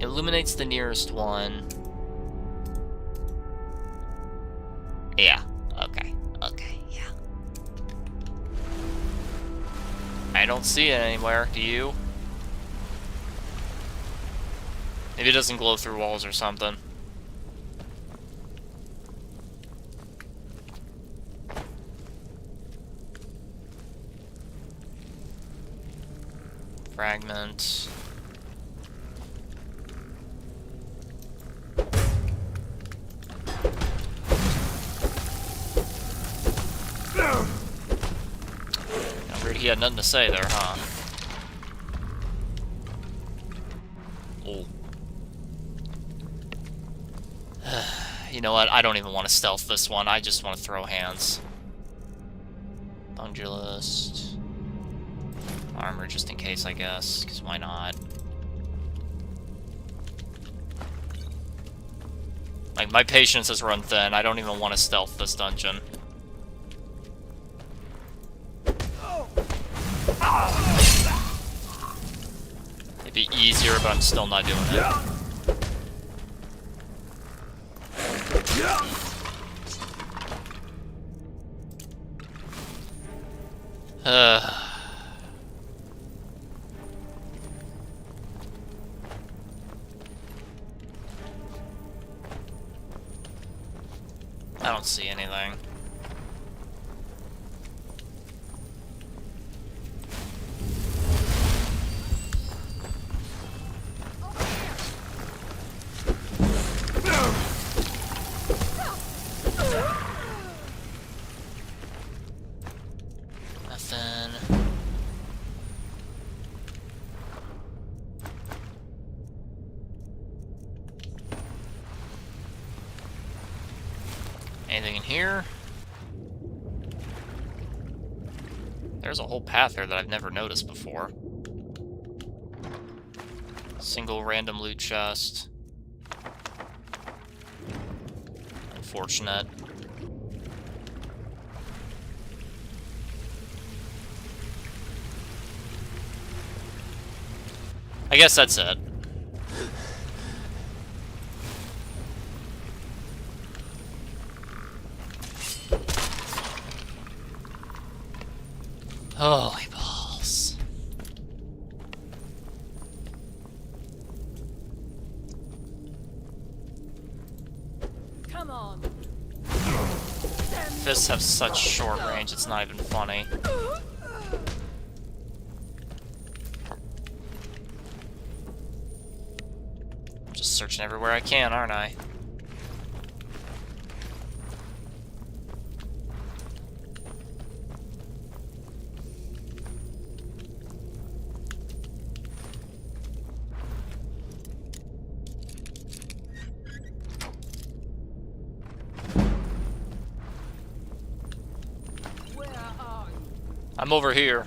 [SPEAKER 1] Illuminates the nearest one. Yeah. Okay. Okay. Yeah. I don't see it anywhere. Do you? Maybe it doesn't glow through walls or something. Fragment. Weird, he had nothing to say there, huh? Oh. You know what? I don't even want to stealth this one. I just want to throw hands. Ungulus. Armor just in case, I guess, because why not? Like, my patience has run thin. I don't even want to stealth this dungeon. It'd be easier, but I'm still not doing it. I don't see anything. Nothing. Anything in here? There's a whole path here that I've never noticed before. Single random loot chest. Unfortunate. I guess that's it. Holy balls.
[SPEAKER 10] Come on.
[SPEAKER 1] Fists have such short range, it's not even funny. I'm just searching everywhere I can, aren't I? I'm over here.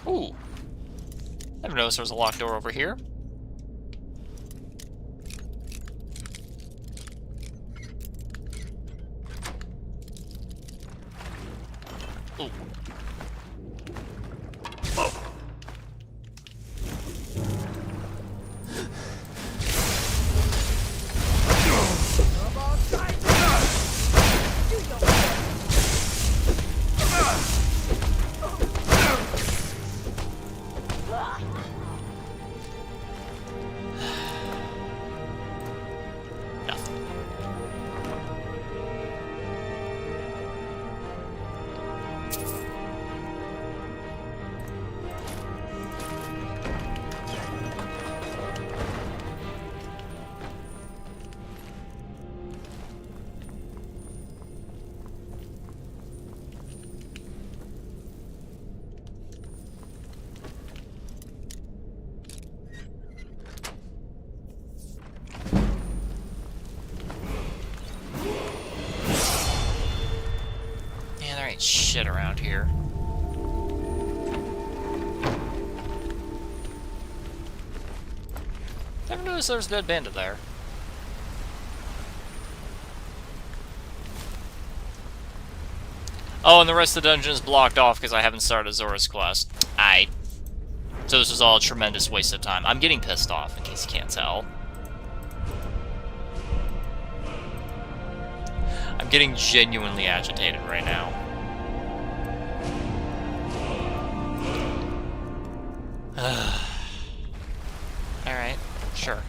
[SPEAKER 1] Ooh. Never noticed there was a locked door over here. Ooh. shit around here. Never noticed there was a dead bandit there. Oh, and the rest of the dungeon is blocked off because I haven't started Zora's quest. So this was all a tremendous waste of time. I'm getting pissed off, in case you can't tell. I'm getting genuinely agitated right now. Alright, sure.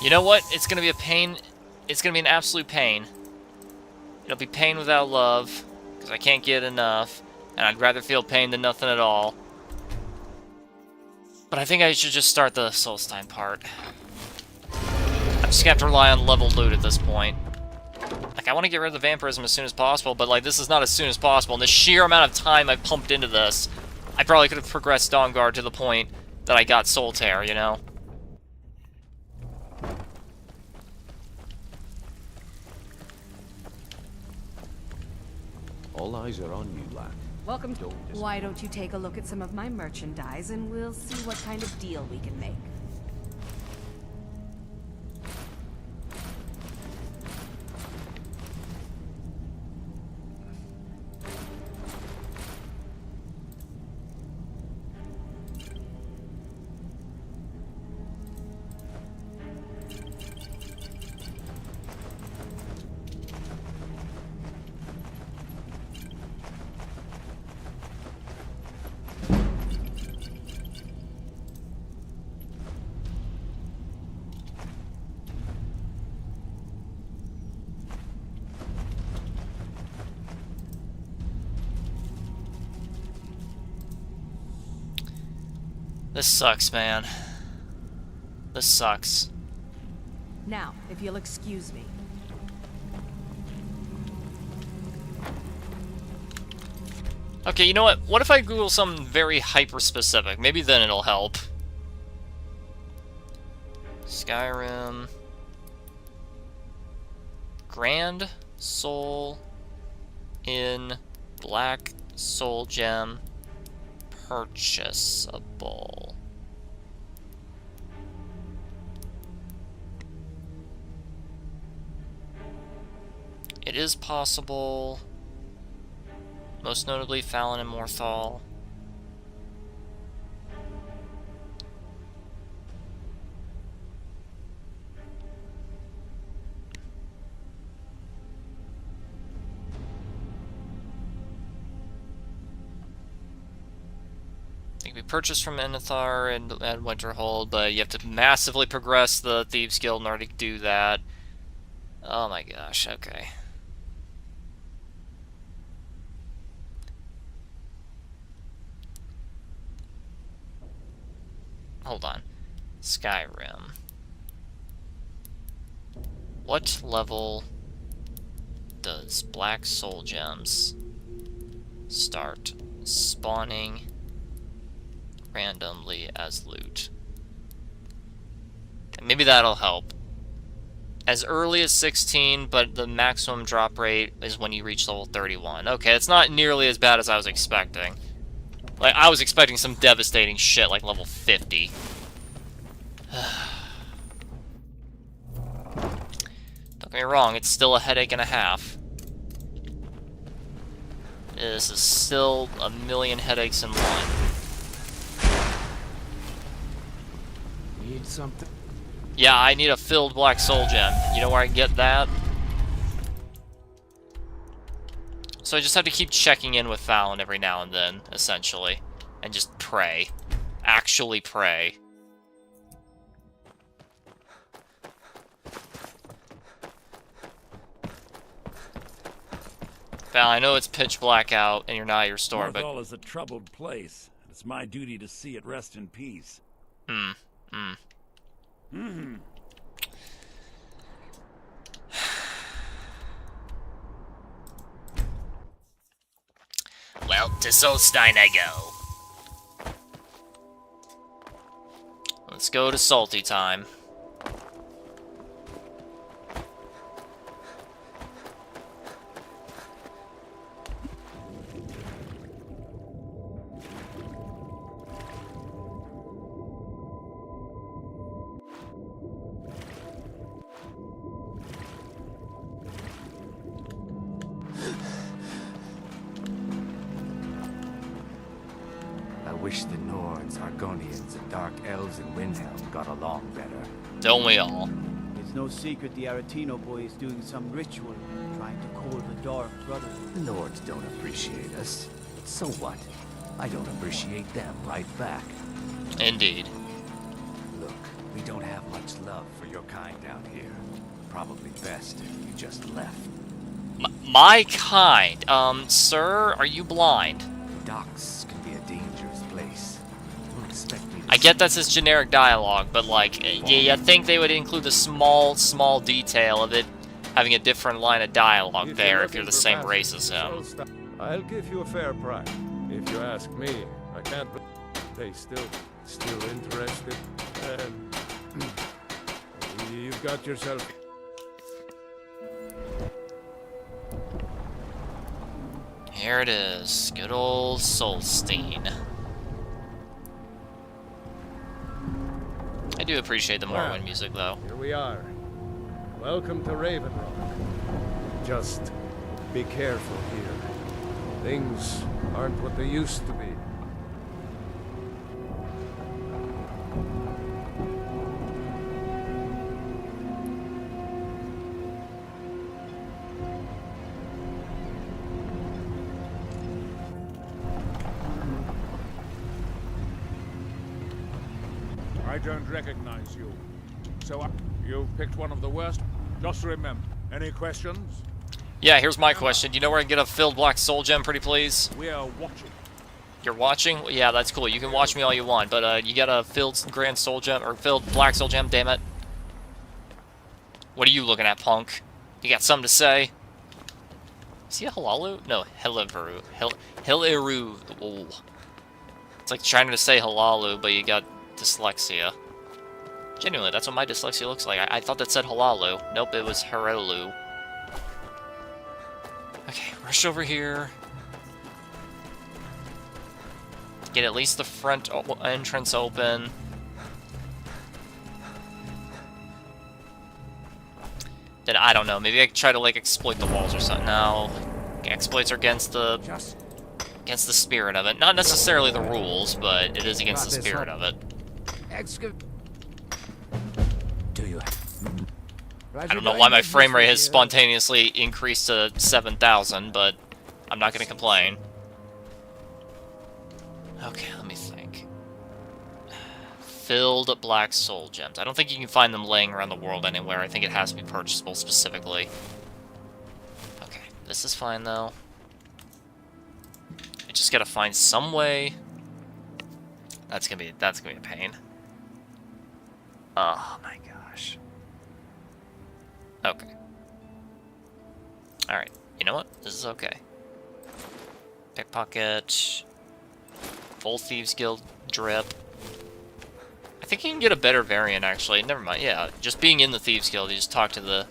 [SPEAKER 1] You know what? It's gonna be a pain. It's gonna be an absolute pain. It'll be pain without love, because I can't get enough, and I'd rather feel pain than nothing at all. But I think I should just start the Solstein part. I'm just gonna have to rely on level loot at this point. Like, I want to get rid of the vampirism as soon as possible, but, like, this is not as soon as possible. And the sheer amount of time I pumped into this, I probably could have progressed Dawnguard to the point that I got Soul Tear, you know?
[SPEAKER 6] All eyes are on you, lad.
[SPEAKER 10] Welcome.
[SPEAKER 21] Why don't you take a look at some of my merchandise and we'll see what kind of deal we can make.
[SPEAKER 1] This sucks, man. This sucks.
[SPEAKER 21] Now, if you'll excuse me.
[SPEAKER 1] Okay, you know what? What if I Google something very hyper-specific? Maybe then it'll help. Skyrim. Grand Soul in Black Soul Gem. Purchasable. It is possible. Most notably, Fallon and Morthal. They can be purchased from Enithar and Winterhold, but you have to massively progress the Thieves Guild in order to do that. Oh my gosh, okay. Hold on. Skyrim. What level does Black Soul Gems start spawning randomly as loot? And maybe that'll help. As early as 16, but the maximum drop rate is when you reach level 31. Okay, it's not nearly as bad as I was expecting. Like, I was expecting some devastating shit like level 50. Don't get me wrong, it's still a headache and a half. This is still a million headaches in one.
[SPEAKER 17] Need something?
[SPEAKER 1] Yeah, I need a filled Black Soul Gem. You know where I can get that? So I just have to keep checking in with Fallon every now and then, essentially. And just pray. Actually pray. Val, I know it's pitch black out and you're not at your store, but...
[SPEAKER 15] Morthal is a troubled place. It's my duty to see it rest in peace.
[SPEAKER 1] Well, to Solstein I go. Let's go to Salty time.
[SPEAKER 6] I wish the Nords, Argonians, and Dark Elves in Windhelm got along better.
[SPEAKER 1] Don't we all?
[SPEAKER 18] It's no secret the Aretino boy is doing some ritual, trying to call the Dark Brotherhood.
[SPEAKER 6] The Nords don't appreciate us. So what? I don't appreciate them right back.
[SPEAKER 1] Indeed.
[SPEAKER 6] Look, we don't have much love for your kind down here. Probably best if you just left.
[SPEAKER 1] My kind? Sir, are you blind?
[SPEAKER 6] Docks can be a dangerous place. Don't expect me to
[SPEAKER 1] I get that's his generic dialogue, but like, you think they would include the small detail of it having a different line of dialogue there if you're the same race as him.
[SPEAKER 5] I'll give you a fair price. If you ask me, I can't believe they still interested. You've got yourself.
[SPEAKER 1] Here it is, good old Solstein. I do appreciate the Morrowind music, though.
[SPEAKER 5] Here we are. Welcome to Raven Rock. Just be careful here. Things aren't what they used to be.
[SPEAKER 11] I don't recognize you. So you've picked one of the worst? Just remember, any questions?
[SPEAKER 1] Yeah, here's my question. Do you know where I can get a filled black soul gem, pretty please?
[SPEAKER 11] We are watching.
[SPEAKER 1] You're watching? Yeah, that's cool. You can watch me all you want, but you got a filled grand soul gem, or filled black soul gem, damn it. What are you looking at, punk? You got something to say? Is he a Halalu? No, Heliveru. Hiliru. Oh. It's like trying to say Halalu, but you got dyslexia. Genuinely, that's what my dyslexia looks like. I thought that said Halalu. Nope, it was Herelu. Okay, rush over here. Get at least the front entrance open. Then I don't know, maybe I could try to like exploit the walls or something. No. Exploits are against the spirit of it. Not necessarily the rules, but it is against the spirit of it.
[SPEAKER 4] Do you?
[SPEAKER 1] I don't know why my frame rate has spontaneously increased to 7,000, but I'm not going to complain. Okay, let me think. Filled black soul gems. I don't think you can find them laying around the world anywhere. I think it has to be purchasable specifically. Okay, this is fine though. I just gotta find some way. That's gonna be a pain. Oh my gosh. Okay. Alright, you know what? This is okay. Pickpocket. Full Thieves Guild drip. I think you can get a better variant, actually. Never mind, yeah. Just being in the Thieves Guild, you just talk to the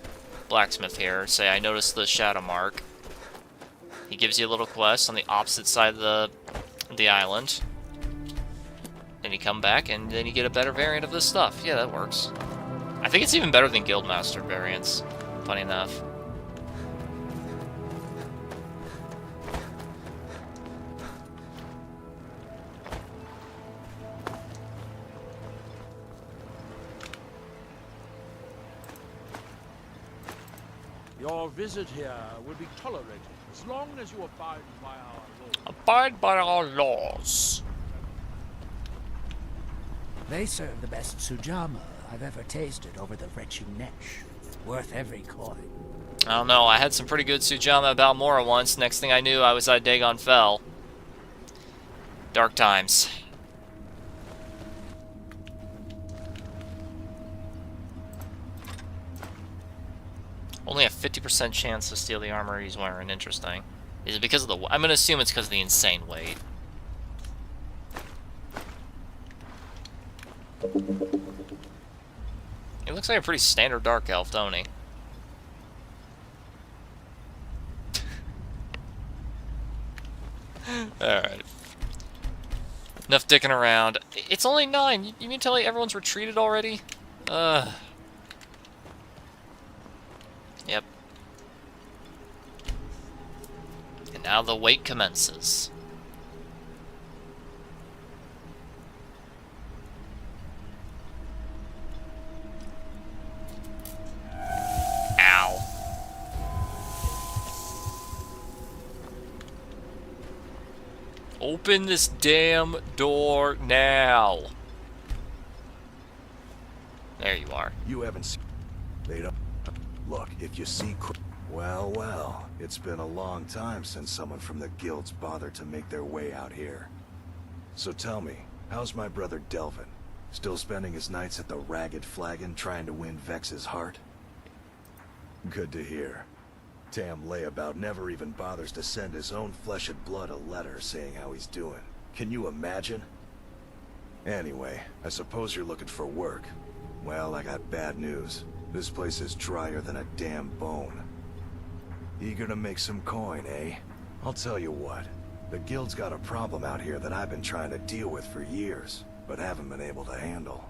[SPEAKER 1] blacksmith here. Say, I noticed the shadow mark. He gives you a little quest on the opposite side of the island. Then you come back, and then you get a better variant of this stuff. Yeah, that works. I think it's even better than Guildmaster variants, funny enough.
[SPEAKER 11] Your visit here will be tolerated as long as you abide by our laws.
[SPEAKER 1] Abide by our laws.
[SPEAKER 2] They serve the best sujama I've ever tasted over the Vrechu Nesh. Worth every coin.
[SPEAKER 1] I don't know, I had some pretty good Sujama about Mora once. Next thing I knew, I was at Dagon Fell. Dark times. Only a 50% chance to steal the armor he's wearing. Interesting. Is it because of the... I'm gonna assume it's because of the insane weight. He looks like a pretty standard dark elf, don't he? Alright. Enough dicking around. It's only 9. You mean to tell me everyone's retreated already? Yep. And now the wait commences. Ow. Open this damn door now. There you are.
[SPEAKER 3] You haven't seen... They don't... Look, if you see... Well, it's been a long time since someone from the guilds bothered to make their way out here. So tell me, how's my brother Delvin? Still spending his nights at the Ragged Flagon trying to win Vex's heart? Good to hear. Tam Layabout never even bothers to send his own flesh and blood a letter saying how he's doing. Can you imagine? Anyway, I suppose you're looking for work. Well, I got bad news. This place is drier than a damn bone. Eager to make some coin, eh? I'll tell you what. The guild's got a problem out here that I've been trying to deal with for years, but haven't been able to handle.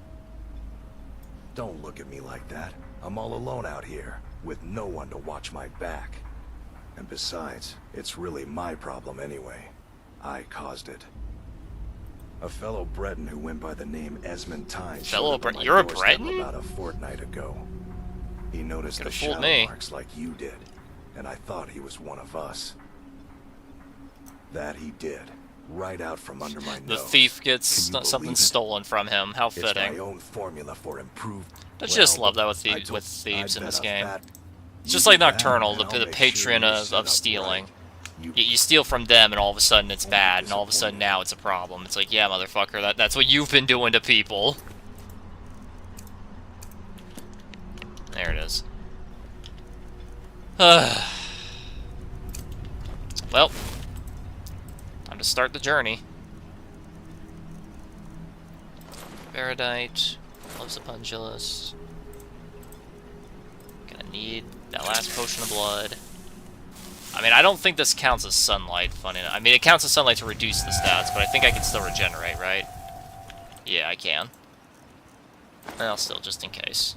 [SPEAKER 3] Don't look at me like that. I'm all alone out here, with no one to watch my back. And besides, it's really my problem anyway. I caused it. A fellow Breton who went by the name Esmond Tyne.
[SPEAKER 1] Fellow Breton? You're a Breton?
[SPEAKER 3] About a fortnight ago. He noticed the
[SPEAKER 1] Could've fooled
[SPEAKER 3] shadow
[SPEAKER 1] me.
[SPEAKER 3] marks like you did, and I thought he was one of us. That he did, right out from under my nose.
[SPEAKER 1] The thief gets something
[SPEAKER 3] it?
[SPEAKER 1] stolen from him. How
[SPEAKER 3] It's
[SPEAKER 1] fitting.
[SPEAKER 3] my own formula for improved.
[SPEAKER 1] Don't you just love that with thieves in this game? It's just like Nocturnal, the patron of stealing. You steal from them, and all of a sudden it's bad, and all of a sudden now it's a problem. It's like, yeah, motherfucker, that's what you've been doing to people. There it is. Well, time to start the journey. Paradite, loves the Pungulus. Gonna need that last potion of blood. I mean, I don't think this counts as sunlight, funny enough. I mean, it counts as sunlight to reduce the stats, but I think I can still regenerate, right? Yeah, I can. Well, still, just in case.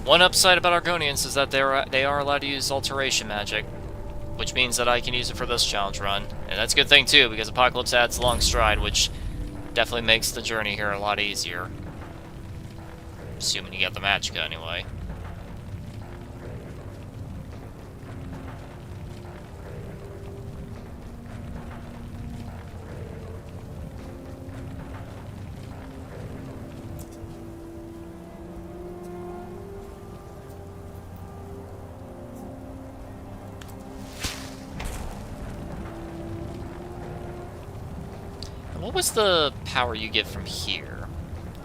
[SPEAKER 1] One upside about Argonians is that they are allowed to use alteration magic, which means that I can use it for this challenge run. And that's a good thing too, because Apocalypse adds Long Stride, which definitely makes the journey here a lot easier. Assuming you get the Magicka anyway. What was the power you get from here?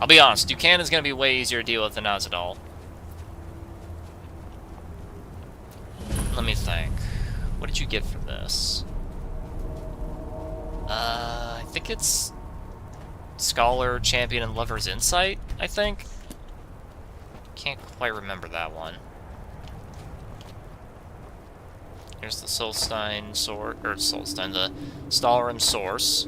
[SPEAKER 1] I'll be honest, Ducan is going to be way easier to deal with than Azadal. Let me think. What did you get from this? I think it's Scholar, Champion, and Lover's Insight, I think? Can't quite remember that one. Here's the Solstein sword, or Solstein, the Stalrim Source.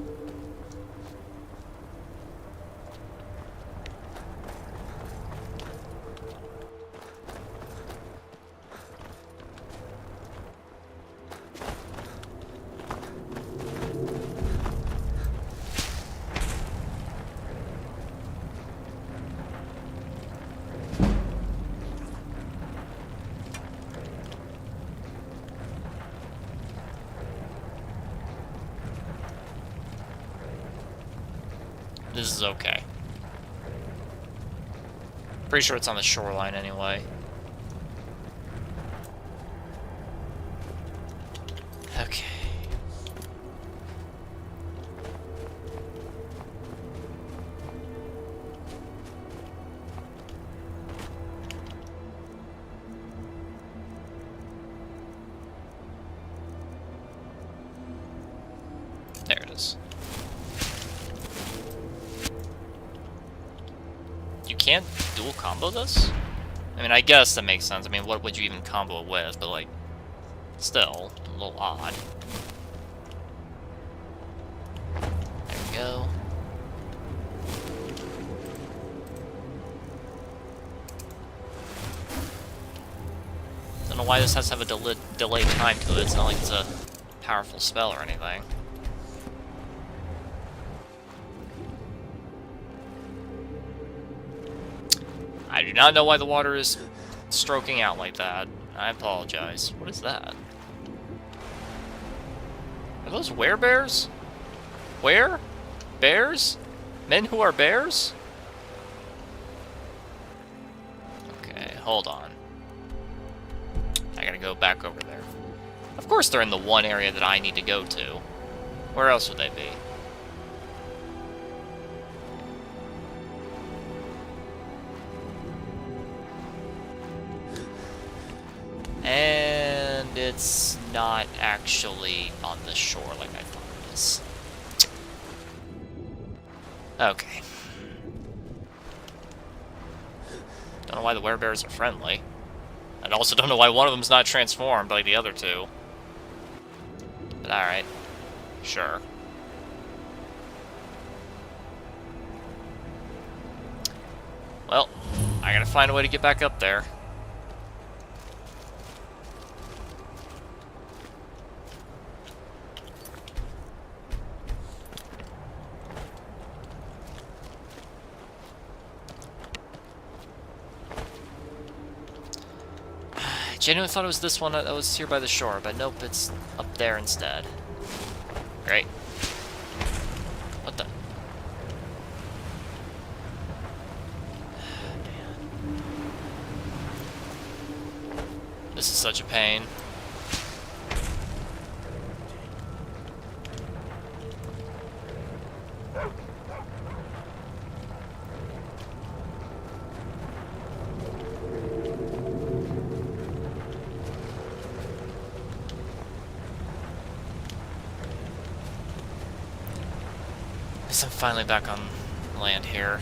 [SPEAKER 1] This is okay. Pretty sure it's on the shoreline anyway. Okay. There it is. You can't dual combo this? I mean, I guess that makes sense. I mean, what would you even combo it with? But, like, still, a little odd. There we go. Don't know why this has to have a delayed time to it. It's not like it's a powerful spell or anything. I do not know why the water is stroking out like that. I apologize. What is that? Are those werebears? Where? Bears? Men who are bears? Okay, hold on. I gotta go back over there. Of course they're in the one area that I need to go to. Where else would they be? And it's not actually on the shore like I thought it was. Okay. Don't know why the werebears are friendly. I also don't know why one of them's not transformed like the other two. But alright. Sure. Well, I gotta find a way to get back up there. I genuinely thought it was this one that was here by the shore, but nope, it's up there instead. Great. What the? Man. This is such a pain. I'm finally back on land here.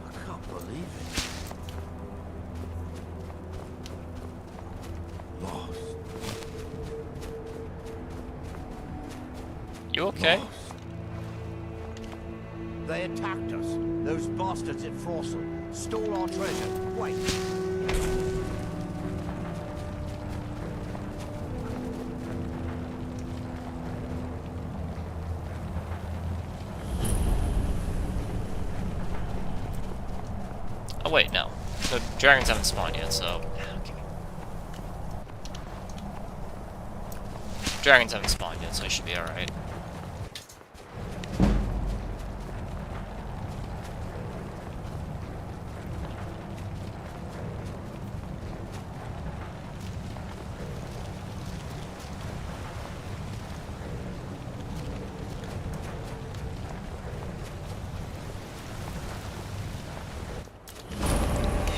[SPEAKER 4] I can't believe it. Lost.
[SPEAKER 1] You okay?
[SPEAKER 4] Lost. They attacked us. Those bastards at Forcefully stole our treasure. Wait.
[SPEAKER 1] Oh wait, no. The dragons haven't spawned yet, so... Okay. Dragons haven't spawned yet, so I should be alright.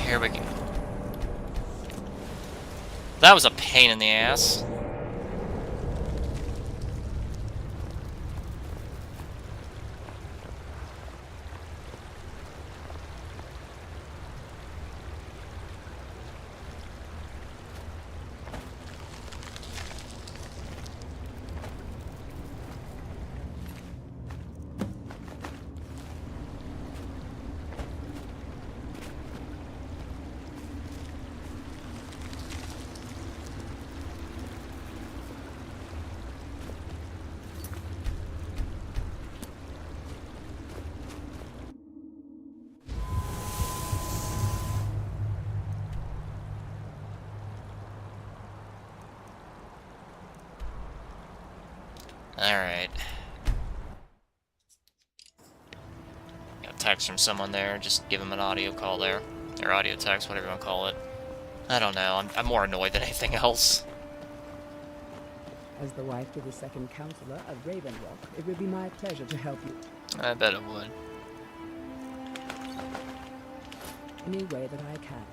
[SPEAKER 1] Here we go. That was a pain in the ass. Alright. Got a text from someone there, just give him an audio call there. Or audio text, whatever you want to call it. I don't know, I'm more annoyed than anything else.
[SPEAKER 12] As the wife to the second counselor of Ravenrock, it would be my pleasure to help you.
[SPEAKER 1] I bet it would.
[SPEAKER 12] Any way that I can.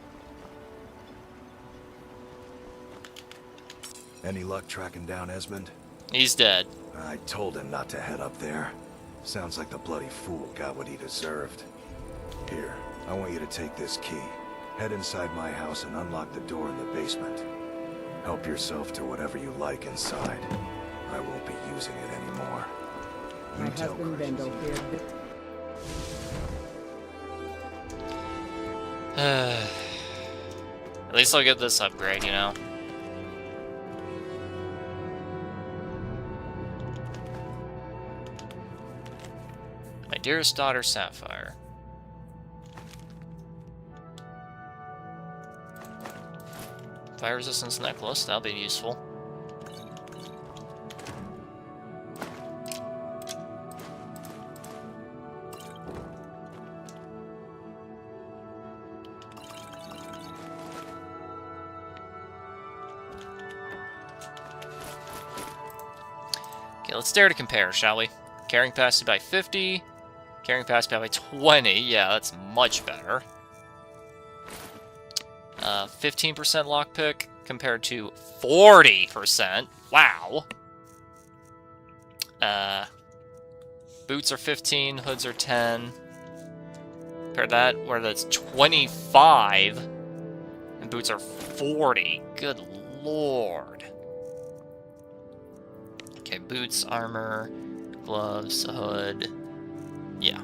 [SPEAKER 3] Any luck tracking down Esmond?
[SPEAKER 1] He's dead.
[SPEAKER 3] I told him not to head up there. Sounds like the bloody fool got what he deserved. Here, I want you to take this key. Head inside my house and unlock the door in the basement. Help yourself to whatever you like inside. I won't be using it anymore.
[SPEAKER 12] My husband Vendel here.
[SPEAKER 1] At least I'll get this upgrade, you know? My dearest daughter, Sapphire. Fire resistance necklace, that'll be useful. Okay, let's dare to compare, shall we? Carrying capacity by 50, carrying capacity by 20, yeah, that's much better. 15% lockpick compared to 40%. Wow. Boots are 15, hoods are 10. Compare that, where that's 25, and boots are 40. Good lord. Okay, boots, armor, gloves, a hood. Yeah.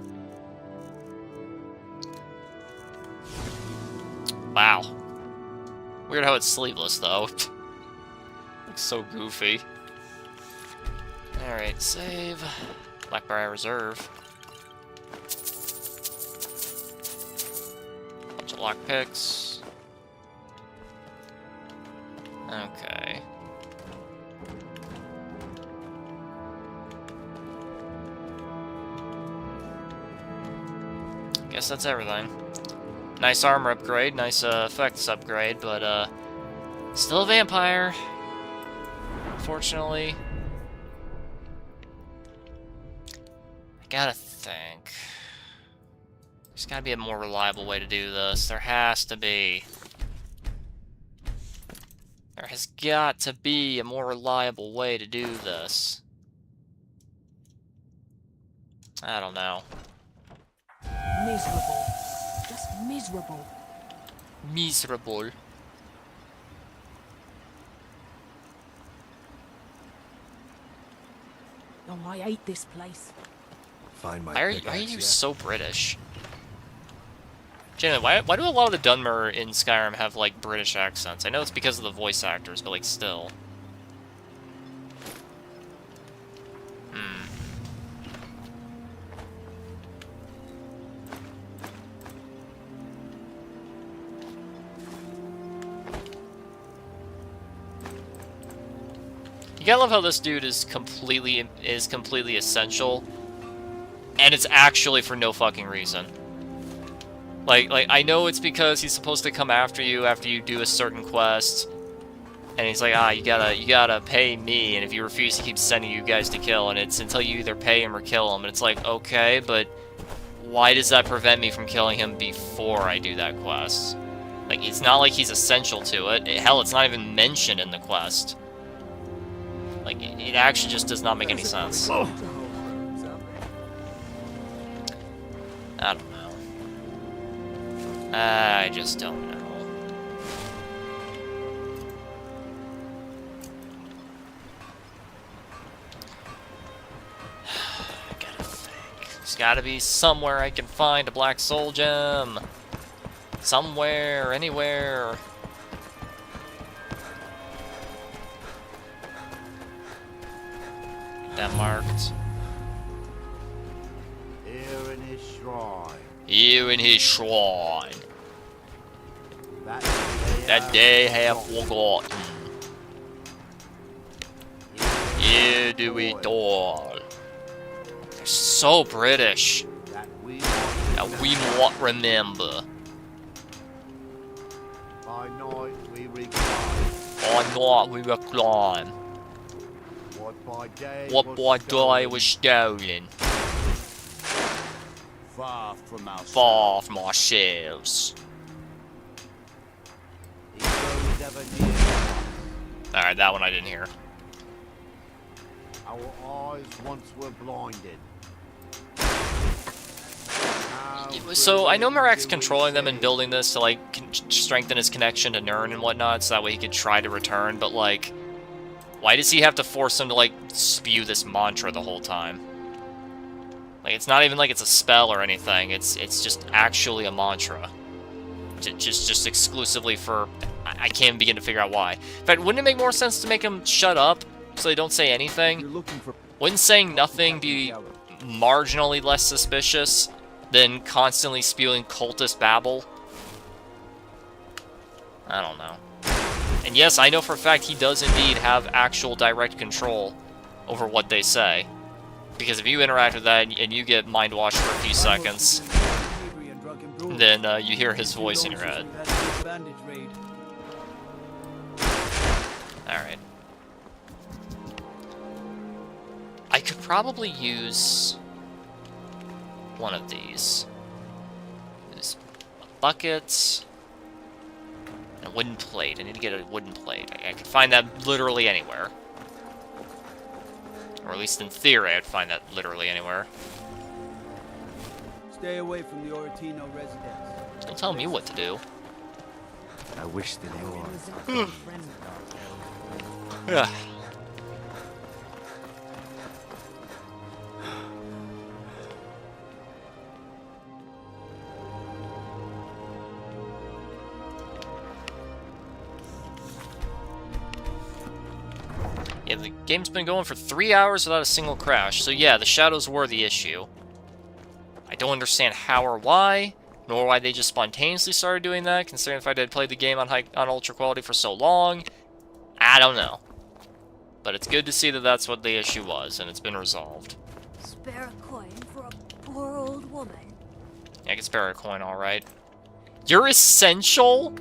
[SPEAKER 1] Wow. Weird how it's sleeveless, though. Looks so goofy. Alright, save. Blackbriar Reserve. Bunch of lockpicks. Okay. Guess that's everything. Nice armor upgrade, nice effects upgrade, but still a vampire. Unfortunately. I gotta think. There's gotta be a more reliable way to do this. There has to be. There has got to be a more reliable way to do this. I don't know.
[SPEAKER 12] Miserable. Just miserable.
[SPEAKER 1] Miserable.
[SPEAKER 12] Oh, I hate this place.
[SPEAKER 3] Find my
[SPEAKER 1] Why are you so British? Genuinely, why do a lot of the Dunmer in Skyrim have, like, British accents? I know it's because of the voice actors, but, like, still. You gotta love how this dude is completely essential, and it's actually for no fucking reason. Like I know it's because he's supposed to come after you do a certain quest, and he's like, you gotta pay me, and if you refuse, he keeps sending you guys to kill, and it's until you either pay him or kill him, and it's like, okay, but why does that prevent me from killing him before I do that quest? Like, it's not like he's essential to it. Hell, it's not even mentioned in the quest. Like, it actually just does not make any sense. I don't know. I just don't know. I gotta think. There's gotta be somewhere I can find a black soul gem. Somewhere, anywhere. That marked.
[SPEAKER 7] Here in his shrine.
[SPEAKER 1] Here in his shrine. That they have forgotten. Yeah, do we all? They're so British. That we not remember.
[SPEAKER 7] By night we recline.
[SPEAKER 1] By night we recline. What by day was stolen.
[SPEAKER 7] Far from ourselves.
[SPEAKER 1] Far from ourselves. Alright, that one I didn't hear.
[SPEAKER 7] Our eyes once were blinded.
[SPEAKER 1] So I know Marak's controlling them and building this to like strengthen his connection to Nirn and whatnot, so that way he could try to return. But like, why does he have to force him to like spew this mantra the whole time? Like, it's not even like it's a spell or anything. It's just actually a mantra. Just exclusively for... I can't begin to figure out why. In fact, wouldn't it make more sense to make him shut up so they don't say anything? Wouldn't saying nothing be marginally less suspicious than constantly spewing cultist babble? I don't know. And yes, I know for a fact he does indeed have actual direct control over what they say. Because if you interact with that and you get mind-washed for a few seconds, then you hear his voice in your head. Alright. I could probably use one of these. There's a bucket and a wooden plate. I need to get a wooden plate. I could find that literally anywhere. Or at least in theory, I'd find that literally anywhere.
[SPEAKER 18] Stay away from the Oratino residence.
[SPEAKER 1] Don't tell me what to do.
[SPEAKER 19] I wish that you
[SPEAKER 1] were. Yeah. Yeah, the game's been going for 3 hours without a single crash, so yeah, the shadows were the issue. I don't understand how or why, nor why they just spontaneously started doing that, considering the fact I'd played the game on ultra quality for so long. I don't know. But it's good to see that that's what the issue was, and it's been resolved.
[SPEAKER 20] Spare a coin for a poor old woman.
[SPEAKER 1] Yeah, I can spare a coin, alright. You're essential?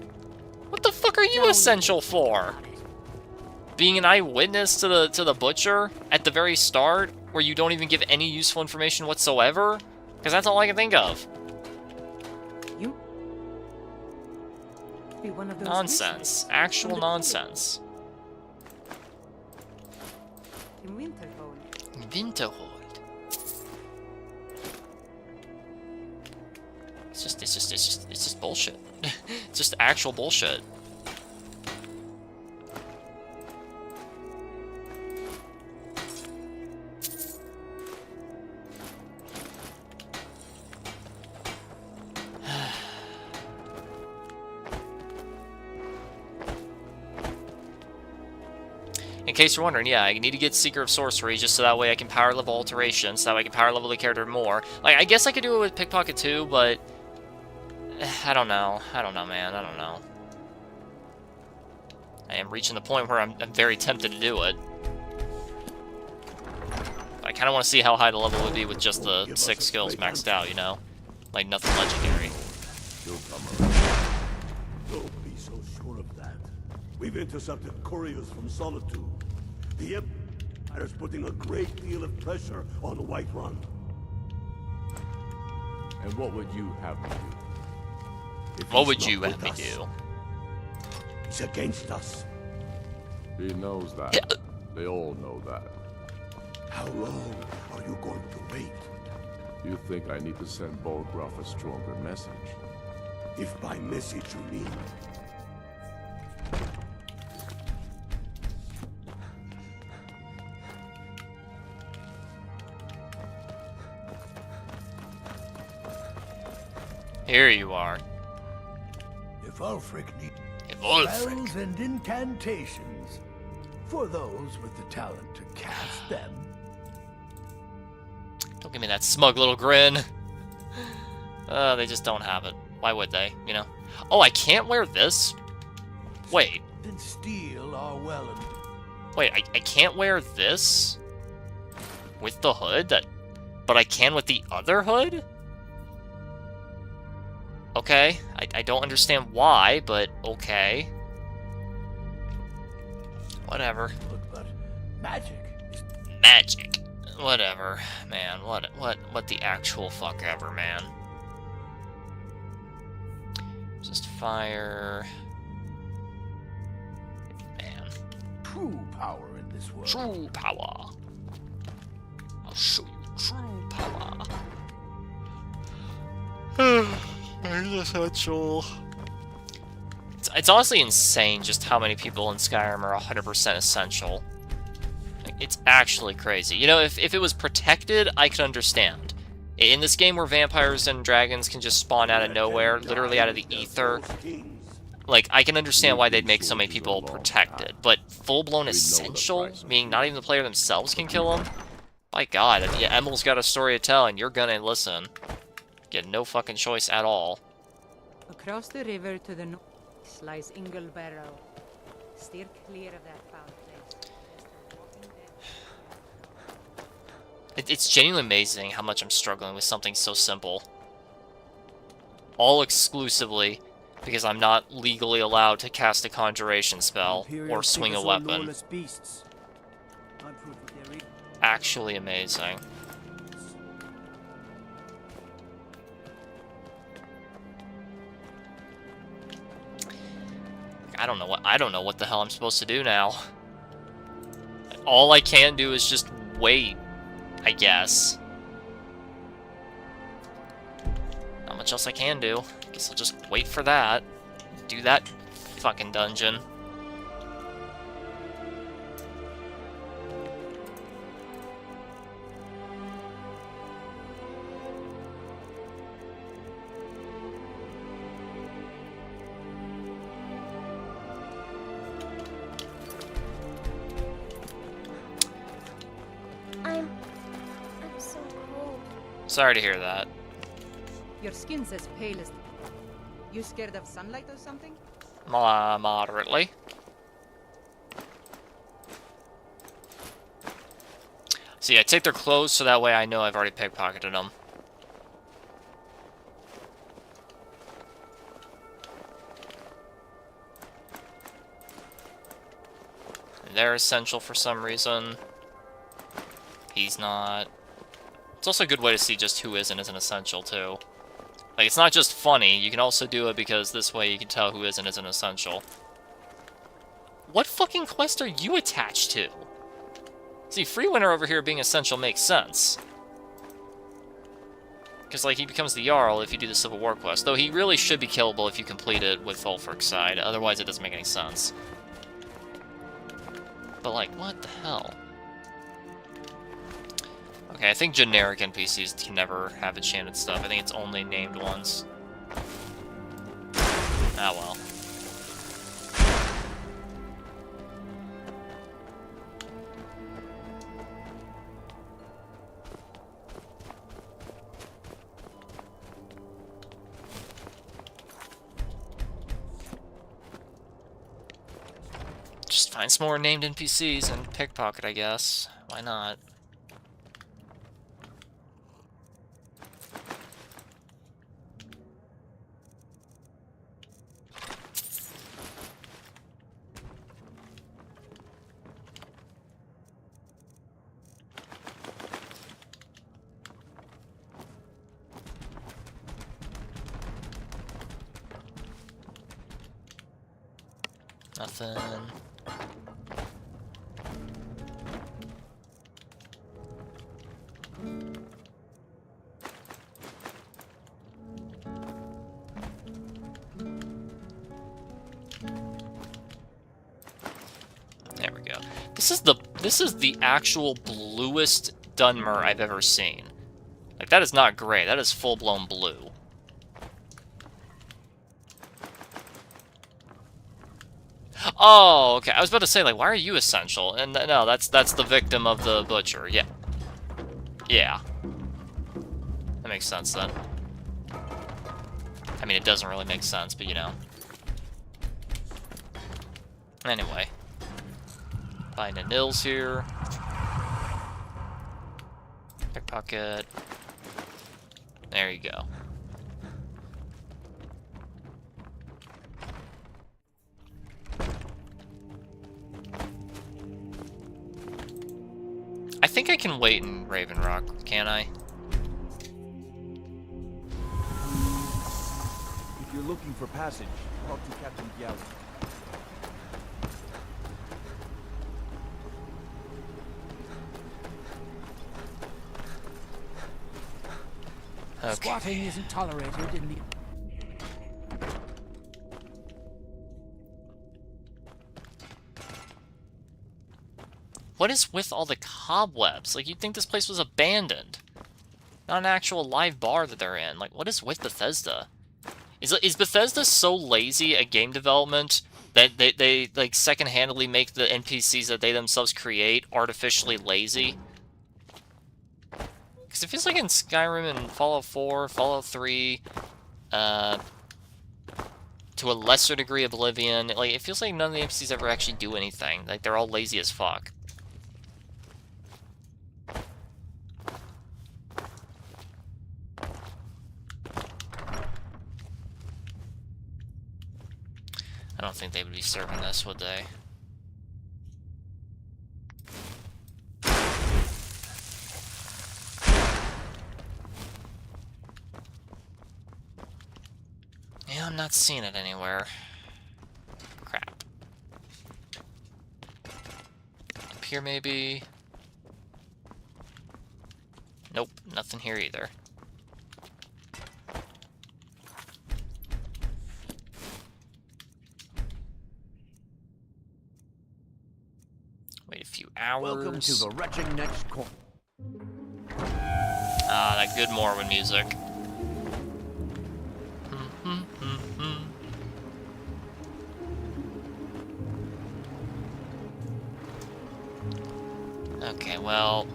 [SPEAKER 1] What the fuck are you essential for? Being an eyewitness to the butcher at the very start, where you don't even give any useful information whatsoever? Because that's all I can think of.
[SPEAKER 21] You be one of those
[SPEAKER 1] nonsense. Actual nonsense.
[SPEAKER 21] In Winterhold.
[SPEAKER 1] Winterhold. It's just bullshit. It's just actual bullshit. In case you're wondering, yeah, I need to get Seeker of Sorcery just so that way I can power level alterations, so that way I can power level the character more. Like, I guess I could do it with Pickpocket too, but I don't know. I don't know, man. I don't know. I am reaching the point where I'm very tempted to do it. But I kind of want to see how high the level would be with just the 6 skills maxed out, you know? Like, nothing legendary.
[SPEAKER 14] Don't be so sure of that. We've intercepted couriers from Solitude. The Empire is putting a great deal of pressure on the White Run.
[SPEAKER 11] And what would you have me do?
[SPEAKER 1] What would you have me do?
[SPEAKER 14] He's against us.
[SPEAKER 11] He knows that. They all know that.
[SPEAKER 14] How long are you going to wait?
[SPEAKER 11] You think I need to send Bolgraf a stronger message?
[SPEAKER 14] If by message you mean...
[SPEAKER 1] Here you are.
[SPEAKER 14] If Ulfric needs
[SPEAKER 1] spells
[SPEAKER 14] and incantations for those with the talent to cast them.
[SPEAKER 1] Don't give me that smug little grin. They just don't have it. Why would they, you know? Oh, I can't wear this? Wait.
[SPEAKER 14] Then steal are well and...
[SPEAKER 1] Wait, I can't wear this with the hood? But I can with the other hood? Okay, I don't understand why, but okay. Whatever.
[SPEAKER 14] But magic is...
[SPEAKER 1] Magic. Whatever, man. What the actual fuck ever, man. Just fire. Man.
[SPEAKER 14] True power in this world.
[SPEAKER 1] True power. I'll show you true power. There's essential. It's honestly insane just how many people in Skyrim are 100% essential. It's actually crazy. You know, if it was protected, I could understand. In this game where vampires and dragons can just spawn out of nowhere, literally out of the ether, like, I can understand why they'd make so many people protected. But full-blown essential, meaning not even the player themselves can kill them? By God, yeah, Emil's got a story to tell, and you're gonna listen. Get no fucking choice at all.
[SPEAKER 10] Across the river to the north lies Inglebarrow. Steer clear of that foul place.
[SPEAKER 1] It's genuinely amazing how much I'm struggling with something so simple. All exclusively because I'm not legally allowed to cast a conjuration spell or swing a weapon. Actually amazing. I don't know what the hell I'm supposed to do now. All I can do is just wait, I guess. Not much else I can do. Guess I'll just wait for that. Do that fucking dungeon.
[SPEAKER 16] I'm so cold.
[SPEAKER 1] Sorry to hear that.
[SPEAKER 10] Your skin's as pale as... You scared of sunlight or something?
[SPEAKER 1] Moderately. See, I take their clothes so that way I know I've already pickpocketed them. They're essential for some reason. He's not. It's also a good way to see just who is and isn't essential, too. Like, it's not just funny, you can also do it because this way you can tell who is and isn't essential. What fucking quest are you attached to? See, Freewinter over here being essential makes sense. Because, like, he becomes the Jarl if you do the Civil War quest. Though he really should be killable if you complete it with Ulfric's side, otherwise it doesn't make any sense. But, like, what the hell? Okay, I think generic NPCs can never have enchanted stuff. I think it's only named ones. Ah, well. Just find some more named NPCs and pickpocket, I guess. Why not? Nothing. There we go. This is the actual bluest Dunmer I've ever seen. Like, that is not gray, that is full-blown blue. Oh, okay. I was about to say, like, why are you essential? And no, that's the victim of the butcher. Yeah. Yeah. That makes sense, then. I mean, it doesn't really make sense, but you know. Anyway. Find a Nils here. Pickpocket. There you go. I think I can wait in Raven Rock, can't I?
[SPEAKER 8] If you're looking for passage, talk to Captain Gallant.
[SPEAKER 1] Okay.
[SPEAKER 12] Squatting isn't tolerated in the...
[SPEAKER 1] What is with all the cobwebs? Like, you'd think this place was abandoned. Not an actual live bar that they're in. Like, what is with Bethesda? Is Bethesda so lazy at game development that they like, second-handedly make the NPCs that they themselves create artificially lazy? Because it feels like in Skyrim and Fallout 4, Fallout 3, to a lesser degree Oblivion, like, it feels like none of the NPCs ever actually do anything. Like, they're all lazy as fuck. I don't think they would be serving this, would they? Yeah, I'm not seeing it anywhere. Crap. Up here, maybe? Nope, nothing here either. Wait a few hours.
[SPEAKER 8] Welcome to the retching next corner.
[SPEAKER 1] Ah, that good Morrowind music. Okay, well...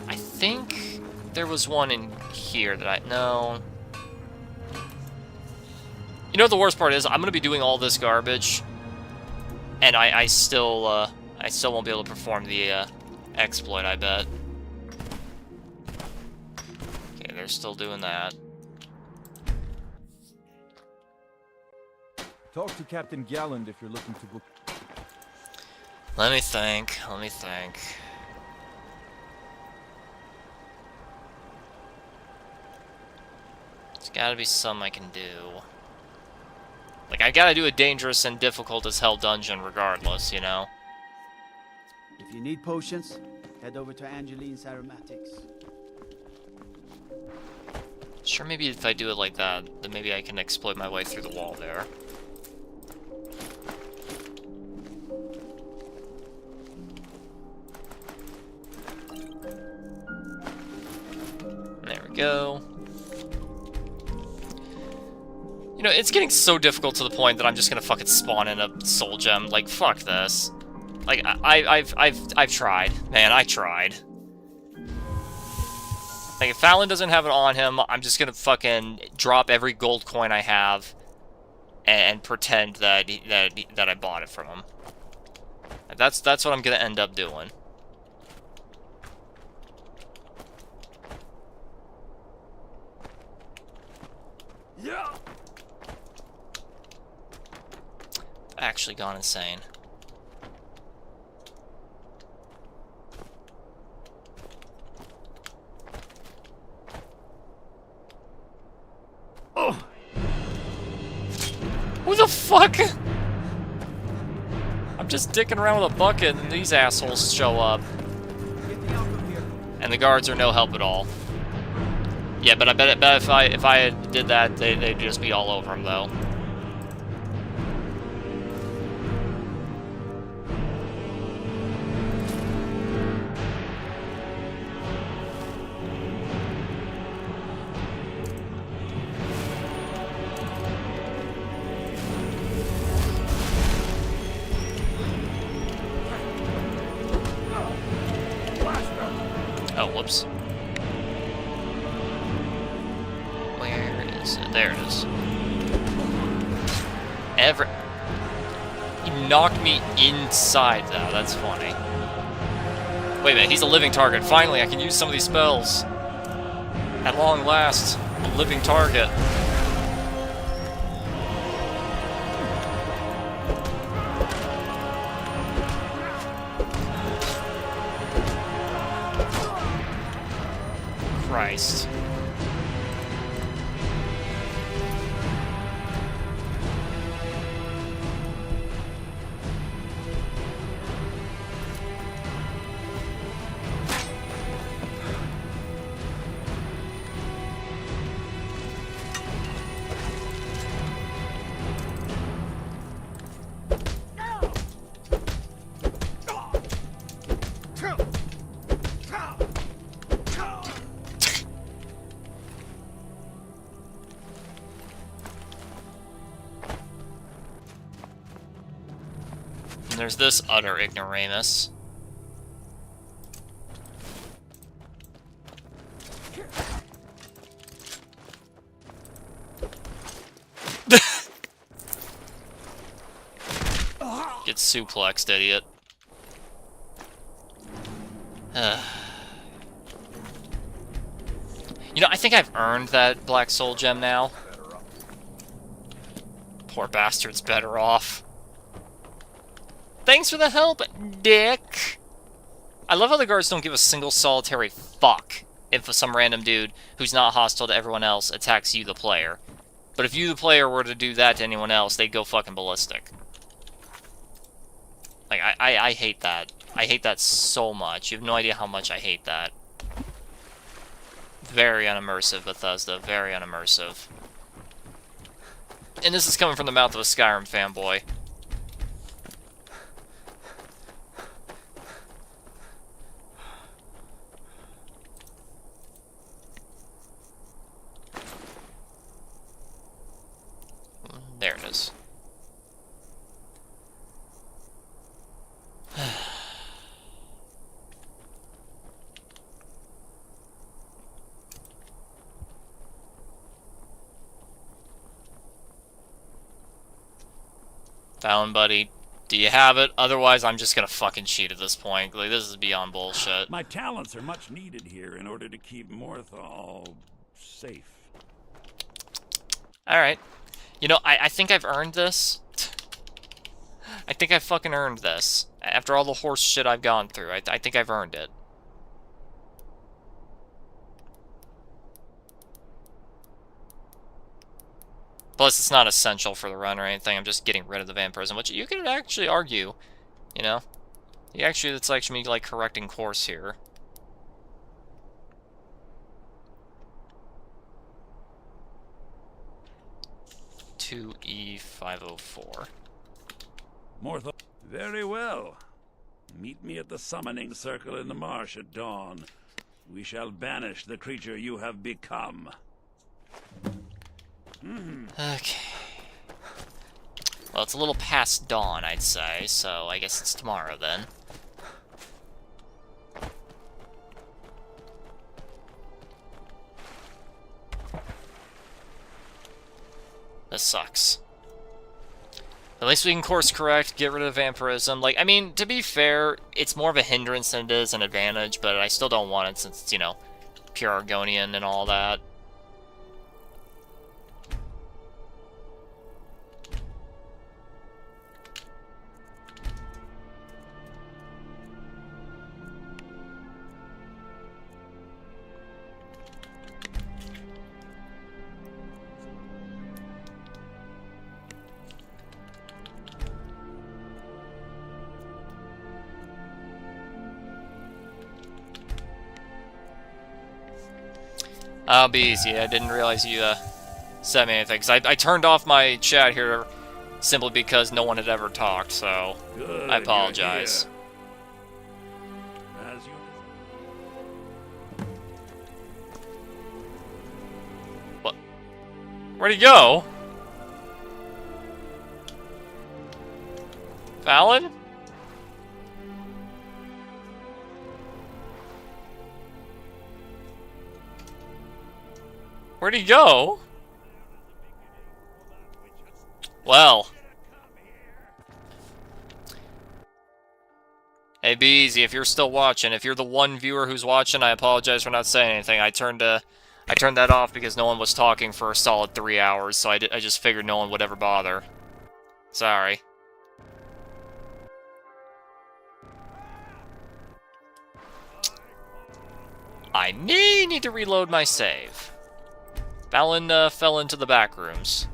[SPEAKER 1] I think there was one in here that I... No. You know what the worst part is? I'm gonna be doing all this garbage, and I still won't be able to perform the exploit, I bet. Okay, they're still doing that.
[SPEAKER 8] Talk to Captain Gallant if you're looking to book.
[SPEAKER 1] Let me think. There's gotta be some I can do. Like, I gotta do a dangerous and difficult as hell dungeon regardless, you know?
[SPEAKER 18] If you need potions, head over to Angeline's Aromatics.
[SPEAKER 1] Sure, maybe if I do it like that, then maybe I can exploit my way through the wall there. There we go. You know, it's getting so difficult to the point that I'm just gonna fucking spawn in a soul gem. Like, fuck this. Like, I've tried. Man, I tried. Like, if Fallon doesn't have it on him, I'm just gonna fucking drop every gold coin I have and pretend that I bought it from him. That's what I'm gonna end up doing.
[SPEAKER 14] Yeah.
[SPEAKER 1] Actually gone insane.
[SPEAKER 14] Oh.
[SPEAKER 1] Who the fuck? I'm just dicking around with a bucket and these assholes show up. And the guards are no help at all. Yeah, but I bet if I did that, they'd just be all over him though. Oh, whoops. Where is it? There it is. He knocked me inside, though. That's funny. Wait a minute, he's a living target. Finally, I can use some of these spells. At long last, a living target. Christ. And there's this utter ignoramus. Get suplexed, idiot. You know, I think I've earned that Black Soul Gem now. Poor bastard's better off. Thanks for the help, dick! I love how the guards don't give a single solitary fuck if some random dude who's not hostile to everyone else attacks you, the player. But if you, the player, were to do that to anyone else, they'd go fucking ballistic. Like, I hate that. I hate that so much. You have no idea how much I hate that. Very unimmersive, Bethesda. Very unimmersive. And this is coming from the mouth of a Skyrim fanboy. There it is. Fallon, buddy, do you have it? Otherwise, I'm just gonna fucking cheat at this point. Like, this is beyond bullshit.
[SPEAKER 15] My talents are much needed here in order to keep Morthal safe.
[SPEAKER 1] Alright. You know, I think I've earned this. I think I fucking earned this. After all the horse shit I've gone through, I think I've earned it. Plus, it's not essential for the run or anything. I'm just getting rid of the vampirism, which you could actually argue, you know? It's actually like correcting course here. E504.
[SPEAKER 15] Morthal. Very well. Meet me at the summoning circle in the marsh at dawn. We shall banish the creature you have become.
[SPEAKER 1] Okay. Well, it's a little past dawn, I'd say, so I guess it's tomorrow then. This sucks. At least we can course correct, get rid of vampirism. Like, I mean, to be fair, it's more of a hindrance than it is an advantage, but I still don't want it since it's, you know, pure Argonian and all that. I'll be easy. I didn't realize you sent me anything. Cause I turned off my chat here simply because no one had ever talked, so
[SPEAKER 15] Good,
[SPEAKER 1] I apologize.
[SPEAKER 15] As you...
[SPEAKER 1] What? Where'd he go? Fallon? Where'd he go? Well. Hey, be easy if you're still watching. If you're the one viewer who's watching, I apologize for not saying anything. I turned that off because no one was talking for a solid 3 hours, so I just figured no one would ever bother. Sorry. I may need to reload my save. Balin fell into the back rooms.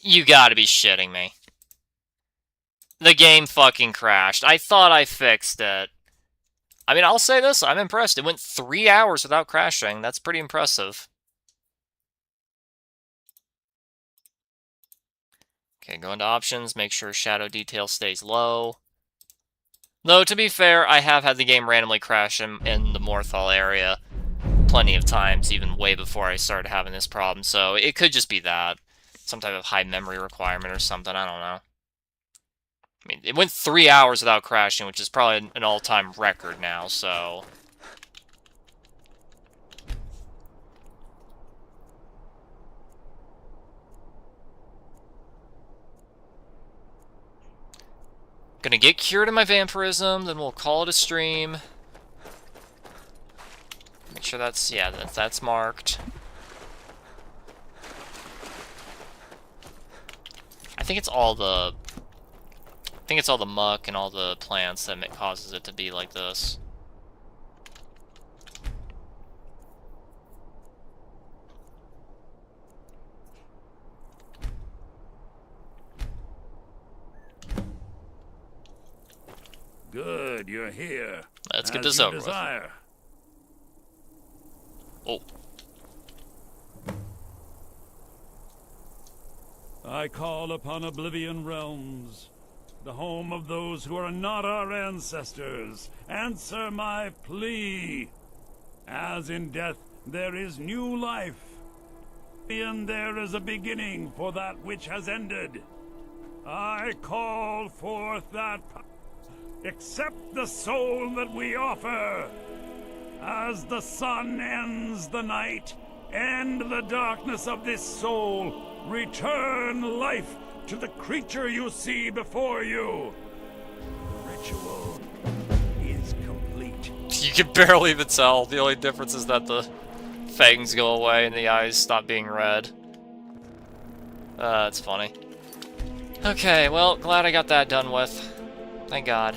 [SPEAKER 1] You gotta be shitting me. The game fucking crashed. I thought I fixed it. I mean, I'll say this, I'm impressed. It went 3 hours without crashing. That's pretty impressive. Okay, go into options, make sure shadow detail stays low. Though, to be fair, I have had the game randomly crash in the Morthal area plenty of times, even way before I started having this problem, so it could just be that. Some type of high memory requirement or something, I don't know. I mean, it went 3 hours without crashing, which is probably an all-time record now, so... Gonna get cured of my vampirism, then we'll call it a stream. Make sure that's, yeah, that's marked. I think it's all the muck and all the plants that causes it to be like this.
[SPEAKER 15] Good, you're here.
[SPEAKER 1] Let's get
[SPEAKER 15] As
[SPEAKER 1] this
[SPEAKER 15] you
[SPEAKER 1] over with.
[SPEAKER 15] desire.
[SPEAKER 1] Oh.
[SPEAKER 15] I call upon Oblivion Realms, the home of those who are not our ancestors. Answer my plea. As in death there is new life, in there is a beginning for that which has ended. I call forth that power. Accept the soul that we offer. As the sun ends the night, end the darkness of this soul. Return life to the creature you see before you. The ritual is complete.
[SPEAKER 1] You can barely even tell. The only difference is that the fangs go away and the eyes stop being red. That's funny. Okay, well, glad I got that done with. Thank God.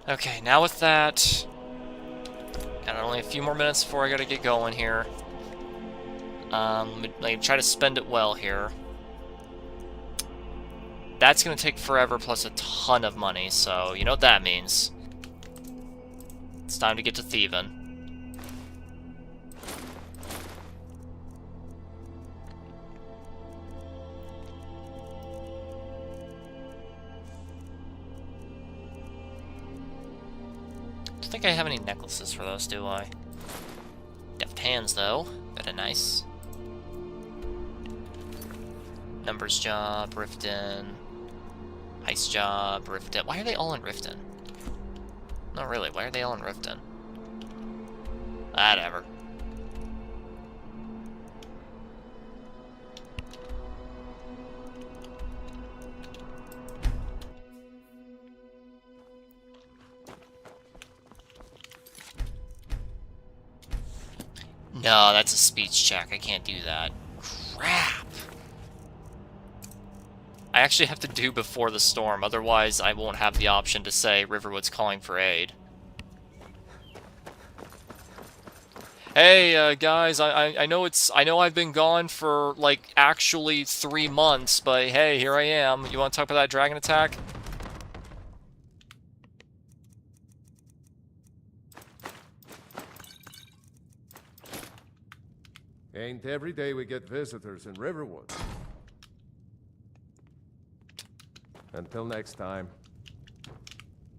[SPEAKER 1] Okay, now with that... Got only a few more minutes before I gotta get going here. Let me try to spend it well here. That's gonna take forever plus a ton of money, so you know what that means. It's time to get to thieving. I don't think I have any necklaces for those, do I? Deft hands, though. Very nice. Numbers job, Riften. Heist job, Riften. Why are they all in Riften? Not really. Why are they all in Riften? Whatever. No, that's a speech check. I can't do that. Crap! I actually have to do before the storm, otherwise I won't have the option to say Riverwood's calling for aid. Hey, guys, I know I've been gone for, like, actually 3 months, but hey, here I am. You want to talk about that dragon attack?
[SPEAKER 5] Ain't every day we get visitors in Riverwood. Until next time.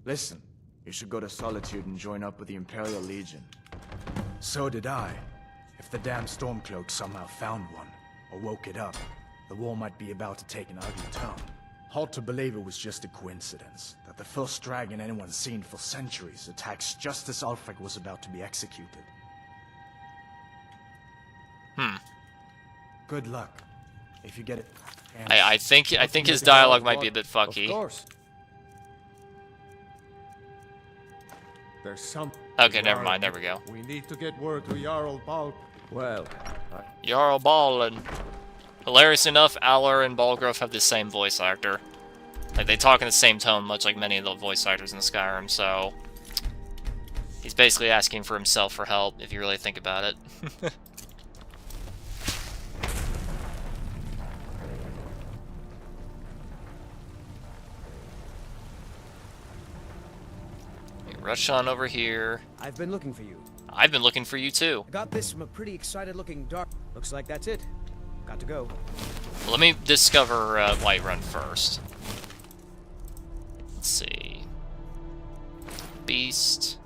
[SPEAKER 9] Listen, you should go to Solitude and join up with the Imperial Legion. So did I. If the damn Stormcloak somehow found one, or woke it up, the war might be about to take an ugly turn. Hard to believe it was just a coincidence, that the first dragon anyone's seen for centuries attacks just as Ulfric was about to be executed. Good luck. If you get it...
[SPEAKER 1] I think his dialogue might be a bit fucky.
[SPEAKER 5] Of course. There's some...
[SPEAKER 1] Okay, never mind. There we go.
[SPEAKER 5] We need to get word to Jarl Bal. Well,
[SPEAKER 1] Jarl Bal. Hilarious enough, Aller and Balgrove have the same voice actor. Like, they talk in the same tone, much like many of the voice actors in Skyrim, so... He's basically asking for himself for help, if you really think about it. Rush on over here.
[SPEAKER 22] I've been looking for you.
[SPEAKER 1] I've been looking for you too.
[SPEAKER 22] I got this from a pretty excited-looking dark. Looks like that's it. Got to go.
[SPEAKER 1] Let me discover Whiterun first. Let's see. Beast.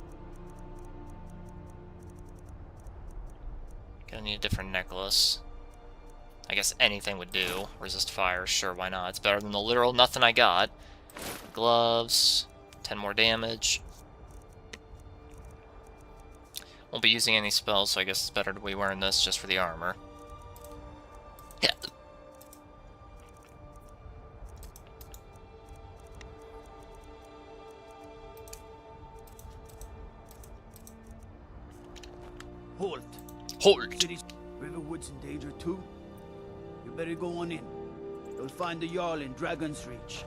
[SPEAKER 1] Gonna need a different necklace. I guess anything would do. Resist fire, sure, why not? It's better than the literal nothing I got. Gloves. 10 more damage. Won't be using any spells, so I guess it's better to be wearing this just for the armor. Yeah.
[SPEAKER 18] Halt.
[SPEAKER 1] Halt.
[SPEAKER 18] City's Riverwood's in danger too. You better go on in. You'll find the Jarl in Dragon's Reach.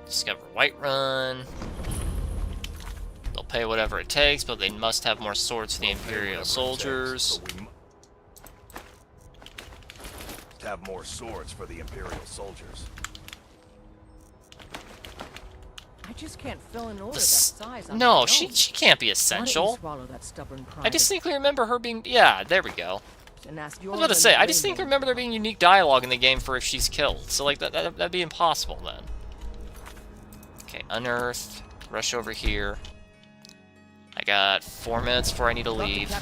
[SPEAKER 1] Discover Whiterun. They'll pay whatever it takes, but they must have more swords for the Imperial soldiers.
[SPEAKER 3] Have more swords for the Imperial soldiers.
[SPEAKER 10] I just can't fill an order that size on
[SPEAKER 1] No,
[SPEAKER 10] my own.
[SPEAKER 1] she can't be
[SPEAKER 10] Why don't you
[SPEAKER 1] essential.
[SPEAKER 10] swallow that stubborn
[SPEAKER 1] I
[SPEAKER 10] pride
[SPEAKER 1] distinctly remember her being... Yeah, there we go.
[SPEAKER 10] and ask
[SPEAKER 1] I was about to say, I distinctly remember there being unique dialogue in the game for if she's killed. So, like, that'd be impossible then. Okay, unearth. Rush over here. I got 4 minutes before I need to leave.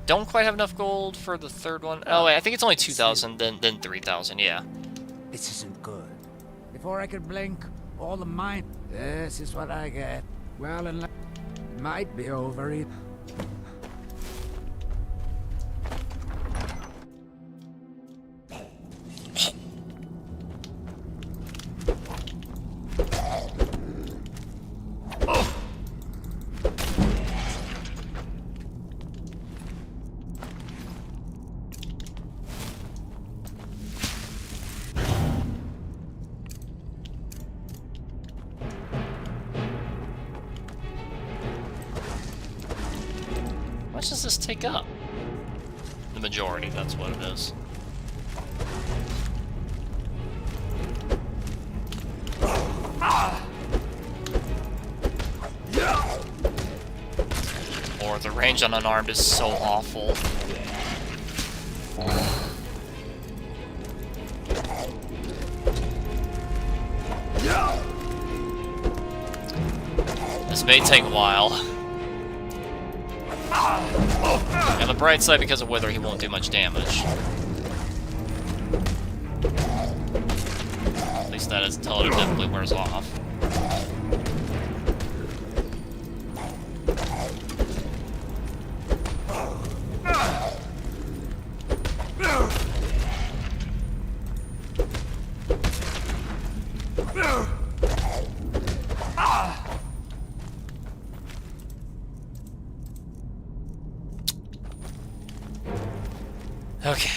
[SPEAKER 1] Don't quite have enough gold for the third one. Oh wait, I think it's only 2,000, then 3,000. Yeah.
[SPEAKER 2] This isn't good. Before I could blink, all the mine. This is what I get. Well, and might be over it.
[SPEAKER 1] How much does this take up? The majority, that's what it is. Or the range on unarmed is so awful. This may take a while. On the bright side, because of Wither, he won't do much damage. At least that is until it inevitably wears off. Okay.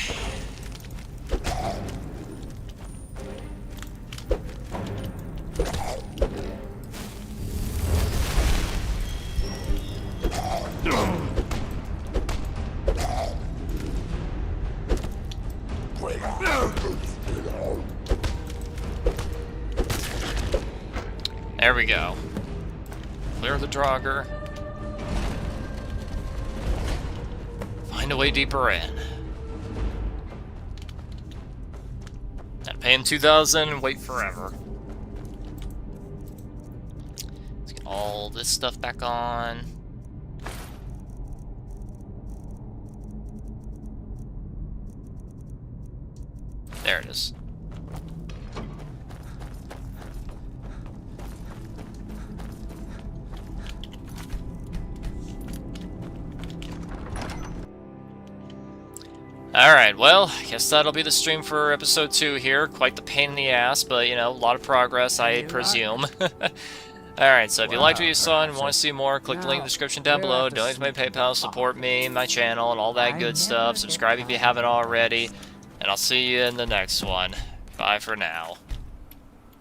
[SPEAKER 1] There There we go. Clear the Draugr. Find a way deeper in. And pay him 2,000 and wait forever. Let's get all this stuff back on. There it is. Alright, well, I guess that'll be the stream for episode 2 here. Quite the pain in the ass, but, you know, a lot of progress, I presume. Alright, so if you liked what you saw and want to see more, click the link in the description down below, donate to my PayPal, support me, my channel, and all that good stuff. Subscribe if you haven't already, and I'll see you in the next one. Bye for now.